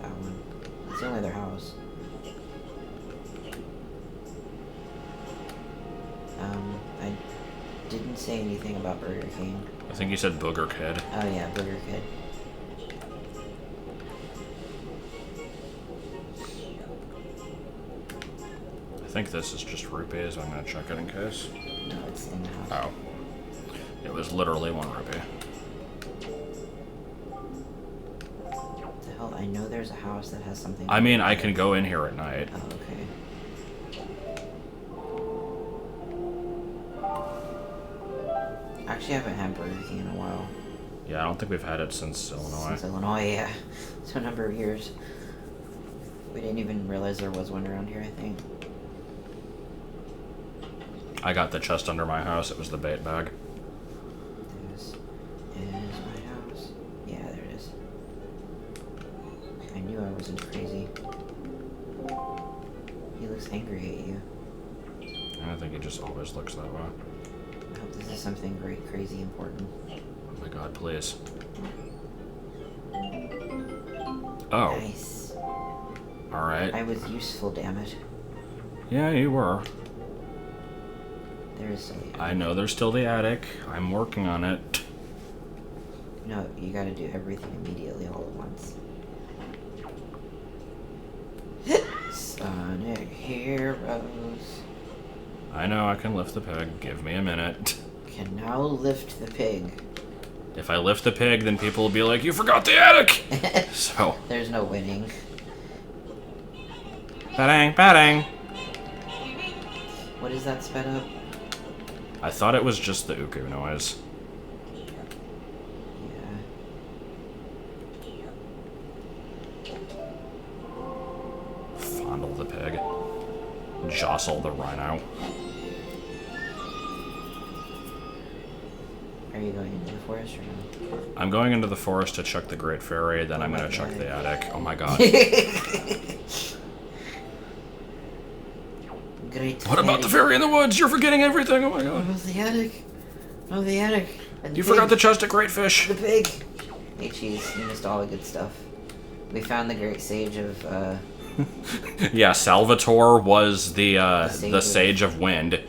That one. It's the only other house. I didn't say anything about Burger King. I think you said Booger Kid. Oh yeah, Burger Kid. I think this is just rupees. I'm gonna check it in case. No, it's in the house. Oh. It was literally 1 rupee. What the hell? I know there's a house that has something. I mean, I can go in here at night. Oh, okay. Actually, I haven't had Burger King in a while. Yeah, I don't think we've had it since Illinois. Since Illinois, yeah. It's a number of years. We didn't even realize there was one around here, I think. I got the chest under my house. It was the bait bag. This is my house. Yeah, there it is. I knew I wasn't crazy. He looks angry at you. I think he just always looks that way. I hope this is something great, crazy, important. Oh my god, please. Oh. Nice. Alright. I was useful, damn it. Yeah, you were. There is something. I know there's still the attic. I'm working on it. No, you gotta do everything immediately all at once. Sonic Heroes. I know I can lift the pig. Give me a minute. Can now lift the pig. If I lift the pig, then people will be like, you forgot the attic! So. There's no winning. Ba-dang, ba-dang. What is that sped up? I thought it was just the uku noise. Yeah. Fondle the pig. Jostle the rhino. Are you going into the forest or no? I'm going into the forest to check the Great Fairy, then I'm gonna check the attic. Oh my god. Great. What about the fairy in the woods? You're forgetting everything. Oh my god. Oh, the attic. Oh, the attic. And You the pig. forgot the chest at Great Fish. The pig. Hey, cheese. You missed all the good stuff. We found the great sage of, Yeah, Salvatore was the sage Sage of Wind.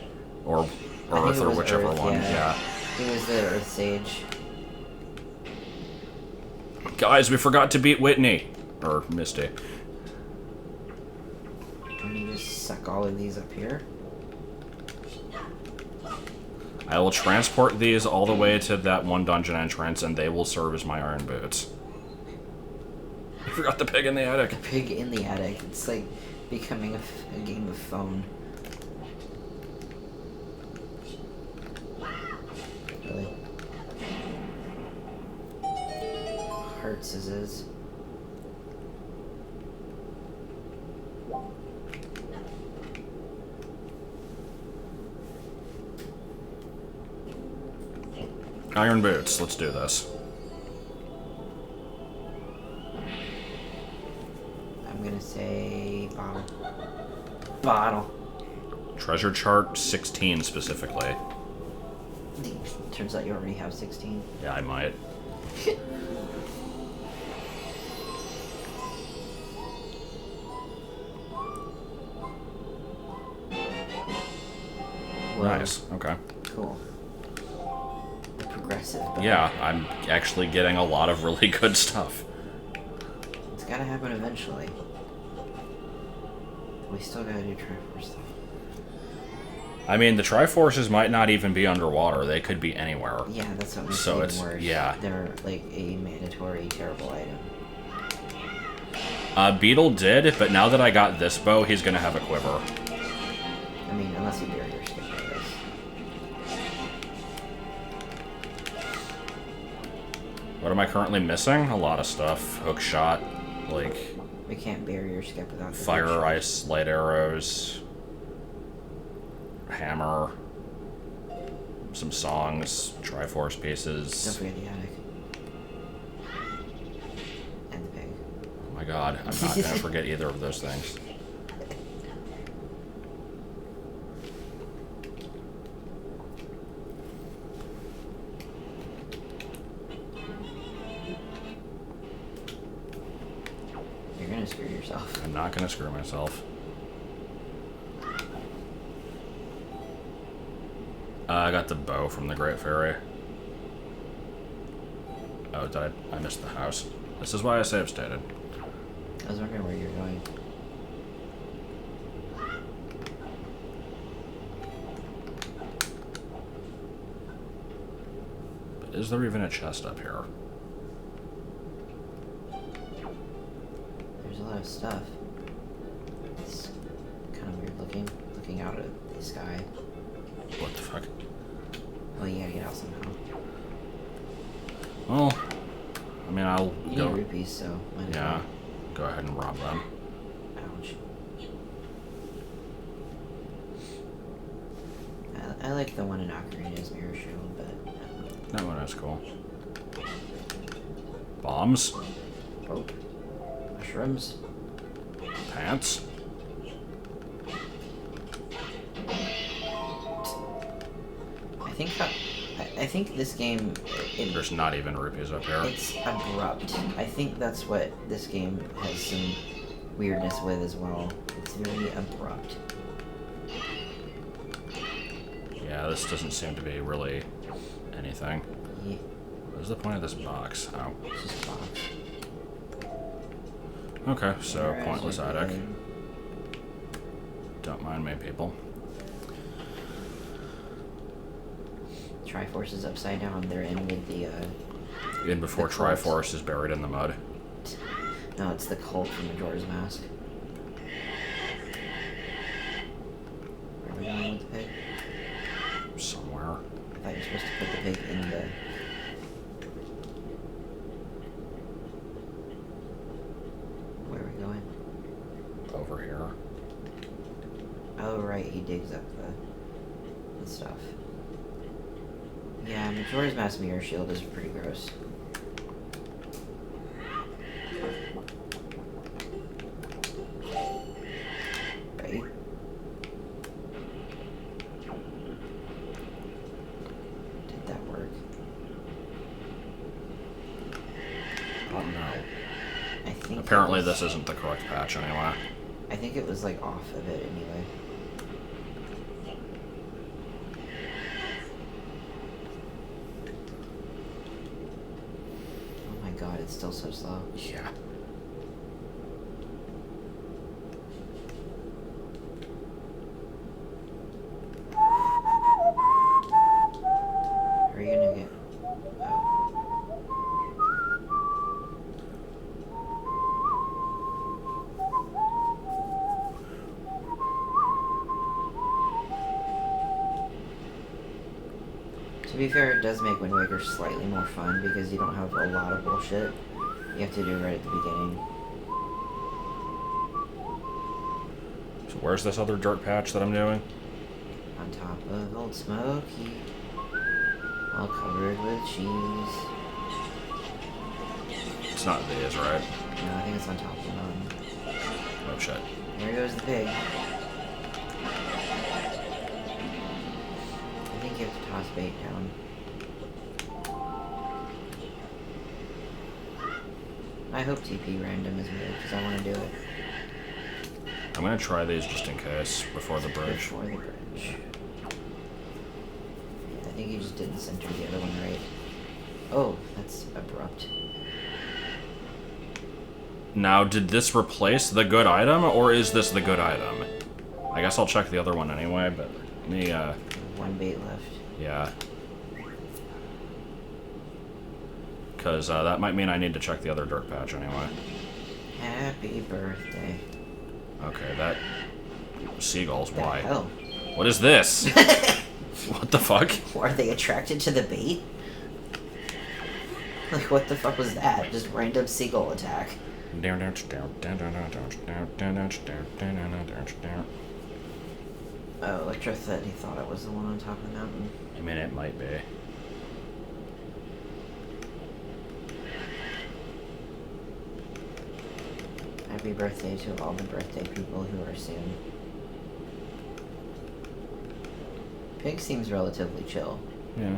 Or Earth, or whichever Earth, one. Yeah. He was the Earth Sage. Guys, we forgot to beat Whitney. Or Misty. Can you just suck all of these up here? I will transport these all the way to that one dungeon entrance, and they will serve as my iron boots. You forgot the pig in the attic. The pig in the attic. It's like becoming a game of phone. Really? Heart scissors. Iron boots. Let's do this. I'm gonna say bottle. Bottle. Treasure chart 16 specifically. Turns out you already have 16. Yeah, I might. Nice. Okay. Cool. Progressive. But Yeah, I'm actually getting a lot of really good stuff. it's gotta happen eventually. We still gotta do Triforce stuff. I mean, the Triforces might not even be underwater. They could be anywhere. Yeah, that's what makes So it it's- even worse. yeah. They're like a mandatory terrible item. Beedle did, but now that I got this bow, he's gonna have a quiver. I mean, unless you barrier skip, I guess. What am I currently missing? A lot of stuff. Hook shot, like... We can't barrier skip without the fire, ice, light arrows, hammer, some songs, Triforce pieces. Don't forget the attic. And the pig. Oh my god, I'm not gonna forget either of those things. You're gonna screw yourself. I'm not gonna screw myself. I got the bow from the Great Fairy. Oh, I missed the house. This is why I save stated. I was wondering where you're going. But is there even a chest up here? There's a lot of stuff. It's kind of weird looking out at the sky. What the fuck? Well, you gotta get out somehow. Well, I mean, I'll You go. need rupees, so might as Yeah, well. go ahead and rob them. Ouch. I like the one in Ocarina's Mirror Shield, but... That one is cool. Bombs? Oh. Mushrooms. Pants? I think this game... There's not even rupees up here. It's abrupt. I think that's what this game has some weirdness with as well. It's very abrupt. Yeah, this doesn't seem to be really anything. Yeah. What is the point of this box? Oh. It's just a box. Okay, so Whereas pointless you're attic. good. Don't mind me, people. Triforce is upside down. They're in with the, Even before the cult. Triforce is buried in the mud. No, it's the cult from Majora's Mask. Where are we going with the pig? Somewhere. I thought you were supposed to put the pig in the... Where are we going? Over here. Oh, right, he digs up the stuff. Yeah, Majora's Mask Mirror Shield is pretty gross. Right? Did that work? Oh no. I think Apparently it was, this isn't the correct patch anyway. I think it was like off of it anyway. Oh my god, it's still so slow. Yeah. Are you gonna get... Oh. To be fair, it does make Wind Waker slightly more fun because you don't have a lot of bullshit you have to do right at the beginning. So where's this other dirt patch that I'm doing? On top of Old Smoky, all covered with cheese. It's not these, right? No, I think it's on top of them. Oh shit. There goes the pig. I think you have to toss bait down. I hope TP random is made because I want to do it. I'm gonna try these just in case before the bridge. Before the bridge. I think you just didn't center the other one right. Oh, that's abrupt. Now, did this replace the good item, or is this the good item? I guess I'll check the other one anyway, but let me, One bait left. yeah. Because that might mean I need to check the other dirt patch anyway. Happy birthday. Okay, that... Seagulls, The why? hell? What is this? What the fuck? Are they attracted to the bait? Like, what the fuck was that? Just random seagull attack. Oh, Electro said he thought it was the one on top of the mountain. I mean, it might be. Happy birthday to all the birthday people who are soon. Pig seems relatively chill. Yeah.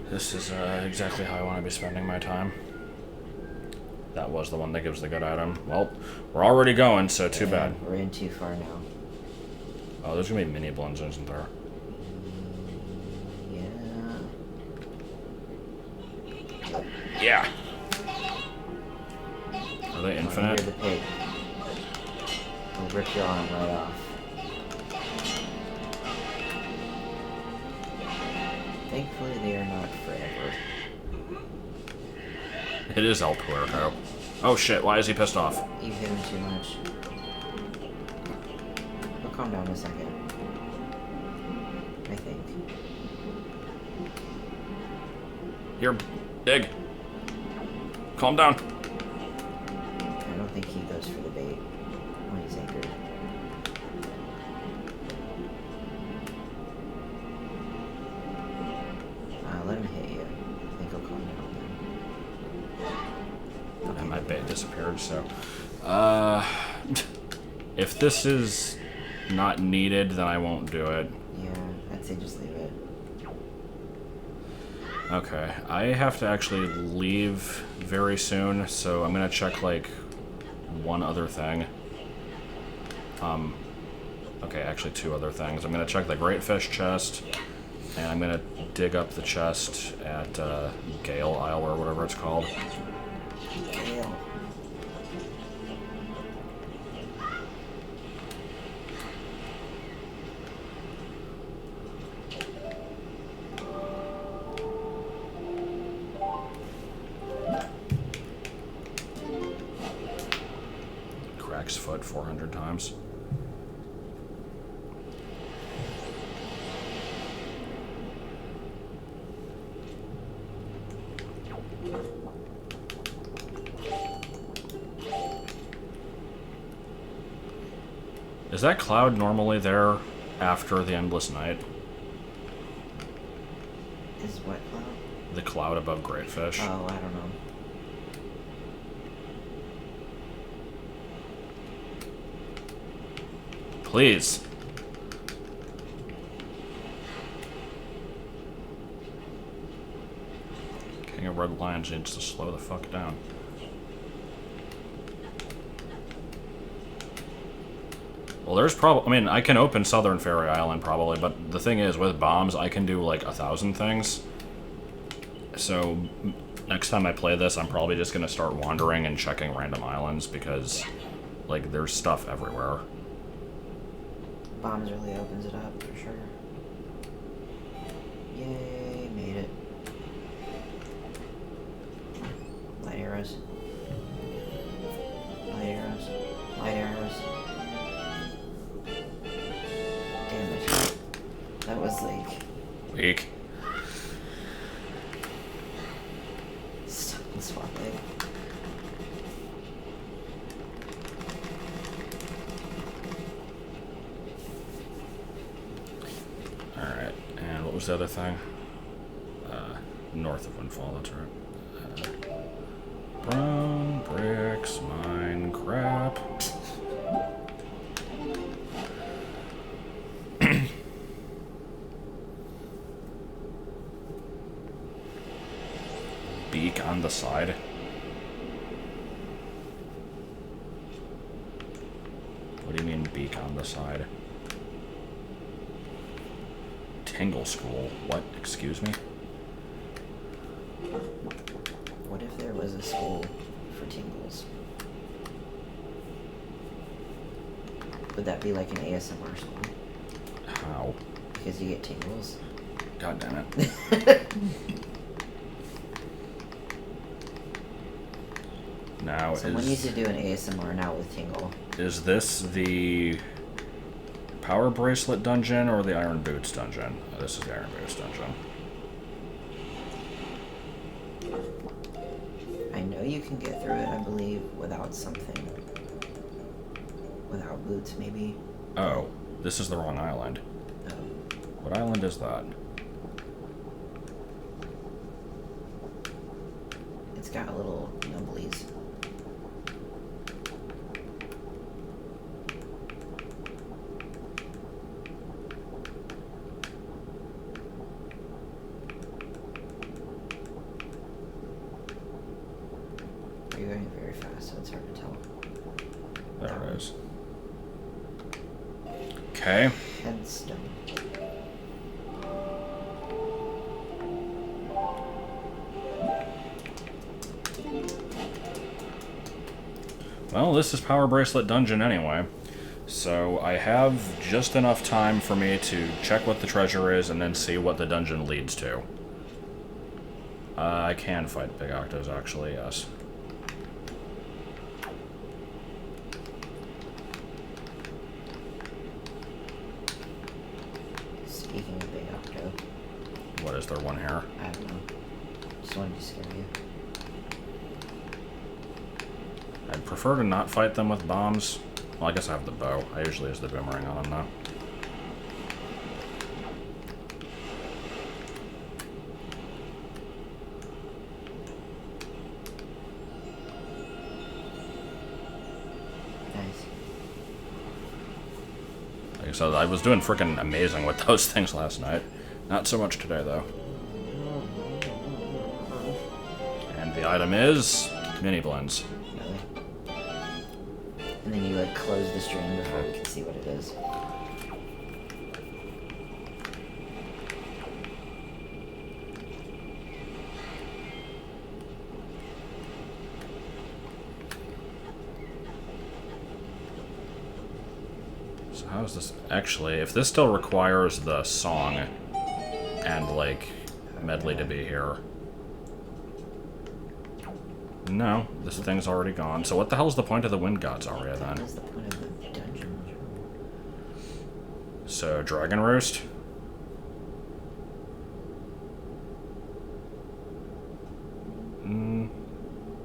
This is exactly how I want to be spending my time. That was the one that gives the good item. Well, we're already going, so too bad. We're in too far now. Oh, there's gonna be mini blends, isn't there? Yeah. Yeah. Are they infinite? You're the pig. We'll rip your arm right off. Thankfully, they are not forever. It is El Puerco. Oh shit, why is he pissed off? You hit him too much. He'll calm down in a second. I think. Here, dig. Calm down. I don't think he goes for the bait when he's anchored. Let him hit you. I think he'll calm down then. Okay. And my bait disappeared, so... if this is not needed, then I won't do it. Yeah, I'd say just leave it. Okay, I have to actually leave very soon, so I'm gonna check, like, one other thing. Okay, actually two other things. I'm gonna check the Great Fish chest, and I'm gonna dig up the chest at Gale Isle, or whatever it's called. Gale. Cracks foot 400 times. Is that cloud normally there after the endless night? Is what cloud? The cloud above Great Fish. Oh, I don't know. Please. King of Red Lions needs to slow the fuck down. Well, there's probably... I mean, I can open Southern Fairy Island, probably, but the thing is, with bombs, I can do, like, 1,000 things. So, next time I play this, I'm probably just gonna start wandering and checking random islands, because, like, there's stuff everywhere. Bombs really opens it up, for sure. Yay, made it. Light arrows. Light arrows. Light arrows. Damn it. That was like... Weak. Stop and swap it. Alright, and what was the other thing? North of Windfall, that's right. Brown bricks, mine crap. Beak on the side. What do you mean beak on the side? Tingle School. What? Excuse me? What if there was a school for tingles? Would that be like an ASMR school? How? because you get tingles. God damn it. Now, someone needs to do an ASMR now with Tingle. Is this the Power Bracelet dungeon or the Iron Boots dungeon? Oh, this is the Iron Boots dungeon. I know you can get through it, I believe, without something. Without boots, maybe. Oh, this is the wrong island. Oh. What island is that? It's got little nubblies. You're going very fast, so it's hard to tell. There it is. Okay. Headstone. Well, this is Power Bracelet Dungeon anyway. So I have just enough time for me to check what the treasure is and then see what the dungeon leads to. I can fight big octos, actually, yes. Speaking of big octo. What, is there one here? I don't know. Just wanted to scare you. I'd prefer to not fight them with bombs. Well, I guess I have the bow. I usually use the boomerang on them, though. Nice. Like I said, I was doing freaking amazing with those things last night. Not so much today, though. And the item is mini blends. Really? And then you like close the stream before we can see what it is. So how is this? Actually, if this still requires the song and, like, medley to be here. No, this thing's already gone. So what the hell's the point of the Wind God's Aria, then? What is the point of the dungeon? So, Dragon Roost?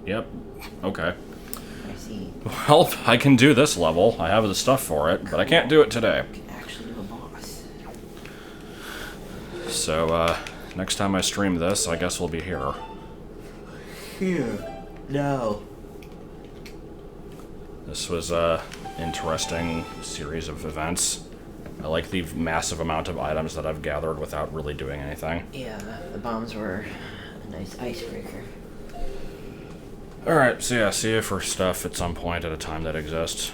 Yep. Okay. I see. Well, I can do this level. I have the stuff for it, but I can't do it today. You can actually do a boss. So, next time I stream this, I guess we'll be here. Here. No. This was a interesting series of events. I like the massive amount of items that I've gathered without really doing anything. Yeah, the bombs were a nice icebreaker. Alright, so yeah, see you for stuff at some point at a time that exists.